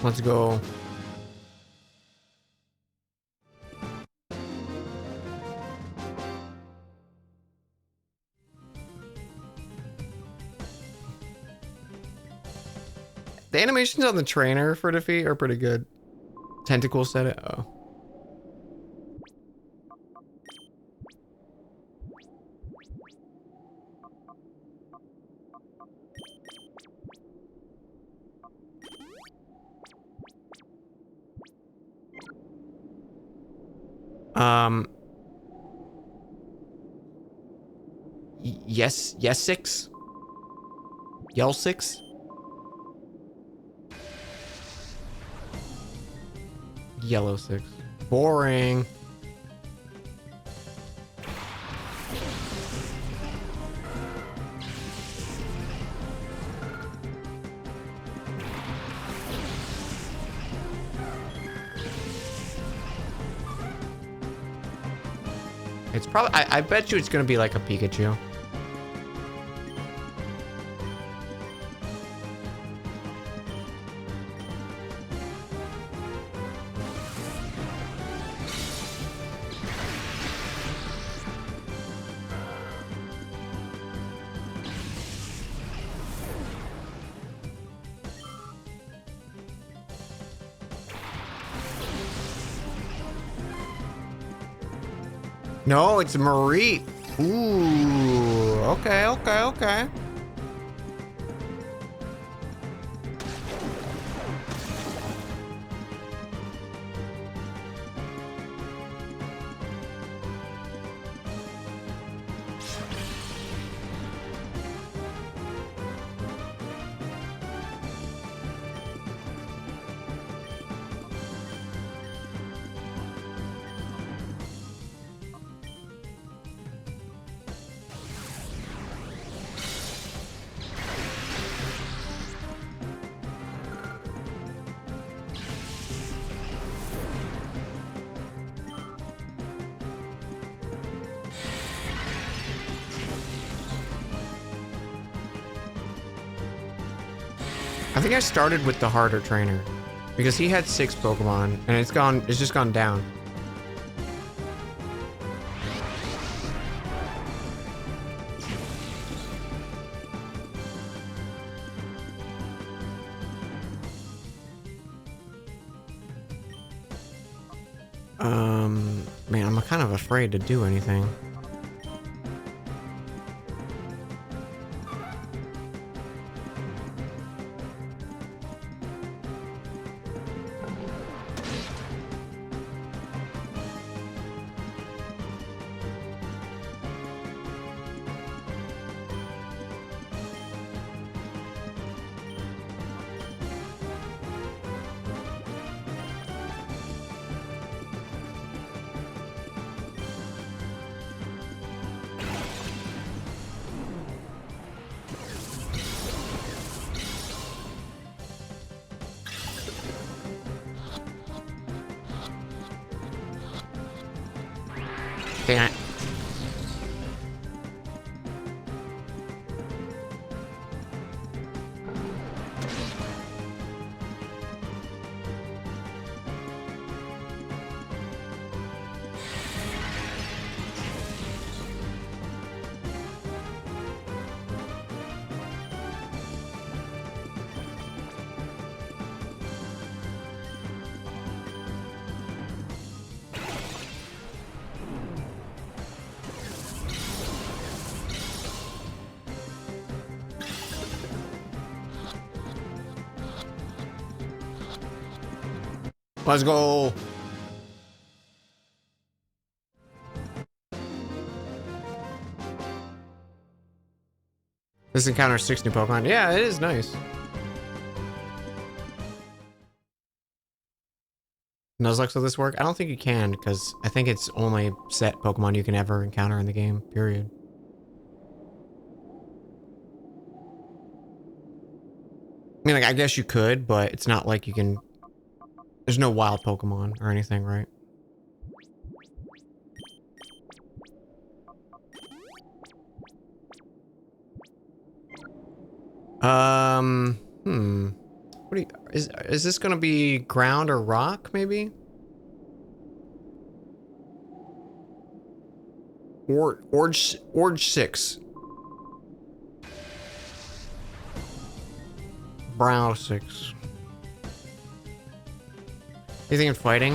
Let's go. The animations on the trainer for defeat are pretty good. Tentacle set it. Oh. Yes, 6. Yell 6. Yellow 6. Boring. It's probably, I bet you it's gonna be like a Pikachu. No, it's Marie. Ooh, okay, okay, okay. I think I started with the harder trainer because he had 6 Pokemon and it's just gone down. Man, I'm kind of afraid to do anything. Dang it. Let's go. This encounters 6 new Pokemon. Yeah, it is nice. Nuzlocke, will this work? I don't think you can, because I think it's only set Pokemon you can ever encounter in the game, period. I mean, like, I guess you could, but it's not like you can... There's no wild Pokemon or anything, right? What do you... Is this gonna be ground or rock, maybe? Orge 6. Brown 6. You thinking fighting?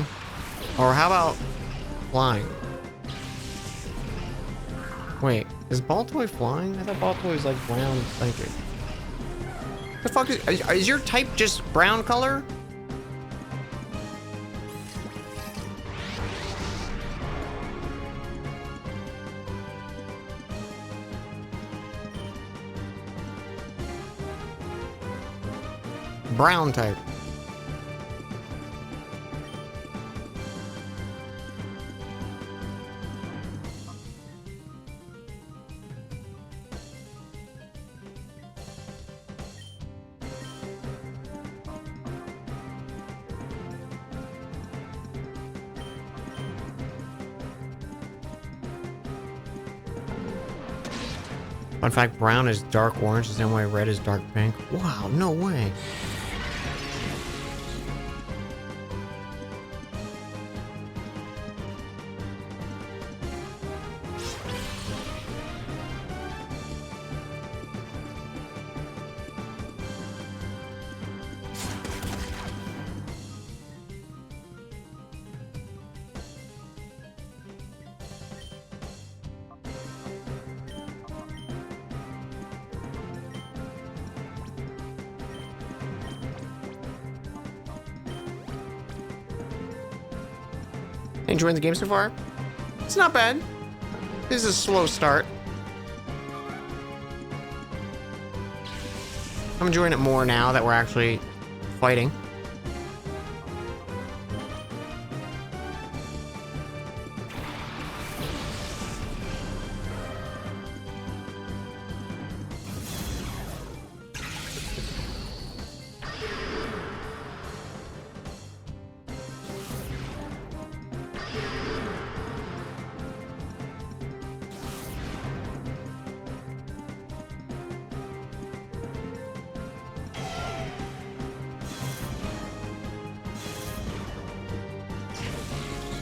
Or how about flying? Wait, is Baltoy flying? I thought Baltoy was like brown psychic. The fuck is your type just brown color? Brown type. Fun fact, brown is dark orange, the same way red is dark pink. Wow, no way. Enjoying the game so far? It's not bad. This is a slow start. I'm enjoying it more now that we're actually fighting.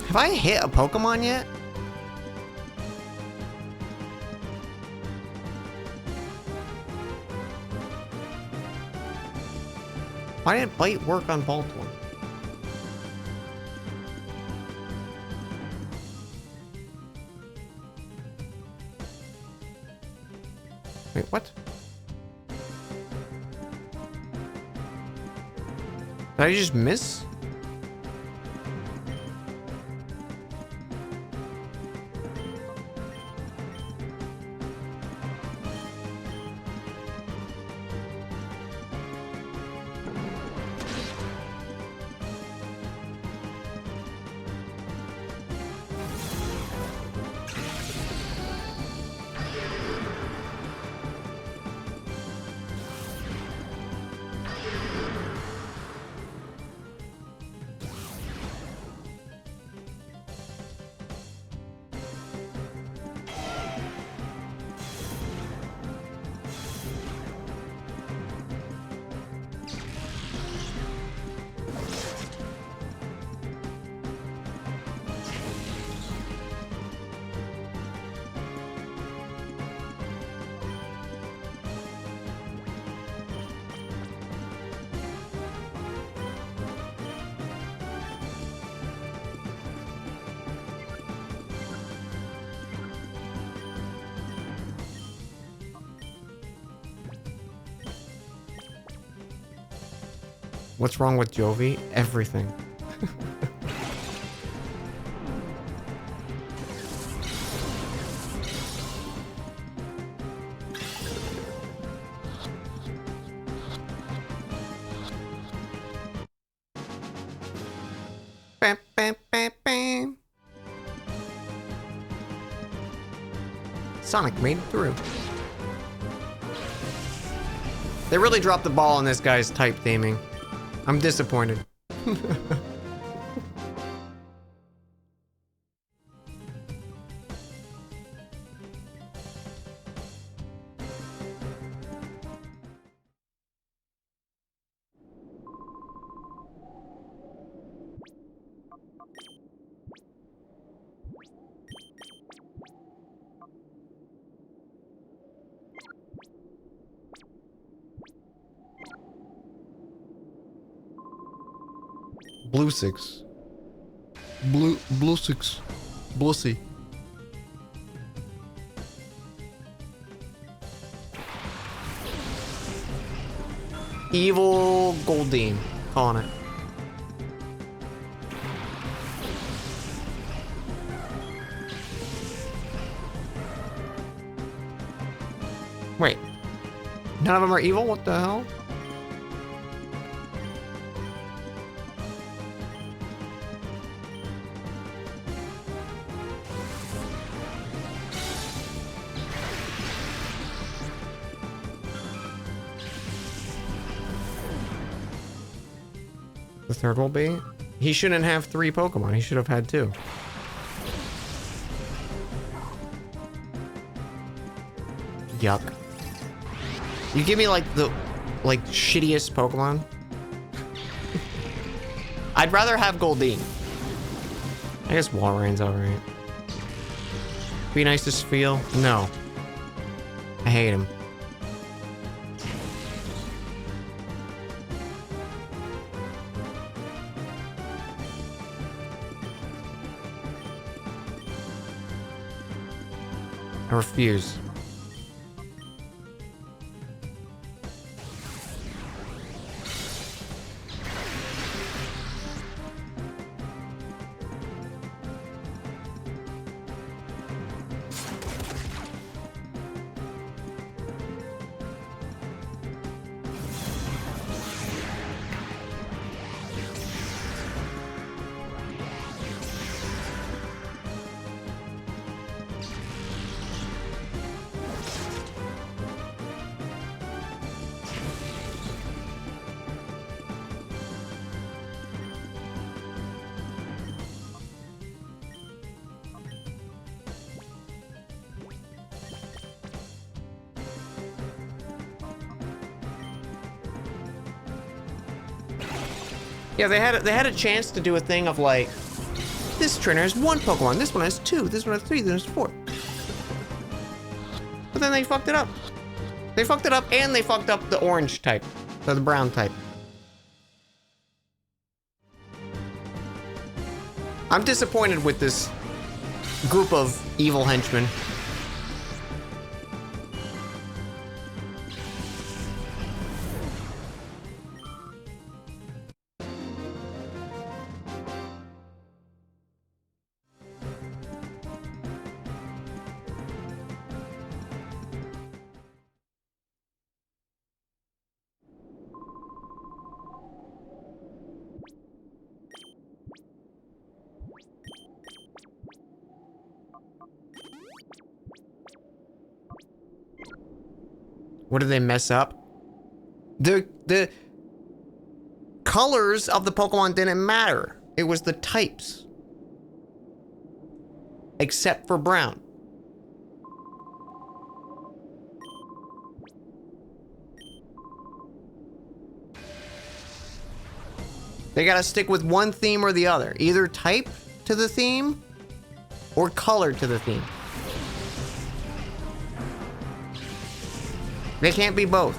Have I hit a Pokemon yet? Why didn't Bite work on Baltimore? Wait, what? Did I just miss? What's wrong with Jovi? Everything. Bam, bam, bam, bam. Sonic made it through. They really dropped the ball on this guy's type theming. I'm disappointed. Blue six. Blue six. Blussy. Evil Goldeen. Calling it. Wait. None of them are evil? What the hell? The third will be? He shouldn't have 3 Pokemon. He should have had 2. Yuck. You give me like the shittiest Pokemon. I'd rather have Goldeen. I guess Walreign's alright. Be nice to Spiel? No. I hate him. I refuse. Yeah, they had a chance to do a thing of like, this trainer has 1 Pokemon, this one has 2, this one has 3, this one has 4. But then they fucked it up. They fucked it up and they fucked up the orange type, or the brown type. I'm disappointed with this group of evil henchmen. What did they mess up? The colors of the Pokemon didn't matter. It was the types. Except for brown. They gotta stick with one theme or the other. Either type to the theme or color to the theme. They can't be both.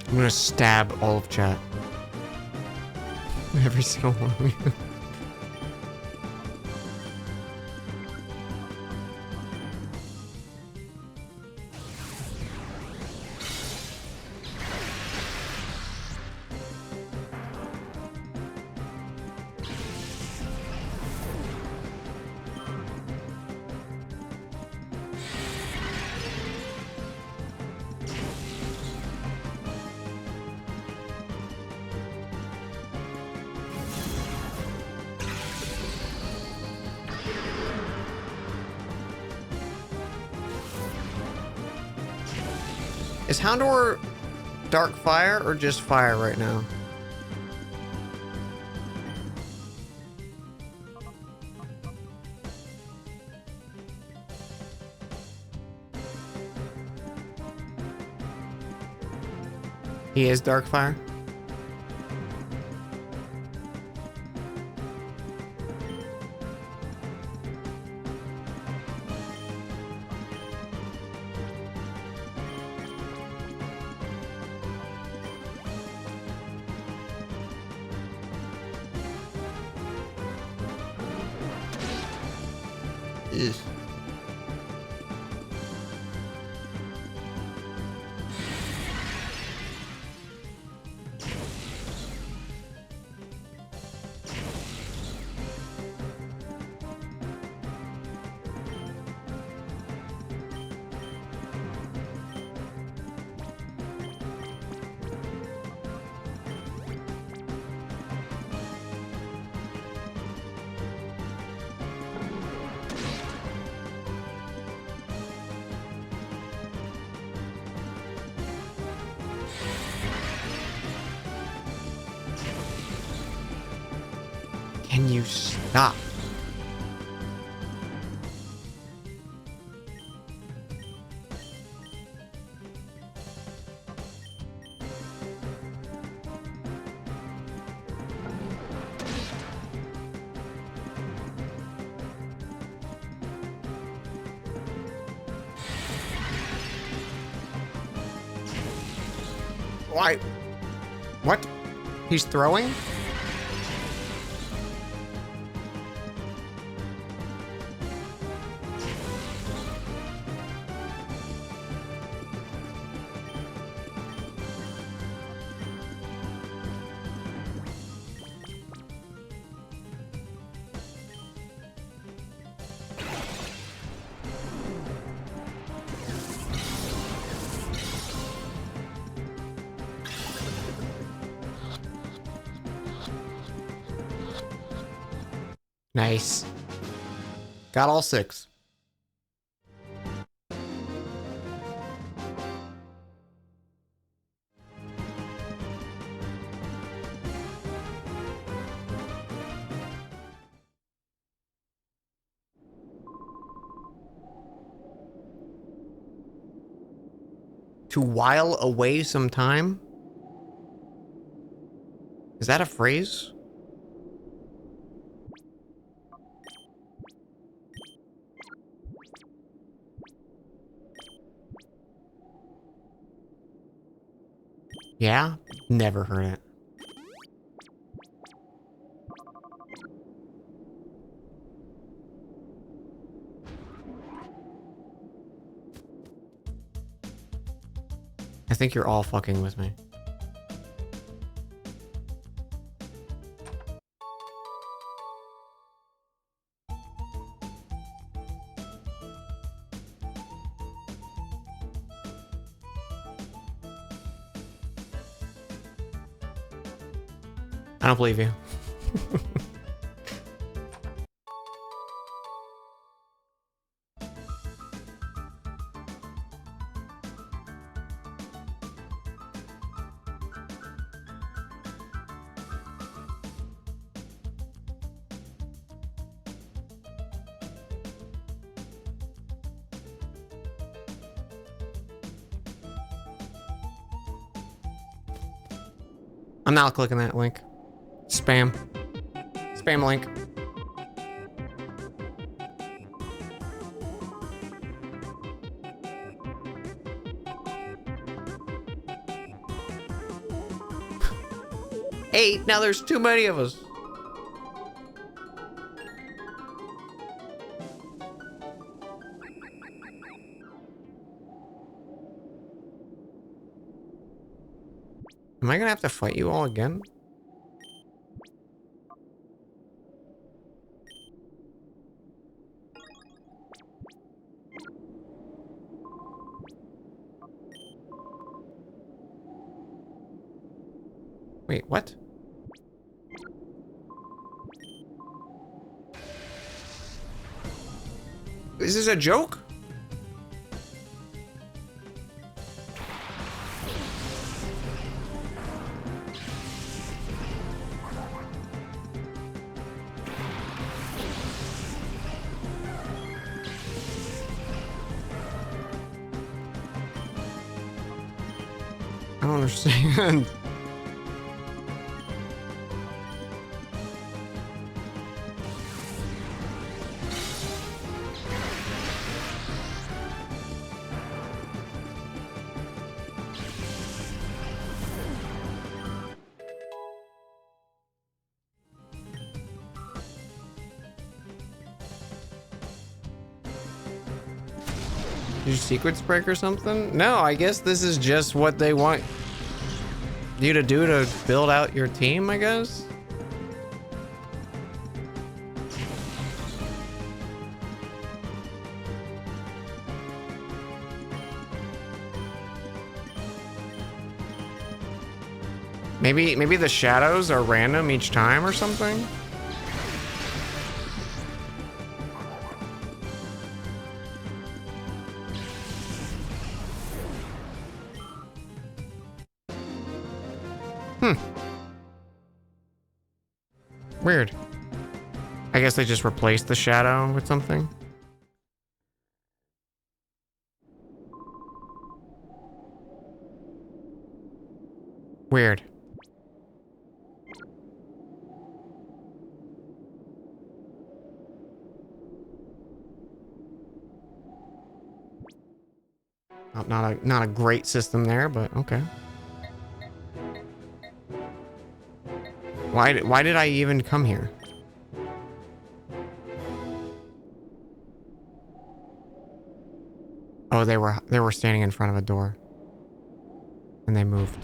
I'm gonna stab all of chat. Every single one of you. Is Houndour dark fire or just fire right now? He is dark fire? Ugh. Can you stop? Why? What? He's throwing? Nice. Got all 6. to while away some time. Is that a phrase? Yeah? Never heard it. I think you're all fucking with me. I don't believe you. I'm not clicking that link. Spam. Spam link. Eight. Now there's too many of us. Am I gonna have to fight you all again? Wait, what? Is this a joke? I don't understand. Did your secrets break or something? No, I guess this is just what they want you to do to build out your team, I guess? Maybe the shadows are random each time or something? Weird. I guess they just replaced the shadow with something. Weird. Not a great system there, but okay. Why did I even come here? Oh, they were standing in front of a door. And they moved.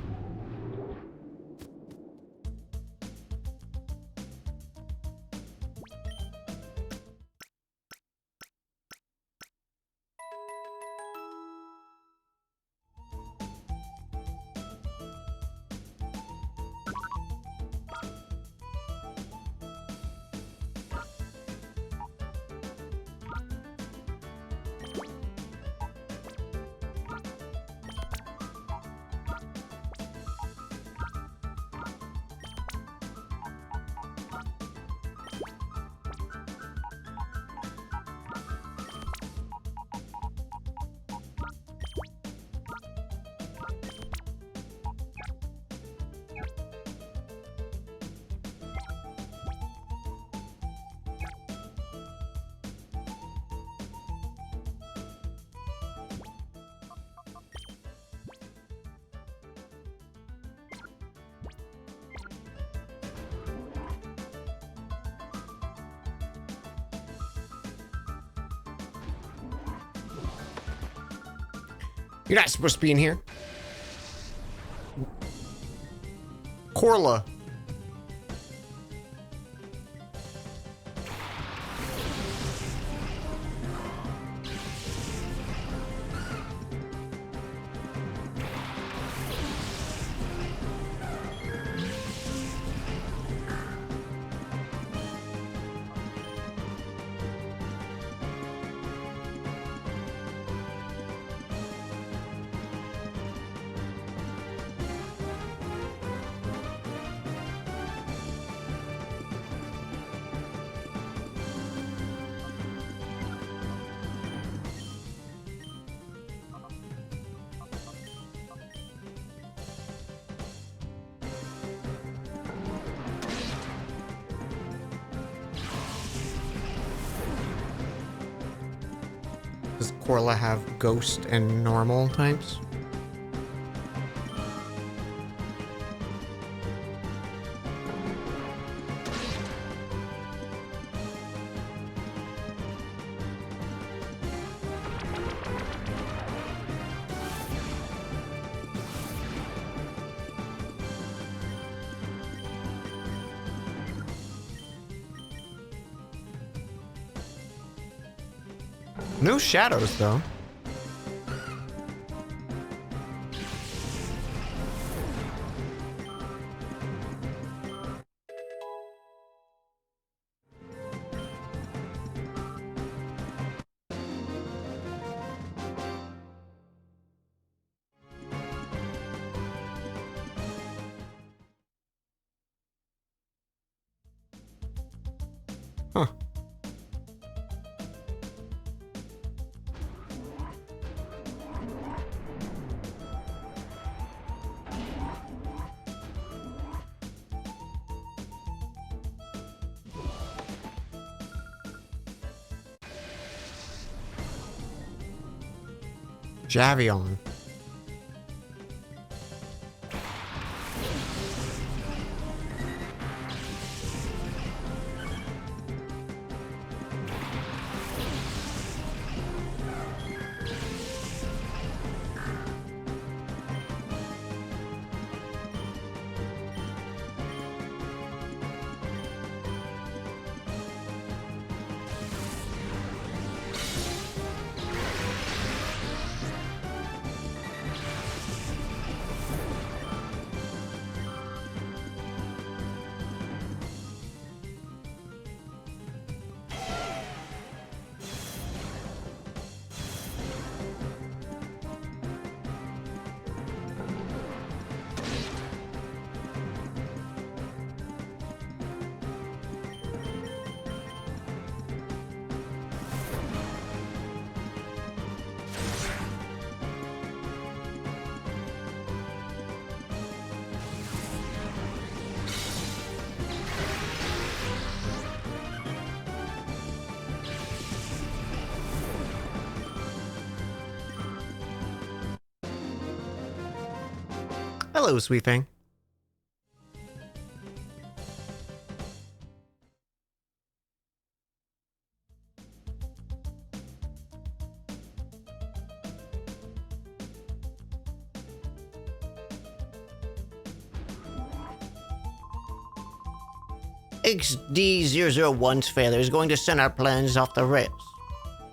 You're not supposed to be in here. Corla. Does Corla have ghost and normal types? No shadows, though. Huh. Javion. Hello, sweet thing. XD001's failure is going to send our plans off the rails.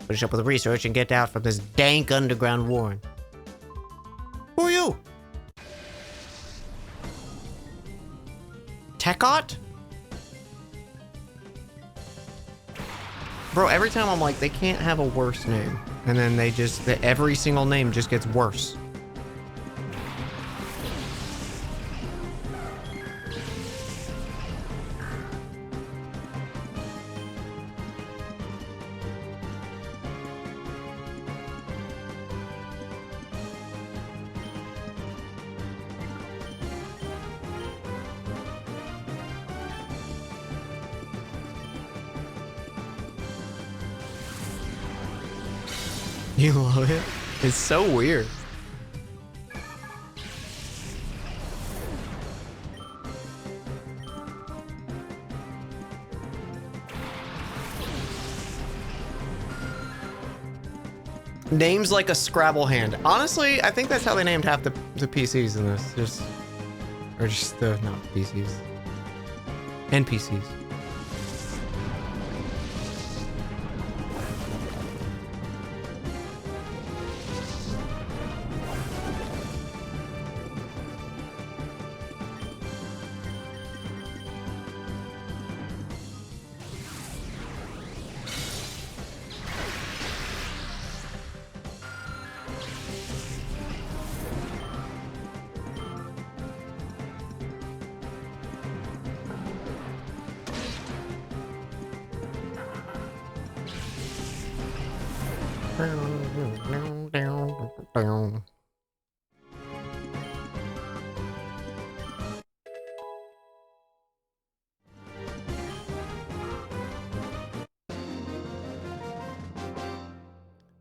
Finish up with research and get out from this dank underground warren. Who are you? Tekot? Bro, every time I'm like, they can't have a worse name. And then they just, every single name just gets worse. You love it? It's so weird. Names like a Scrabble hand. Honestly, I think that's how they named half the PCs in this. Just the, not PCs. NPCs.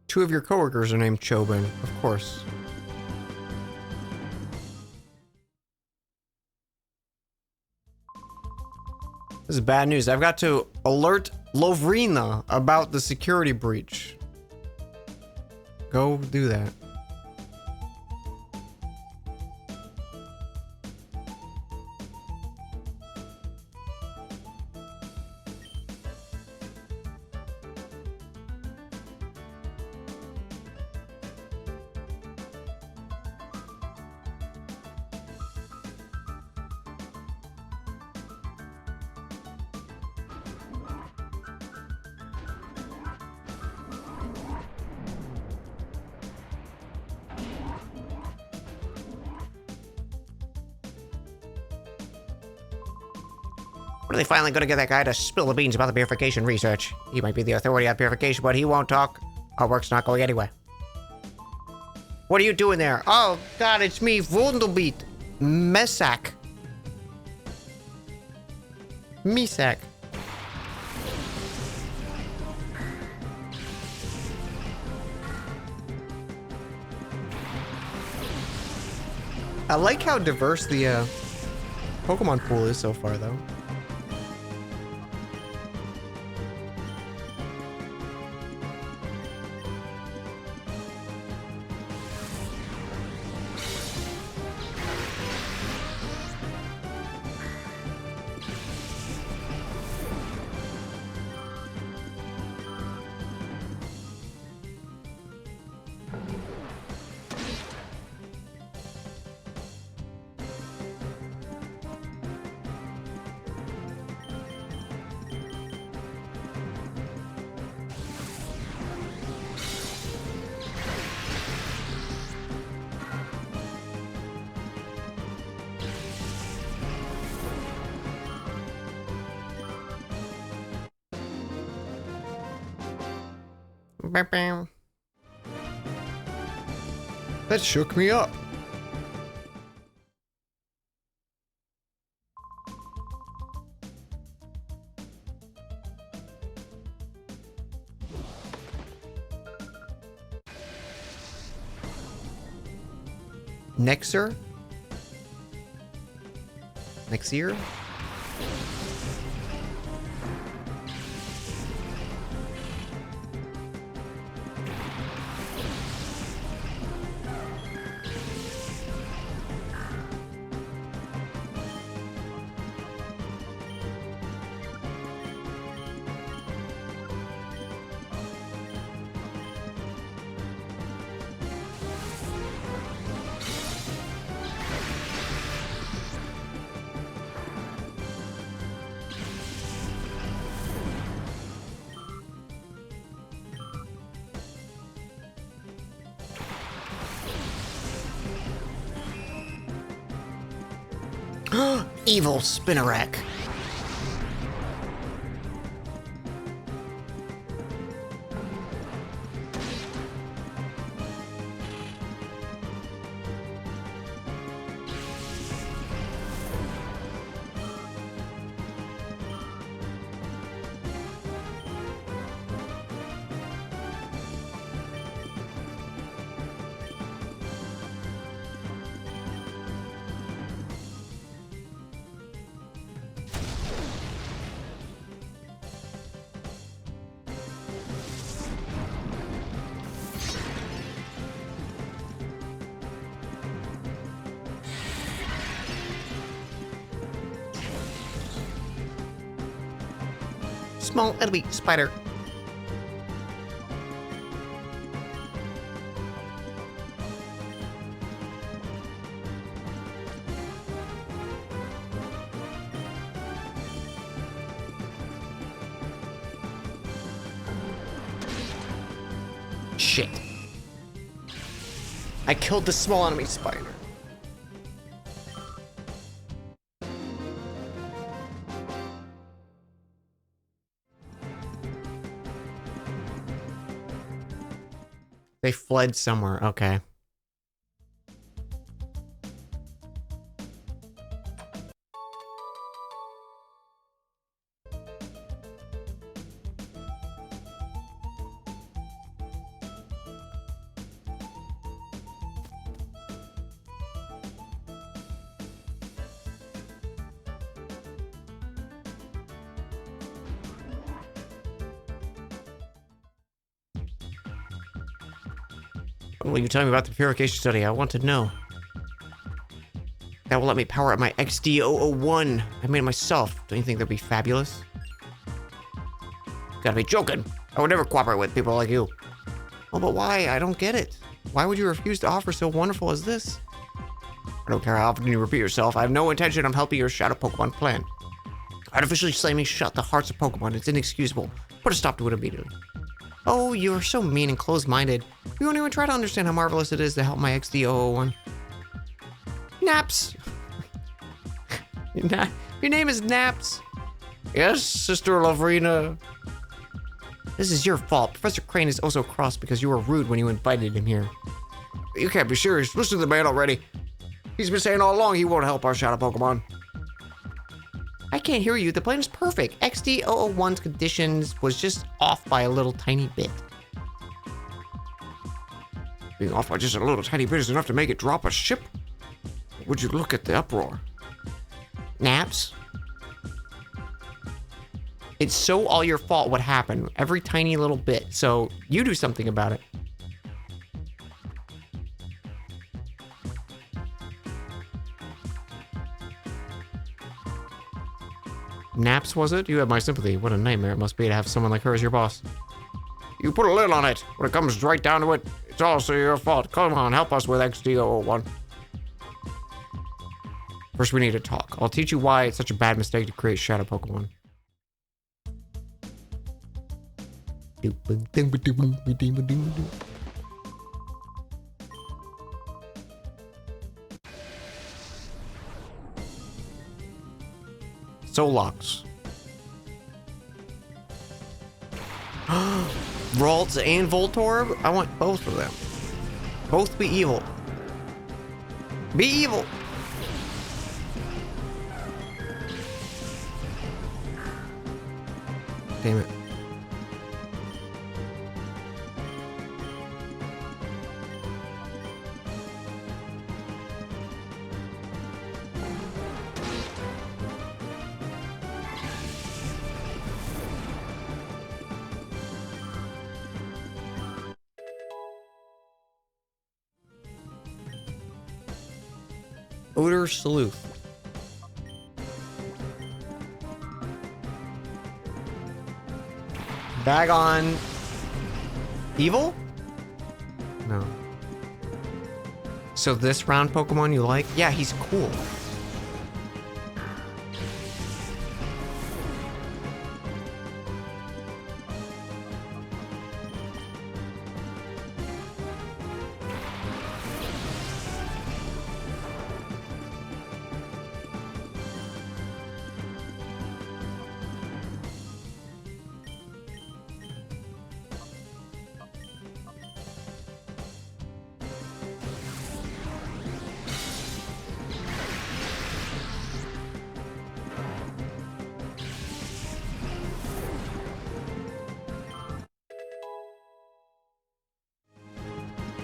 Two of your coworkers are named Chobin, of course. This is bad news. I've got to alert Lovrina about the security breach. Go do that. When are they finally going to get that guy to spill the beans about the purification research? He might be the authority on purification, but he won't talk. Our work's not going anywhere. What are you doing there? Oh, God, it's me, Wundelbeat. Mesak. Misak. I like how diverse the Pokemon pool is so far, though. That shook me up. Nexer? Nexier? Evil Spinnerack. Small enemy spider. Shit. I killed the small enemy spider. They fled somewhere. Okay. Will you tell me about the purification study? I want to know. That will let me power up my XD001. I made it myself. Don't you think that'd be fabulous? Gotta be joking. I would never cooperate with people like you. Oh, but why? I don't get it. Why would you refuse to offer so wonderful as this? I don't care how often you repeat yourself. I have no intention of helping your Shadow Pokemon plan. Artificially slamming shut the hearts of Pokemon. It's inexcusable. Put a stop to it immediately. Oh, you are so mean and closed-minded. You won't even try to understand how marvelous it is to help my XD001. Naps! Your name is Naps. Yes, Sister Lavrina. This is your fault. Professor Crane is also cross because you were rude when you invited him here. You can't be serious. Listen to the man already. He's been saying all along he won't help our Shadow Pokemon. I can't hear you. The plan is perfect. XD001's conditions was just off by a little tiny bit. Being off by just a little tiny bit is enough to make it drop a ship? Would you look at the uproar? Naps? It's so all your fault what happened. Every tiny little bit. So you do something about it. Naps, was it? You have my sympathy. What a nightmare it must be to have someone like her as your boss. You put a lid on it. When it comes right down to it, it's also your fault. Come on, help us with XD001. First, we need to talk. I'll teach you why it's such a bad mistake to create Shadow Pokemon. Solox. Ralts and Voltorb? I want both of them. Both be evil. Be evil! Damn it. Odor Sleuth. Bag on evil? No. So this round Pokemon you like? Yeah, he's cool.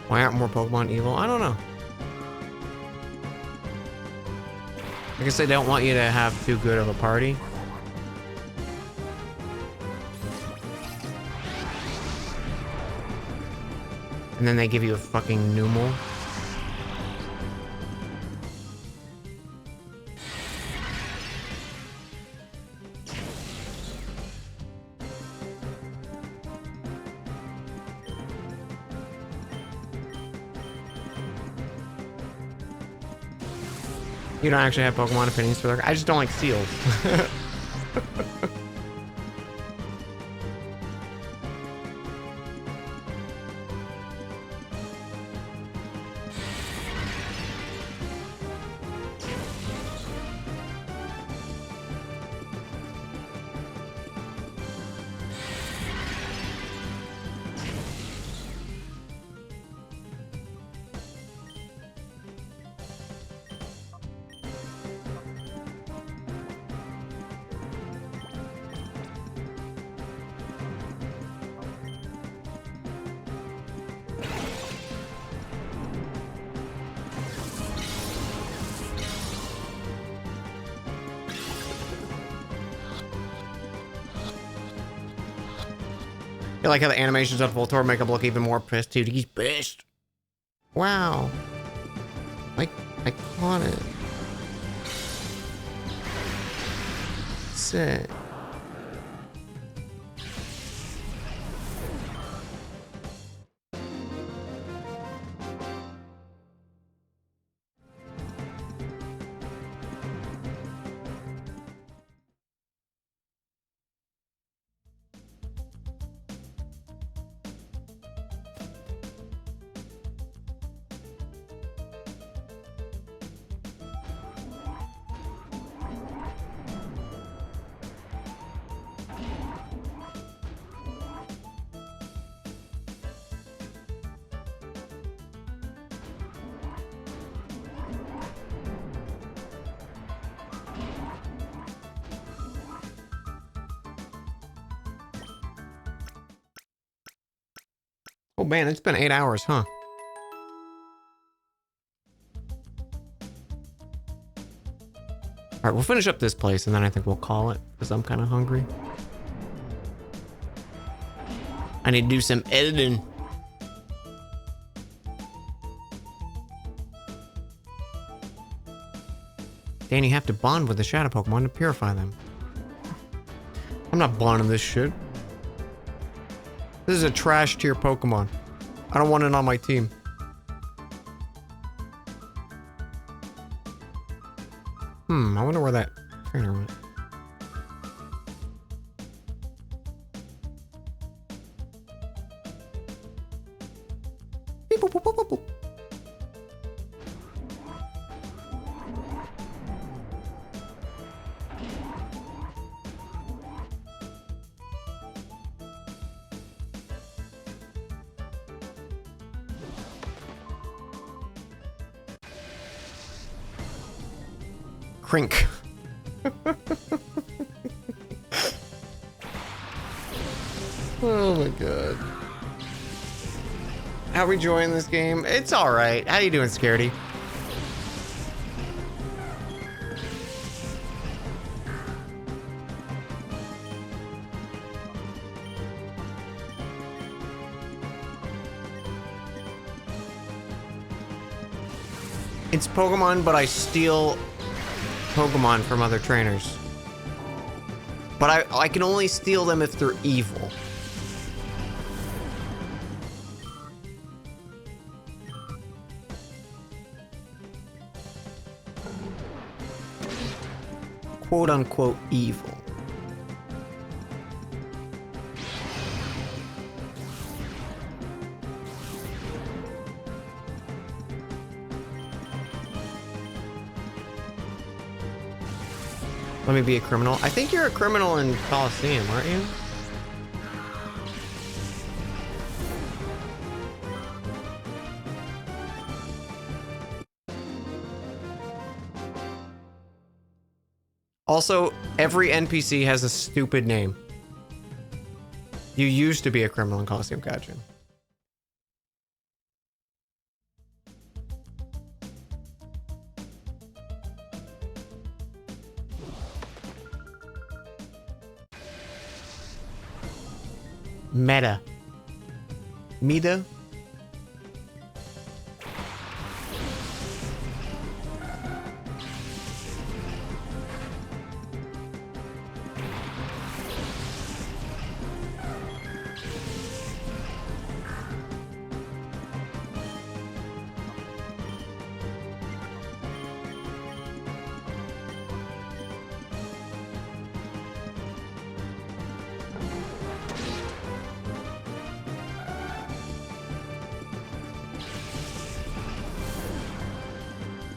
Why aren't more Pokemon evil? I don't know. I guess they don't want you to have too good of a party. And then they give you a fucking Numel. You don't actually have Pokemon opinions for their... I just don't like seals. I like how the animations of Voltorb make him look even more pissed, dude. He's pissed. Wow. I caught it. Sick. Oh man, it's been 8 hours, huh? Alright, we'll finish up this place and then I think we'll call it, because I'm kind of hungry. I need to do some editing. Dan, you have to bond with the shadow Pokemon to purify them. I'm not bonding this shit. This is a trash tier Pokemon. I don't want it on my team. I wonder where that trainer went. Beep, boop, boop, boop, boop, boop. Crink. Oh my god. How we enjoying this game? It's alright. How you doing, Scaredy? It's Pokemon, but I steal Pokemon from other trainers. But I can only steal them if they're evil. Quote unquote evil. Let me be a criminal. I think you're a criminal in Coliseum, aren't you? Also, every NPC has a stupid name. You used to be a criminal in Coliseum, gotcha. Meta. Meta?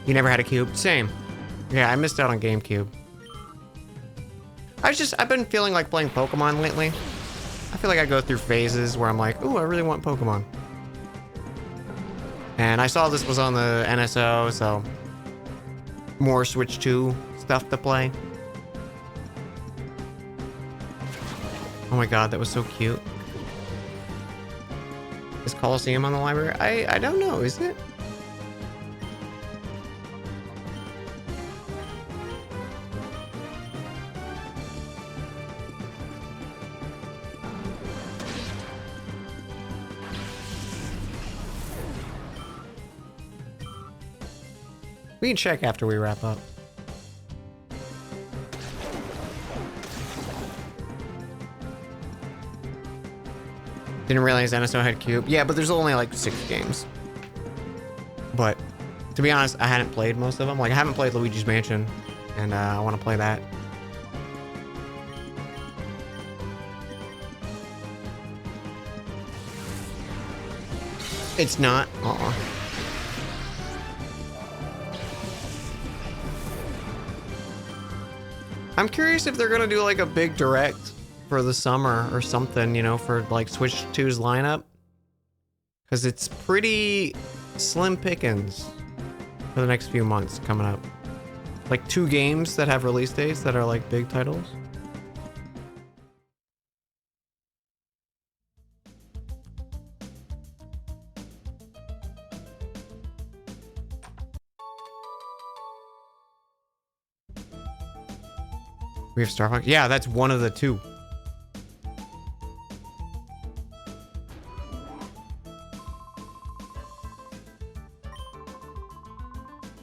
You never had a cube? Same. Yeah, I missed out on GameCube. I've been feeling like playing Pokemon lately. I feel like I go through phases where I'm like, ooh, I really want Pokemon. And I saw this was on the NSO, so more Switch 2 stuff to play. Oh my god, that was so cute. Is Coliseum on the library? I don't know, is it? We can check after we wrap up. Didn't realize NSO had Cube. Yeah, but there's only like 6 games. But to be honest, I hadn't played most of them. Like I haven't played Luigi's Mansion, and I want to play that. It's not. I'm curious if they're gonna do like a big direct for the summer or something, you know, for like Switch 2's lineup. Because it's pretty slim pickings for the next few months coming up. Like 2 games that have release dates that are like big titles. We have Star Fox? Yeah, that's one of the 2.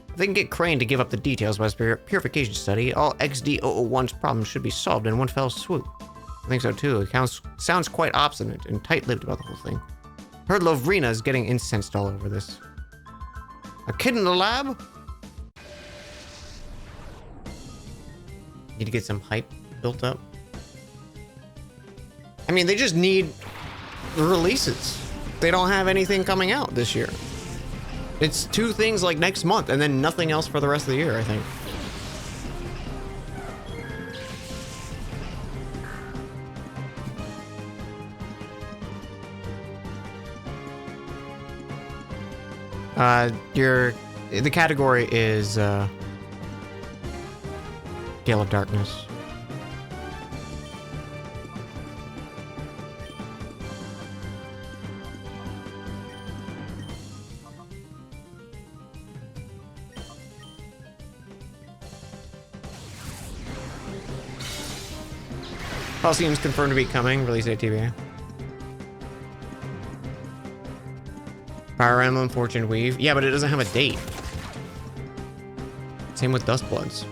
If they can get Crane to give up the details about his purification study, all XD001's problems should be solved in one fell swoop. I think so too. It sounds quite obstinate and tight-lipped about the whole thing. Heard Lovrina is getting incensed all over this. A kid in the lab? Need to get some hype built up. I mean, they just need releases. They don't have anything coming out this year. It's 2 things like next month and then nothing else for the rest of the year, I think. The category is Gale of Darkness. Coliseum's confirmed to be coming. Release date TBA. Fire Emblem Fortune Weave. Yeah, but it doesn't have a date. Same with Dustbloods.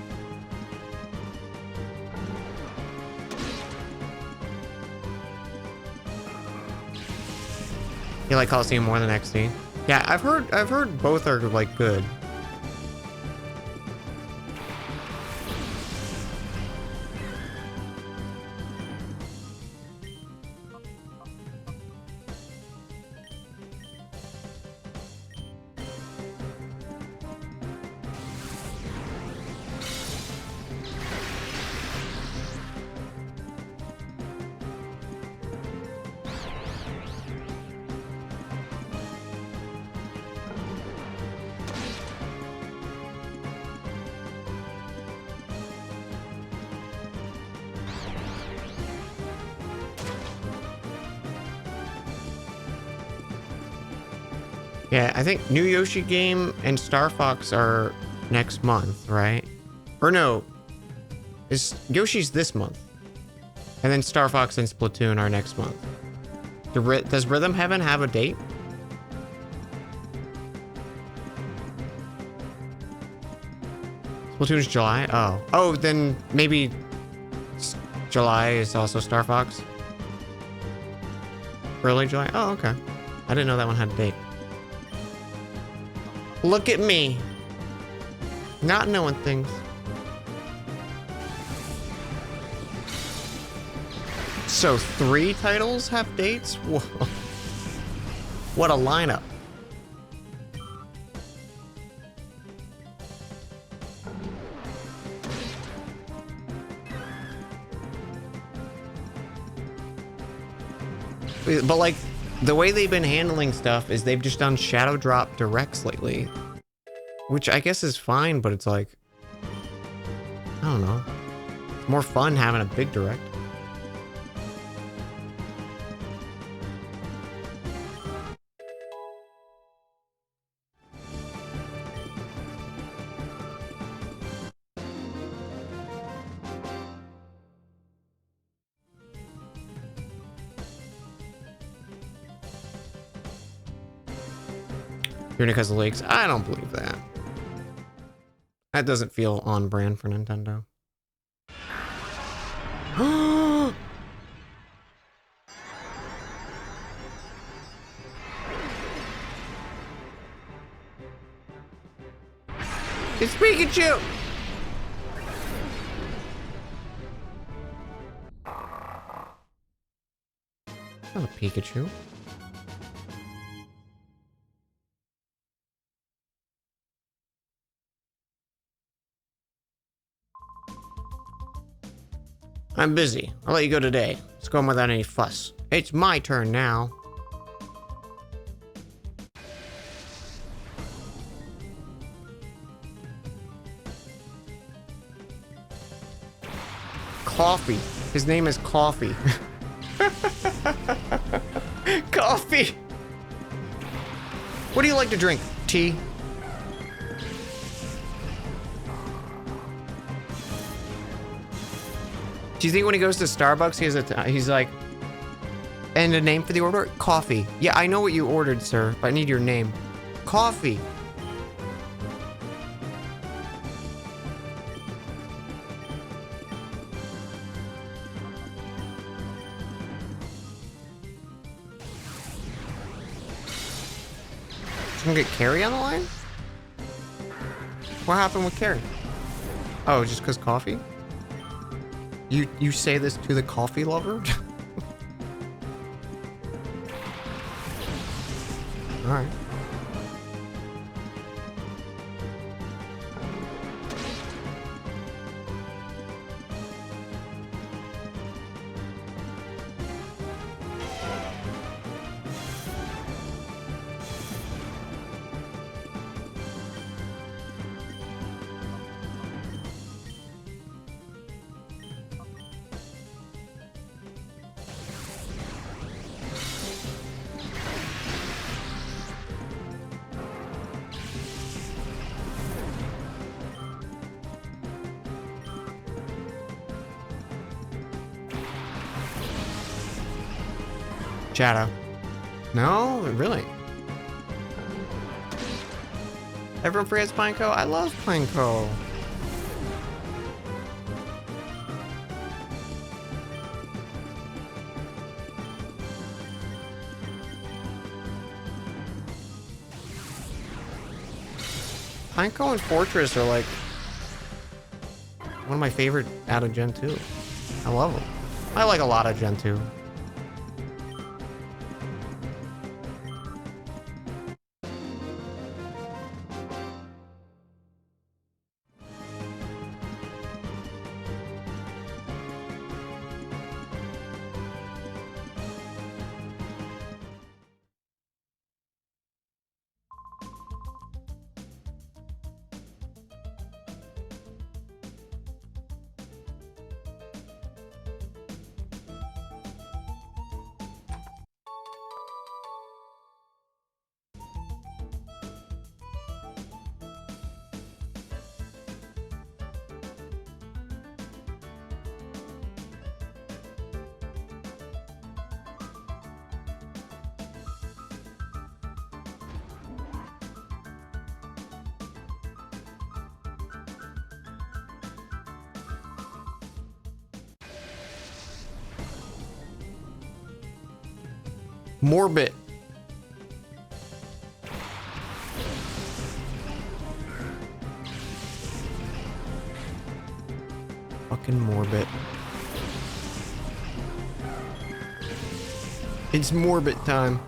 You like Coliseum more than XD? Yeah, I've heard both are like good. Yeah, I think New Yoshi game and Star Fox are next month, right? Or no, Yoshi's this month. And then Star Fox and Splatoon are next month. Does Rhythm Heaven have a date? Splatoon's July? Oh, then maybe July is also Star Fox? Early July? Oh, okay. I didn't know that one had a date. Look at me. Not knowing things. So 3 titles have dates? Whoa. What a lineup. But like, the way they've been handling stuff is they've just done shadow drop directs lately. Which I guess is fine, but it's like, I don't know. More fun having a big direct. You're because of leaks? I don't believe that. That doesn't feel on brand for Nintendo. It's Pikachu! Not a Pikachu. I'm busy. I'll let you go today. Let's go on without any fuss. It's my turn now. Coffee. His name is Coffee. Coffee! What do you like to drink? Tea? Do you think when he goes to Starbucks, he's like, and a name for the order? Coffee. Yeah, I know what you ordered, sir, but I need your name. Coffee. Gonna get Carrie on the line? What happened with Carrie? Oh, just because coffee? You say this to the coffee lover? Alright. Shadow. No, really. Everyone forgets Pineco? I love Pineco. Pineco and Fortress are like one of my favorite out of Gen 2. I love them. I like a lot of Gen 2. Morbid. Fucking Morbid. It's Morbid time.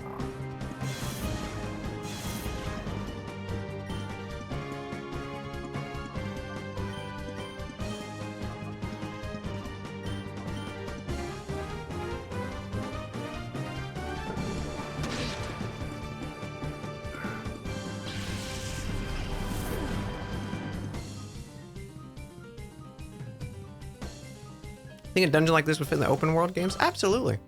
Think a dungeon like this would fit in the open world games? Absolutely.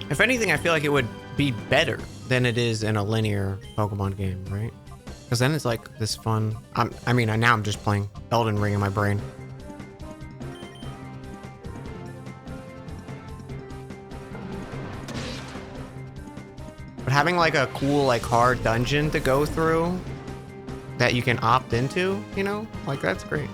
If anything, I feel like it would be better than it is in a linear Pokemon game, right? Because then it's like this fun. I mean, now I'm just playing Elden Ring in my brain. But having like a cool, like hard dungeon to go through that you can opt into, you know, like that's great.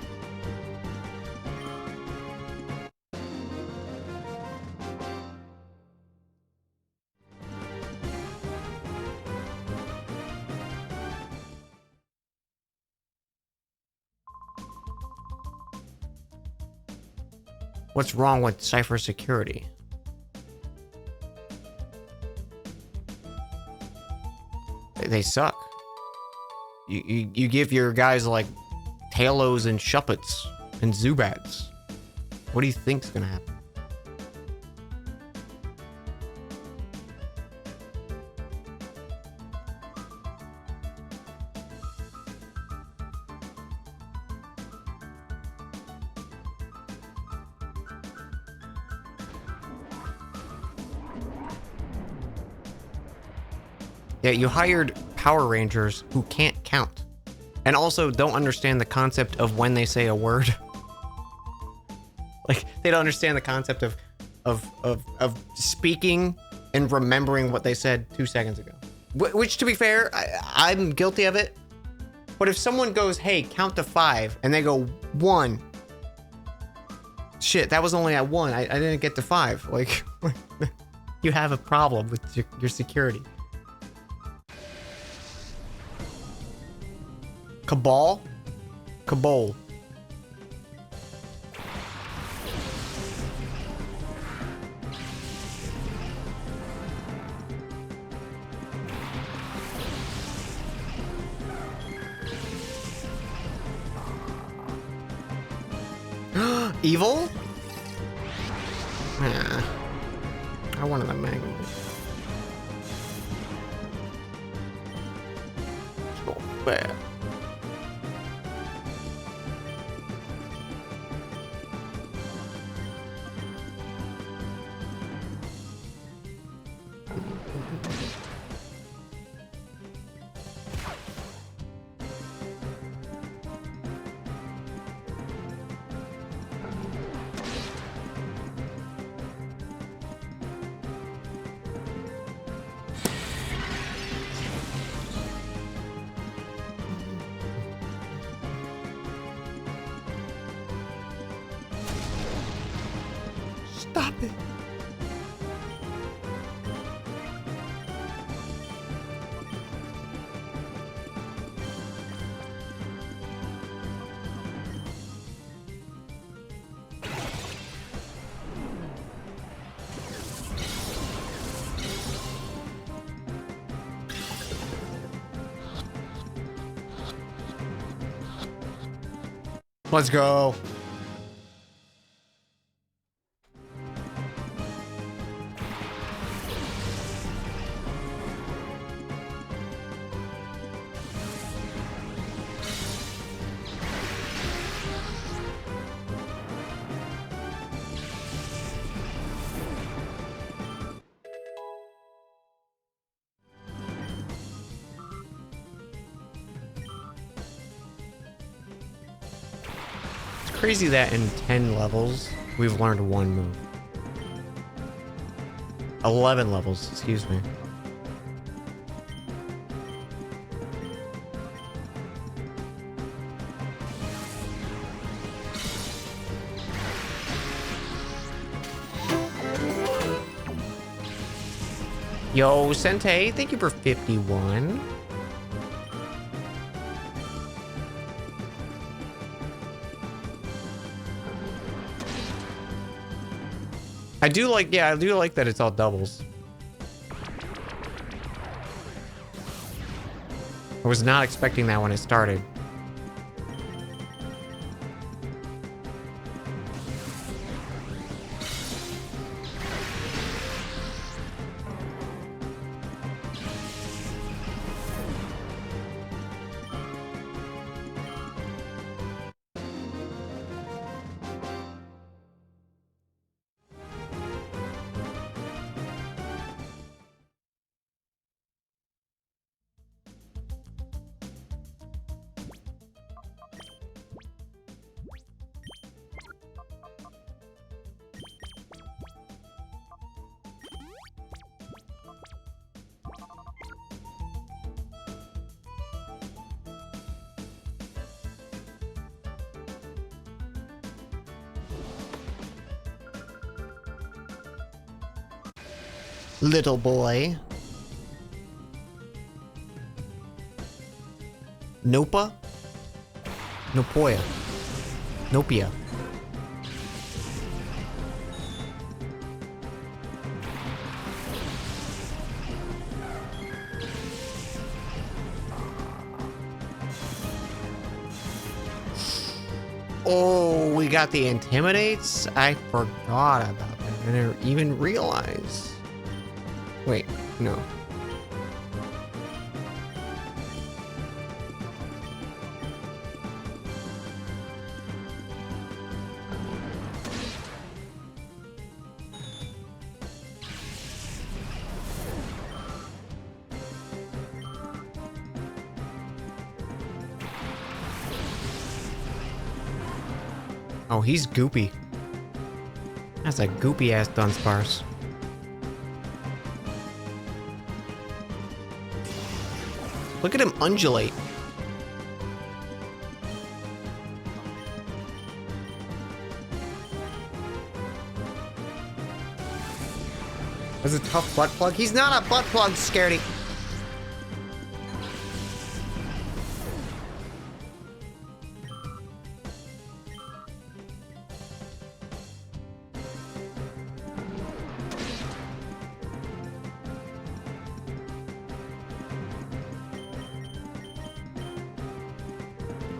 What's wrong with Cypher security? They suck. You give your guys like Talos and Shuppets and Zubats. What do you think's gonna happen? Yeah, you hired Power Rangers who can't count and also don't understand the concept of when they say a word. Like they don't understand the concept of speaking and remembering what they said 2 seconds ago. Which, to be fair, I'm guilty of it. But if someone goes, "Hey, count to 5," and they go 1, shit, that was only at 1. I didn't get to 5. Like, you have a problem with your security. Cabal? Cabal. Evil? Nah. I wanted the magnet. So bad. Stop it. Let's go. Crazy that in 10 levels we've learned 1 move. 11 levels, excuse me. Yo, Sente, thank you for 51. I do like that it's all doubles. I was not expecting that when it started. Little boy. Nopa? Nopoya. Nopia. Oh, we got the intimidates? I forgot about that. I didn't even realize. Wait, no. Oh, he's goopy. That's a goopy ass Dunsparce. Look at him undulate. That's a tough butt plug. He's not a butt plug, Scaredy.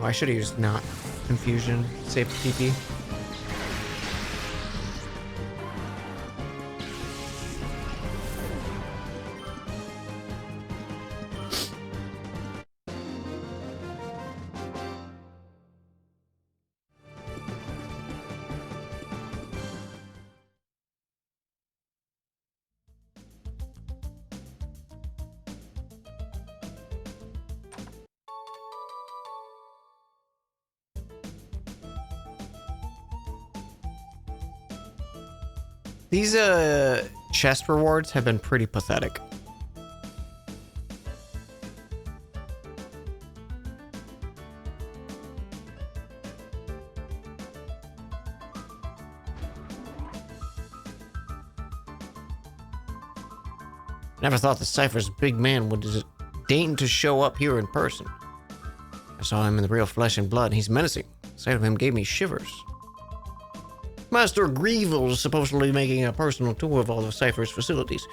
Oh, I should have used not confusion. Save TP. These chest rewards have been pretty pathetic. Never thought the Cypher's big man would deign to show up here in person. I saw him in the real flesh and blood, and he's menacing. The sight of him gave me shivers. Master Gale is supposedly making a personal tour of all of Cypher's facilities.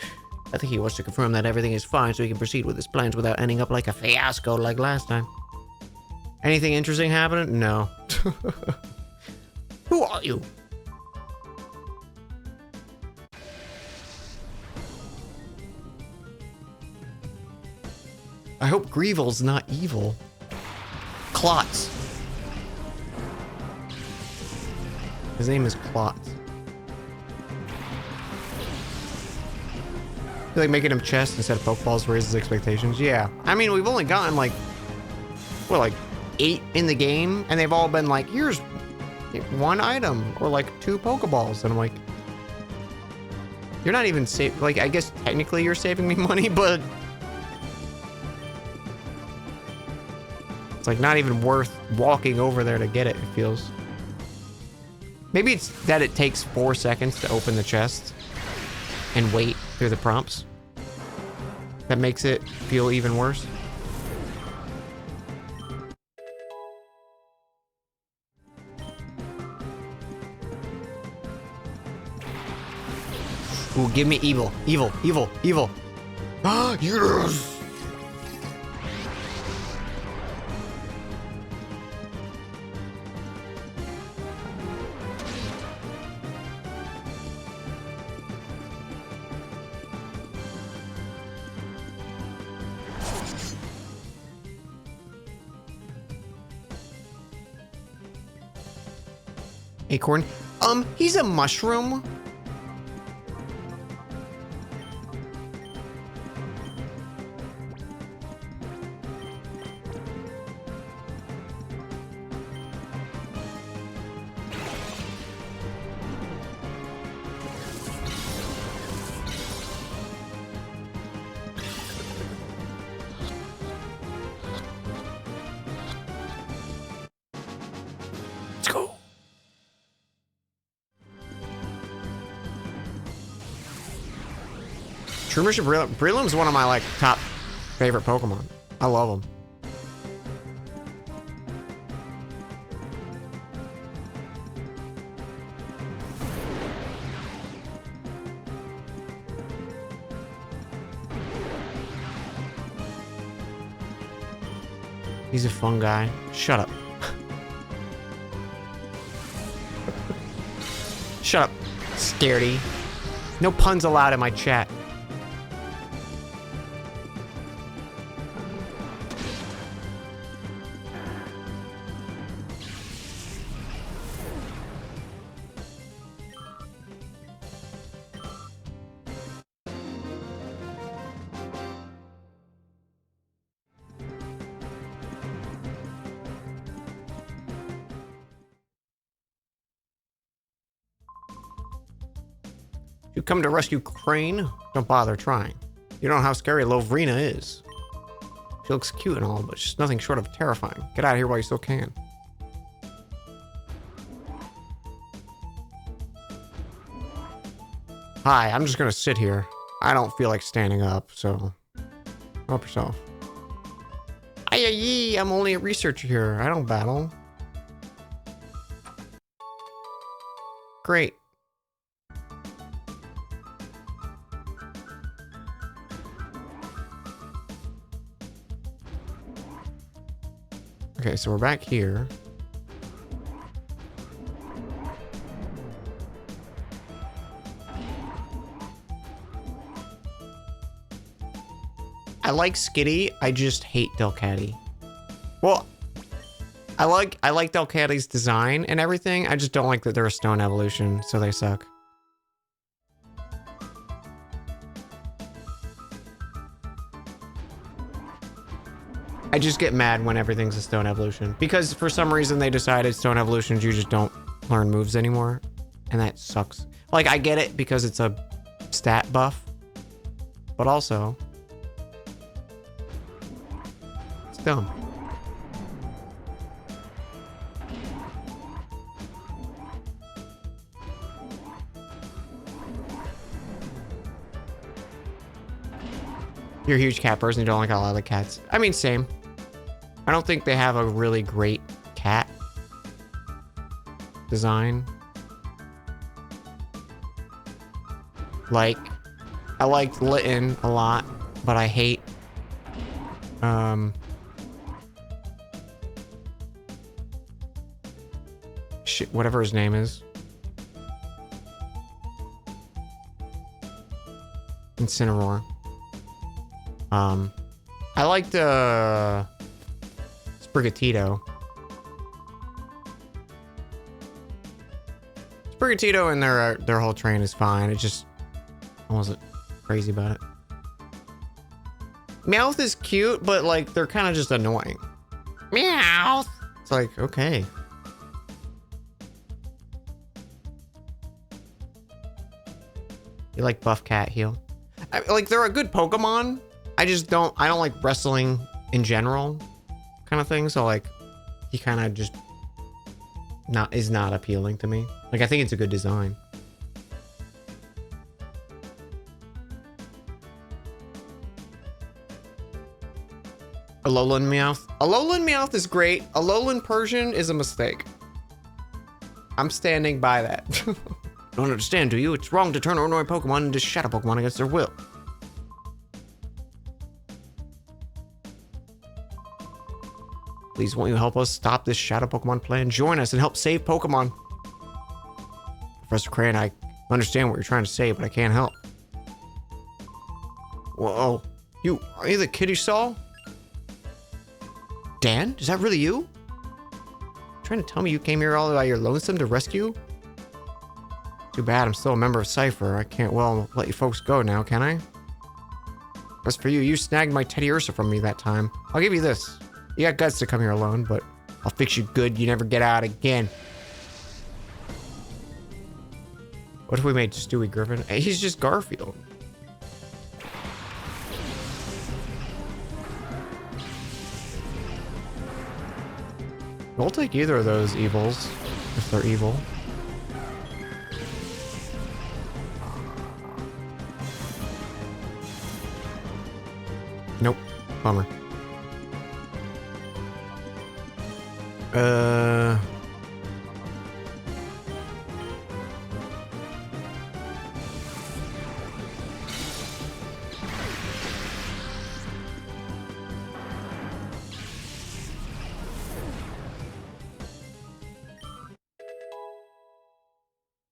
I think he wants to confirm that everything is fine so he can proceed with his plans without ending up like a fiasco like last time. Anything interesting happening? No. Who are you? I hope Greevil's not evil. Klotz. His name is Klotz. I feel like making him chest instead of Pokeballs raises expectations. Yeah. I mean, we've only gotten like, what, like 8 in the game? And they've all been like, here's 1 item or like 2 Pokeballs. And I'm like, you're not even like, I guess technically you're saving me money, but it's like not even worth walking over there to get it, it feels. Maybe it's that it takes 4 seconds to open the chest and wait through the prompts. That makes it feel even worse. Ooh, give me evil. Evil, evil, evil. Ah, yes! Acorn. He's a mushroom. Let's go. Shroomish Breloom's one of my like top favorite Pokemon. I love him. He's a fun guy. Shut up. Shut up, scaredy. No puns allowed in my chat. You come to rescue Crane? Don't bother trying. You don't know how scary Lovrina is. She looks cute and all, but she's nothing short of terrifying. Get out of here while you still can. Hi, I'm just gonna sit here. I don't feel like standing up, so help yourself. Aye, I'm only a researcher here. I don't battle. Great. Okay, so we're back here. I like Skitty, I just hate Delcatty. Well, I like Delcatty's design and everything. I just don't like that they're a stone evolution, so they suck. I just get mad when everything's a stone evolution because for some reason they decided stone evolutions you just don't learn moves anymore, and that sucks. Like, I get it because it's a stat buff, but also it's dumb. You're a huge cat person, you don't like a lot of cats. I mean, same. I don't think they have a really great cat design. Like, I liked Litten a lot, but I hate shit, whatever his name is. Incineroar. I liked Sprigatito. Sprigatito and their whole train is fine. It just, I wasn't crazy about it. Meowth is cute, but like they're kind of just annoying. Meowth. It's like, okay. You like Buff Cat Heal? Like, they're a good Pokemon. I don't like wrestling in general kind of thing. So like, he kind of just is not appealing to me. Like, I think it's a good design. Alolan Meowth. Alolan Meowth is great. Alolan Persian is a mistake. I'm standing by that. Don't understand, do you? It's wrong to turn ordinary Pokemon into shadow Pokemon against their will. Please, won't you help us stop this shadow Pokemon plan? Join us and help save Pokemon. Professor Crane, I understand what you're trying to say, but I can't help. Whoa. Are you the kid you saw? Dan? Is that really you? Trying to tell me you came here all by your lonesome to rescue? Too bad, I'm still a member of Cypher. I can't well let you folks go now, can I? As for you, you snagged my Teddy Ursa from me that time. I'll give you this. You got guts to come here alone, but I'll fix you good. You never get out again. What if we made Stewie Griffin? He's just Garfield. We'll take either of those evils, if they're evil. Nope. Bummer.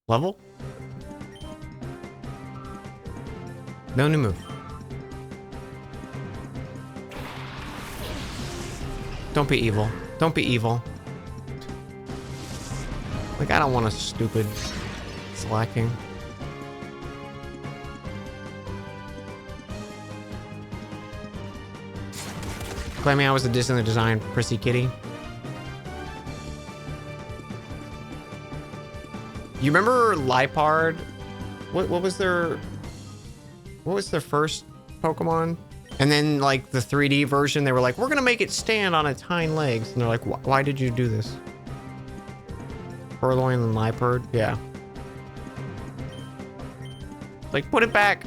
Level? No new move. Don't be evil. Don't be evil. Like, I don't want a stupid slacking. Claiming I was a decently designed prissy kitty. You remember Lipard? What was their first Pokemon? And then like the 3D version, they were like, we're gonna make it stand on its hind legs. And they're like, why did you do this? Purloin and Lipard? Yeah. Like, put it back.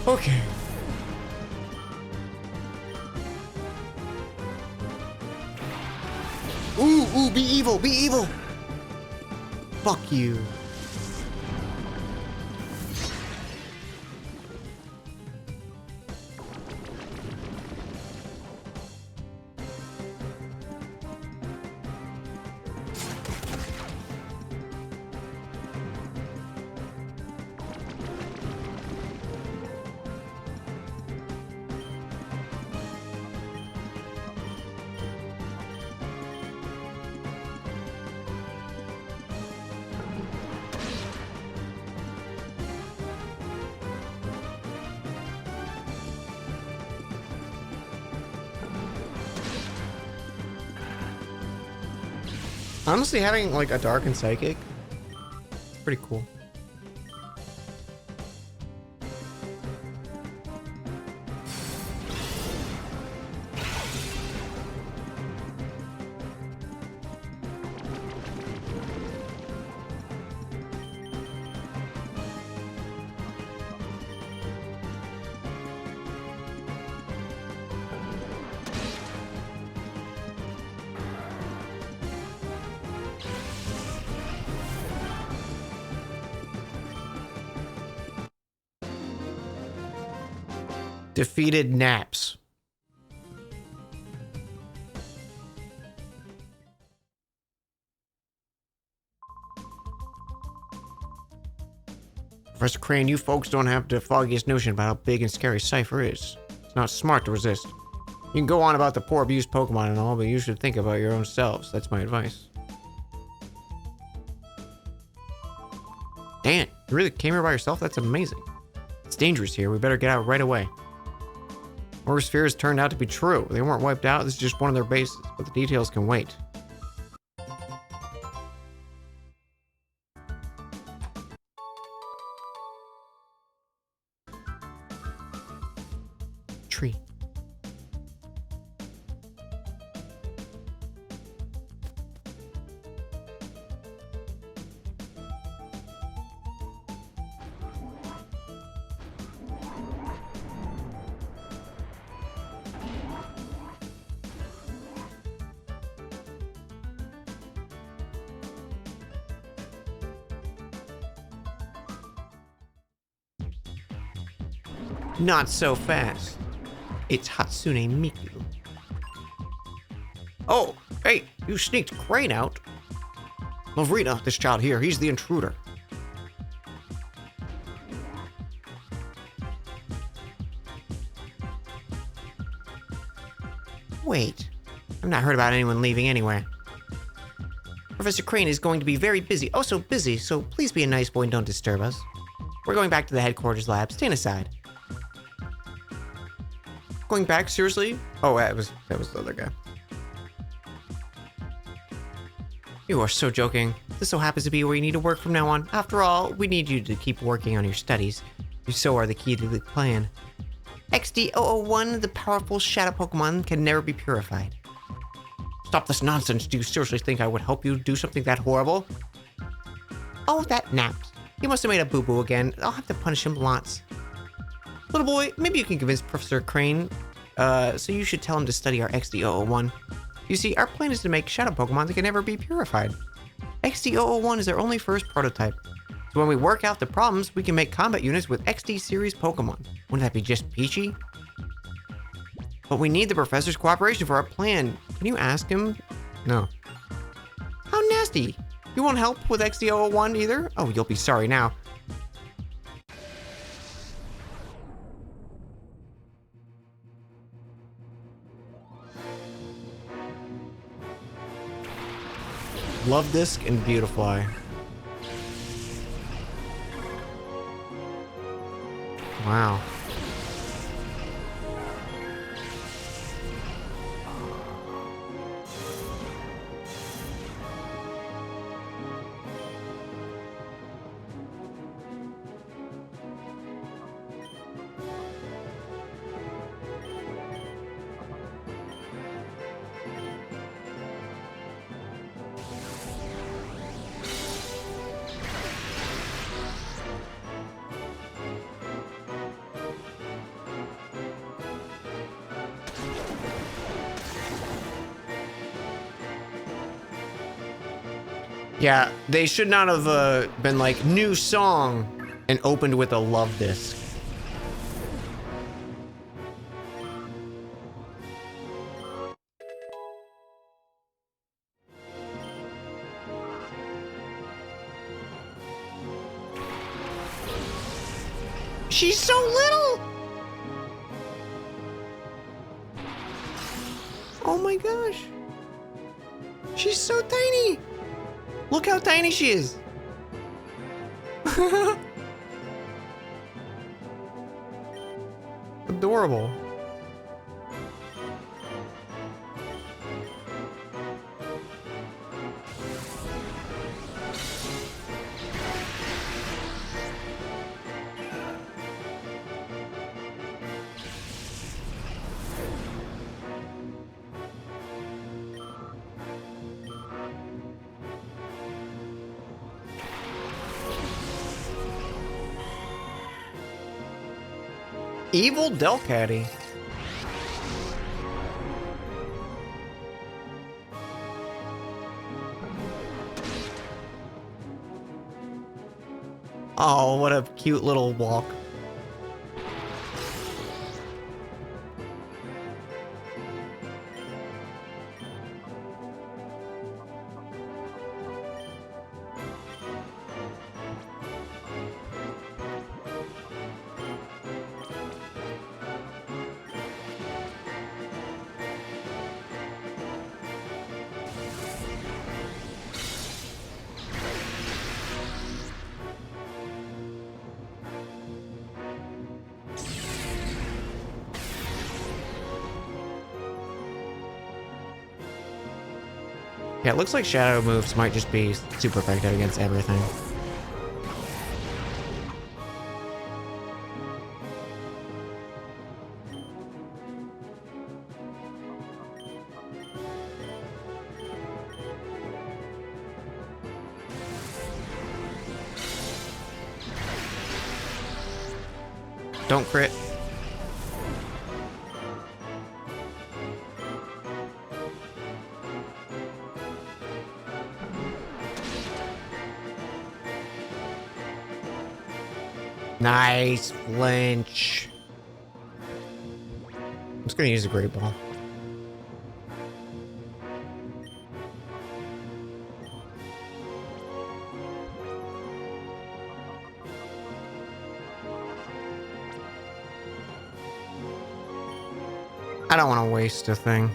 Okay. Ooh, be evil, be evil. Fuck you. Honestly, having like a dark and psychic, it's pretty cool. Defeated Naps. Professor Crane, you folks don't have the foggiest notion about how big and scary Cypher is. It's not smart to resist. You can go on about the poor abused Pokemon and all, but you should think about your own selves. That's my advice. Dan, you really came here by yourself? That's amazing. It's dangerous here. We better get out right away. Worst fears turned out to be true. They weren't wiped out. This is just one of their bases, but the details can wait. Tree. Not so fast. It's Hatsune Miku. Oh, hey, you sneaked Crane out. Lavrina, this child here, he's the intruder. Wait, I've not heard about anyone leaving anywhere. Professor Crane is going to be very busy, oh so busy, so please be a nice boy and don't disturb us. We're going back to the headquarters lab, stand aside. Going back, seriously? Oh, that was the other guy. You are so joking. This so happens to be where you need to work from now on. After all, we need you to keep working on your studies. You so are the key to the plan. XD001, the powerful shadow Pokemon, can never be purified. Stop this nonsense. Do you seriously think I would help you do something that horrible? Oh, that naps. He must have made a boo-boo again. I'll have to punish him lots. Little boy, maybe you can convince Professor Crane. So you should tell him to study our XD001. You see, our plan is to make shadow Pokemon that can never be purified. XD001 is our only first prototype. So when we work out the problems, we can make combat units with XD series Pokemon. Wouldn't that be just peachy? But we need the professor's cooperation for our plan. Can you ask him? No. How nasty. You won't help with XD001 either? Oh, you'll be sorry now. Love Disc and Beautifly. Wow. Yeah, they should not have been like, new song, and opened with a love disc. She's so little! Oh my gosh. She's so tiny! Look how tiny she is! Adorable. Evil Delcatty. Oh, what a cute little walk. Yeah, it looks like shadow moves might just be super effective against everything. Don't crit. Nice flinch. just gonna use a great ball. I don't want to waste a thing.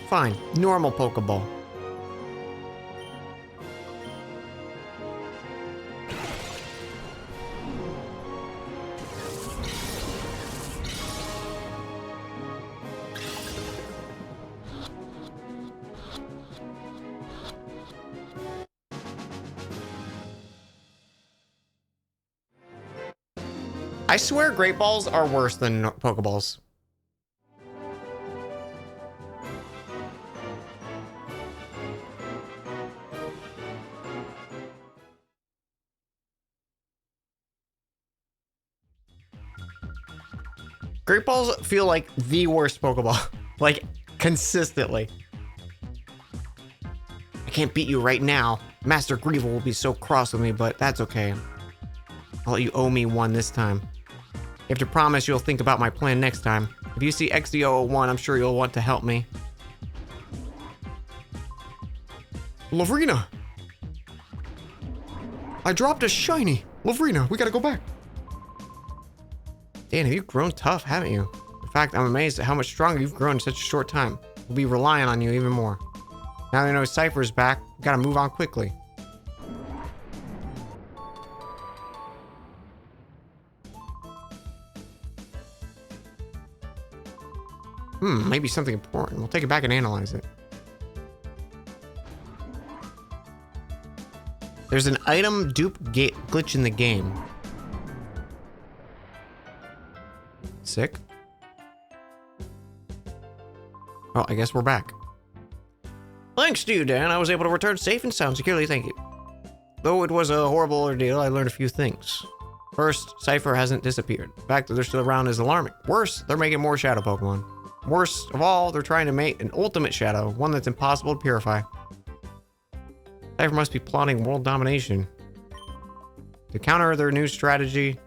Fine, normal Pokeball. I swear Great Balls are worse than Pokeballs. Great Balls feel like the worst Pokeball. Like, consistently. I can't beat you right now. Master Greevil will be so cross with me, but that's okay. I'll let you owe me one this time. You have to promise you'll think about my plan next time. If you see XD001, I'm sure you'll want to help me. Lavrina! I dropped a shiny! Lavrina, we gotta go back. Dan, have you grown tough, haven't you? In fact, I'm amazed at how much stronger you've grown in such a short time. We'll be relying on you even more. Now they know Cypher's back, we gotta move on quickly. Maybe something important. We'll take it back and analyze it. There's an item dupe glitch in the game. Sick. Well, I guess we're back. Thanks to you, Dan. I was able to return safe and sound securely. Thank you. Though it was a horrible ordeal, I learned a few things. First, Cypher hasn't disappeared. The fact that they're still around is alarming. Worse, they're making more shadow Pokemon. Worst of all, they're trying to make an ultimate shadow, one that's impossible to purify. Cypher must be plotting world domination. To counter their new strategy,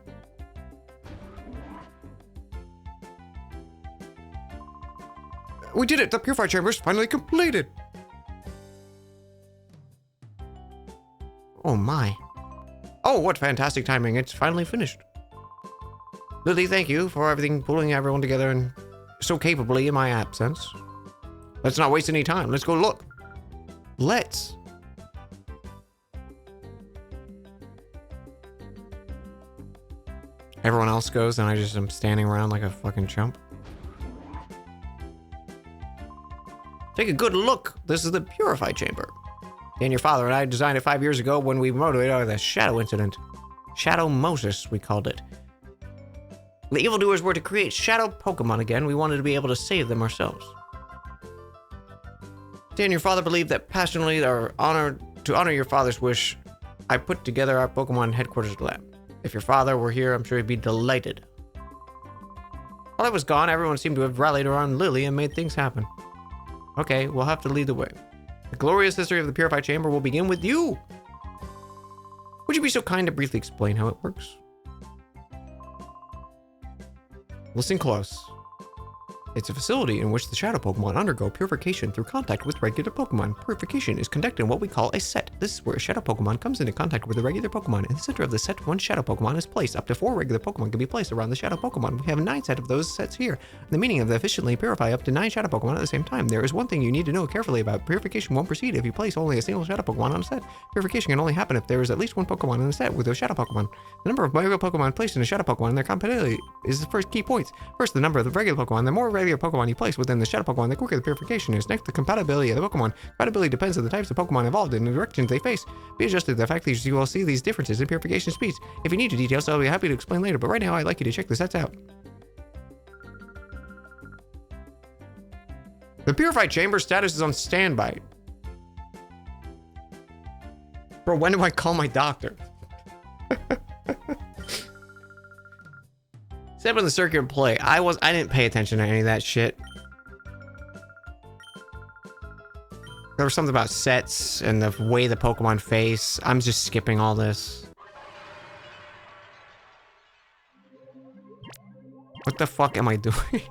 we did it! The Purify Chamber is finally completed! Oh my. Oh, what fantastic timing. It's finally finished. Lily, thank you for everything, pulling everyone together and so capably in my absence. Let's not waste any time. Let's go look. Let's. Everyone else goes and I just am standing around like a fucking chump. Take a good look. This is the Purify Chamber. Dan, your father and I designed it 5 years ago when we motivated out of the Shadow Incident. Shadow Moses, we called it. The evildoers were to create Shadow Pokemon again. We wanted to be able to save them ourselves. Dan, your father believed that passionately to honor your father's wish, I put together our Pokemon headquarters lab. If your father were here, I'm sure he'd be delighted. While I was gone, everyone seemed to have rallied around Lily and made things happen. Okay, we'll have to lead the way. The glorious history of the Purify Chamber will begin with you! Would you be so kind to briefly explain how it works? Listen close. It's a facility in which the Shadow Pokemon undergo purification through contact with regular Pokemon. Purification is conducted in what we call a set. This is where a Shadow Pokemon comes into contact with a regular Pokemon. In the center of the set, one Shadow Pokemon is placed. Up to 4 regular Pokemon can be placed around the Shadow Pokemon. We have 9 sets of those sets here. The meaning of the efficiently purify up to 9 Shadow Pokemon at the same time. There is one thing you need to know carefully about. Purification won't proceed if you place only a single Shadow Pokemon on a set. Purification can only happen if there is at least 1 Pokemon in the set with those Shadow Pokemon. The number of regular Pokemon placed in a Shadow Pokemon and their compatibility is the first key point. First, the number of the regular Pokemon. The more regular heavier Pokemon you place within the Shadow Pokemon, the quicker the purification is. Next, the compatibility of the Pokemon. Compatibility depends on the types of Pokemon involved and the directions they face. Be adjusted to the fact that you will see these differences in purification speeds. If you need the details, I'll be happy to explain later, but right now I'd like you to check the sets out. The purified chamber status is on standby. Bro, when do I call my doctor? Step on the circuit and play. I didn't pay attention to any of that shit. There was something about sets and the way the Pokemon face. I'm just skipping all this. What the fuck am I doing?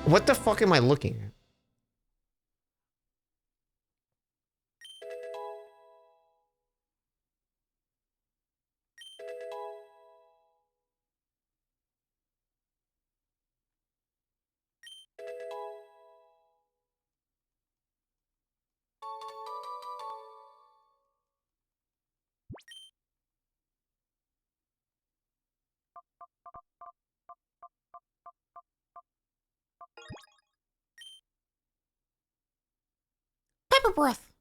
What the fuck am I looking at? Pepper breath.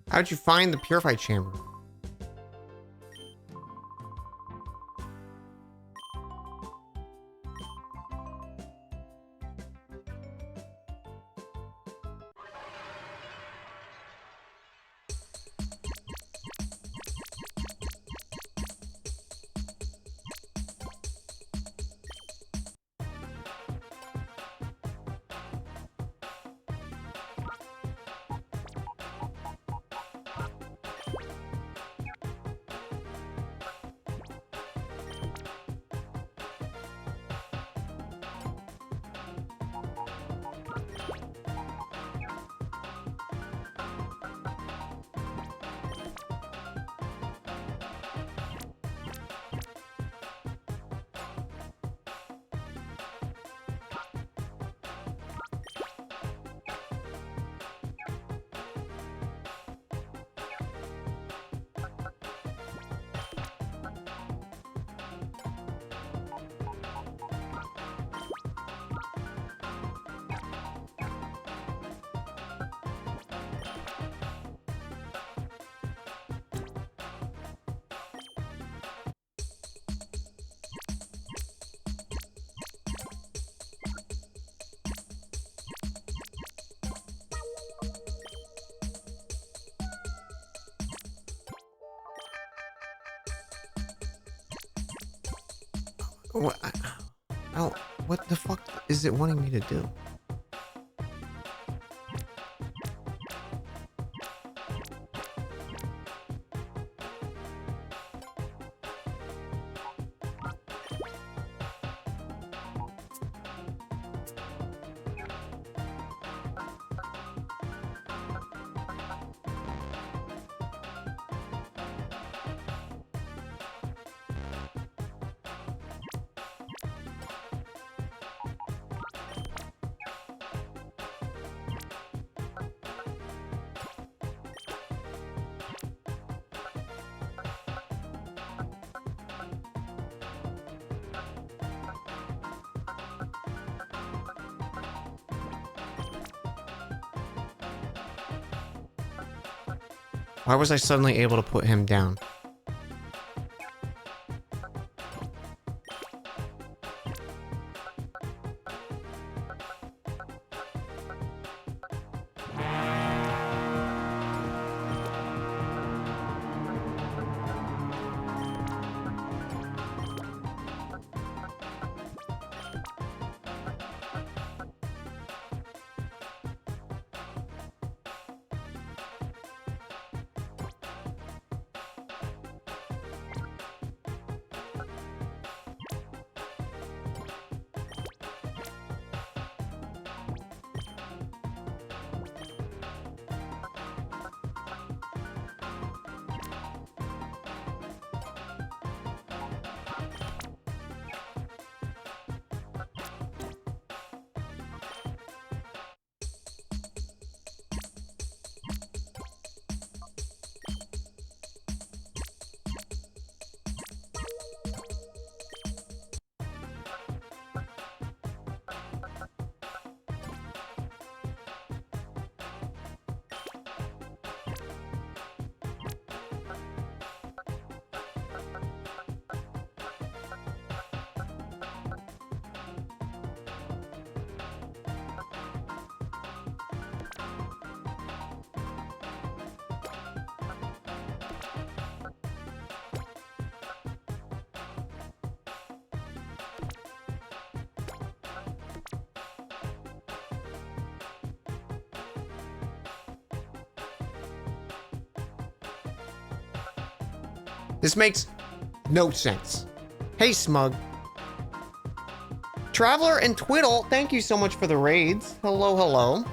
How'd you find the purified chamber? What? What the fuck is it wanting me to do? Why was I suddenly able to put him down? This makes no sense. Hey, Smug. Traveler and Twiddle, thank you so much for the raids. Hello, hello.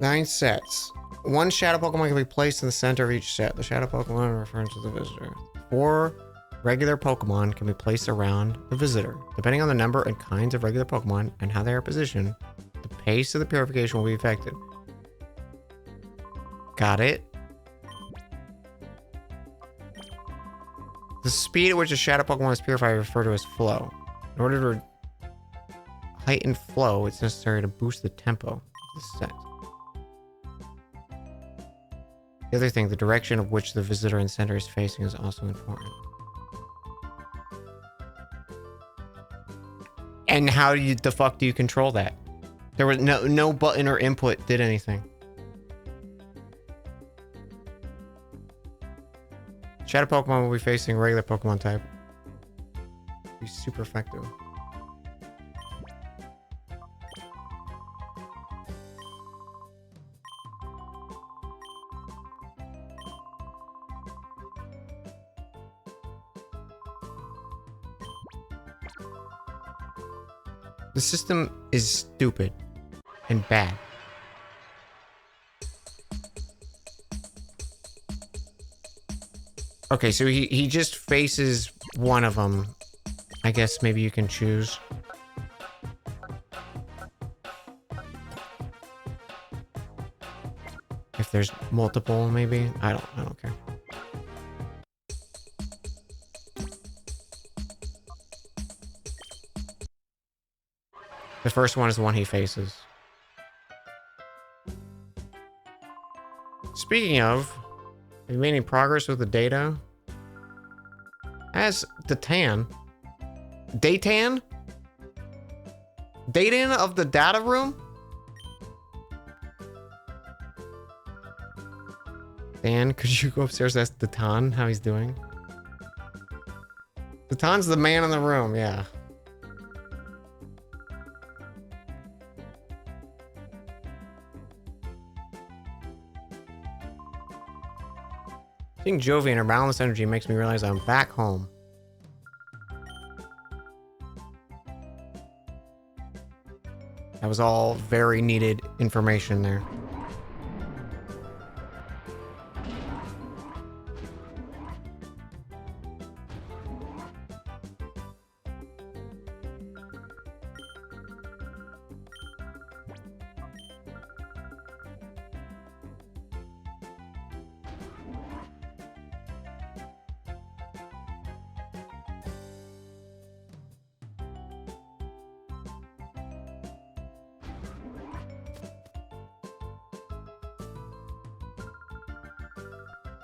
Nine sets. One shadow Pokemon can be placed in the center of each set. The shadow Pokemon refers to the visitor. 4 regular Pokemon can be placed around the visitor. Depending on the number and kinds of regular Pokemon and how they are positioned, the pace of the purification will be affected. Got it. The speed at which a shadow Pokemon is purified is referred to as flow. In order to heighten flow, it's necessary to boost the tempo of the set. The other thing, the direction of which the visitor and center is facing is also important. And how do you, the fuck do you control that? There was no button or input did anything. Shadow Pokemon will be facing regular Pokemon type. Be super effective. The system is stupid and bad. Okay, so he just faces one of them. I guess maybe you can choose. If there's multiple, maybe. I don't care. The first one is the one he faces. Speaking of, have you made any progress with the data? As Datan of the data room? Dan, could you go upstairs and ask Datan how he's doing? Datan's the man in the room, yeah. Seeing Jovi and her boundless energy makes me realize I'm back home. That was all very needed information there.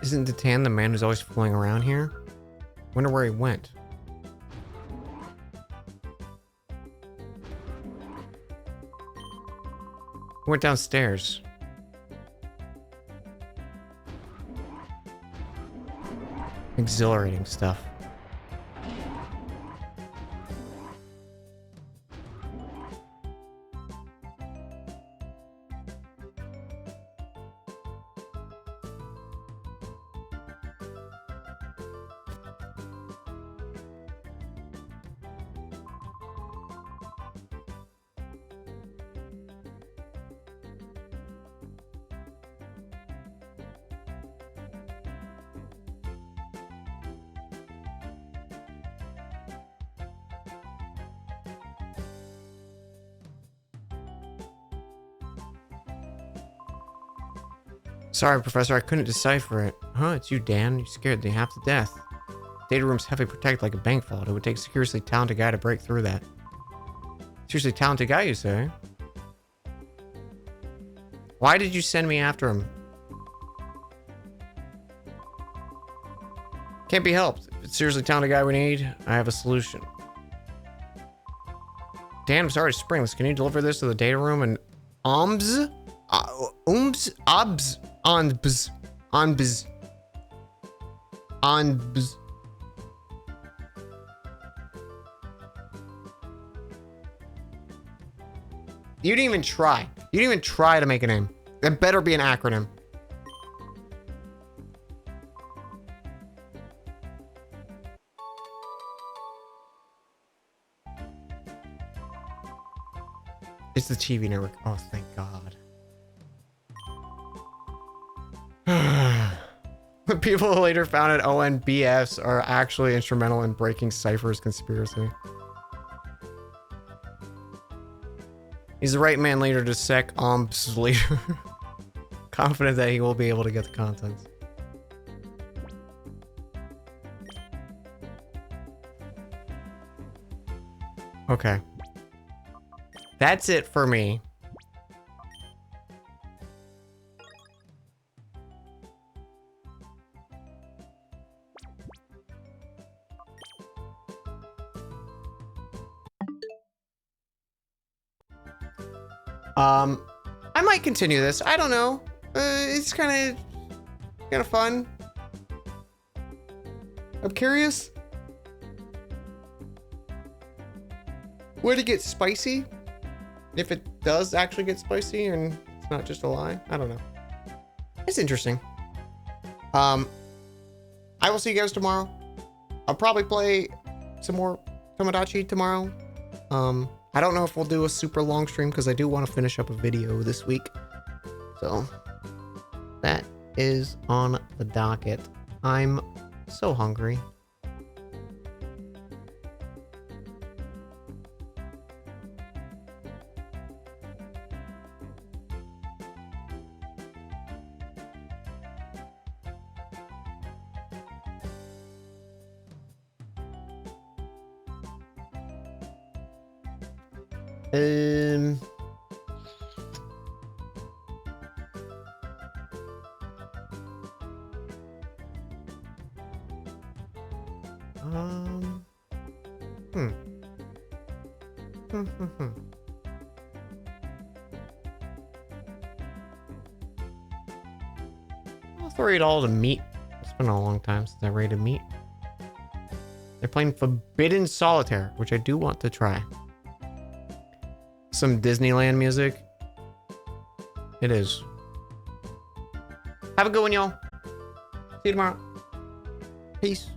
Isn't Datan the man who's always fooling around here? Wonder where he went. He went downstairs. Exhilarating stuff. Sorry, Professor, I couldn't decipher it. Huh, it's you, Dan. You scared me half to death. Data room's heavily protected like a bank vault. It would take a seriously talented guy to break through that. Seriously talented guy, you say? Why did you send me after him? Can't be helped. If it's seriously talented guy we need, I have a solution. Dan, I'm sorry to spring this. Can you deliver this to the data room and OMBS? OBS? ONBS. ONBS. ONBS. You didn't even try. You didn't even try to make a name. That better be an acronym. It's the TV network. Oh, thank God. The people who later founded ONBS are actually instrumental in breaking Cypher's conspiracy. He's the right man later to sec OMBS later. Confident that he will be able to get the contents. Okay. That's it for me. I might continue this. I don't know. It's kind of fun. I'm curious. Would it get spicy? If it does actually get spicy and it's not just a lie, I don't know. It's interesting. I will see you guys tomorrow. I'll probably play some more Tomodachi tomorrow. I don't know if we'll do a super long stream because I do want to finish up a video this week. So that is on the docket. I'm so hungry. have to rate all the meat. It's been a long time since I rated meat. They're playing Forbidden Solitaire, which I do want to try. Some Disneyland music. It is. Have a good one, y'all. See you tomorrow. Peace.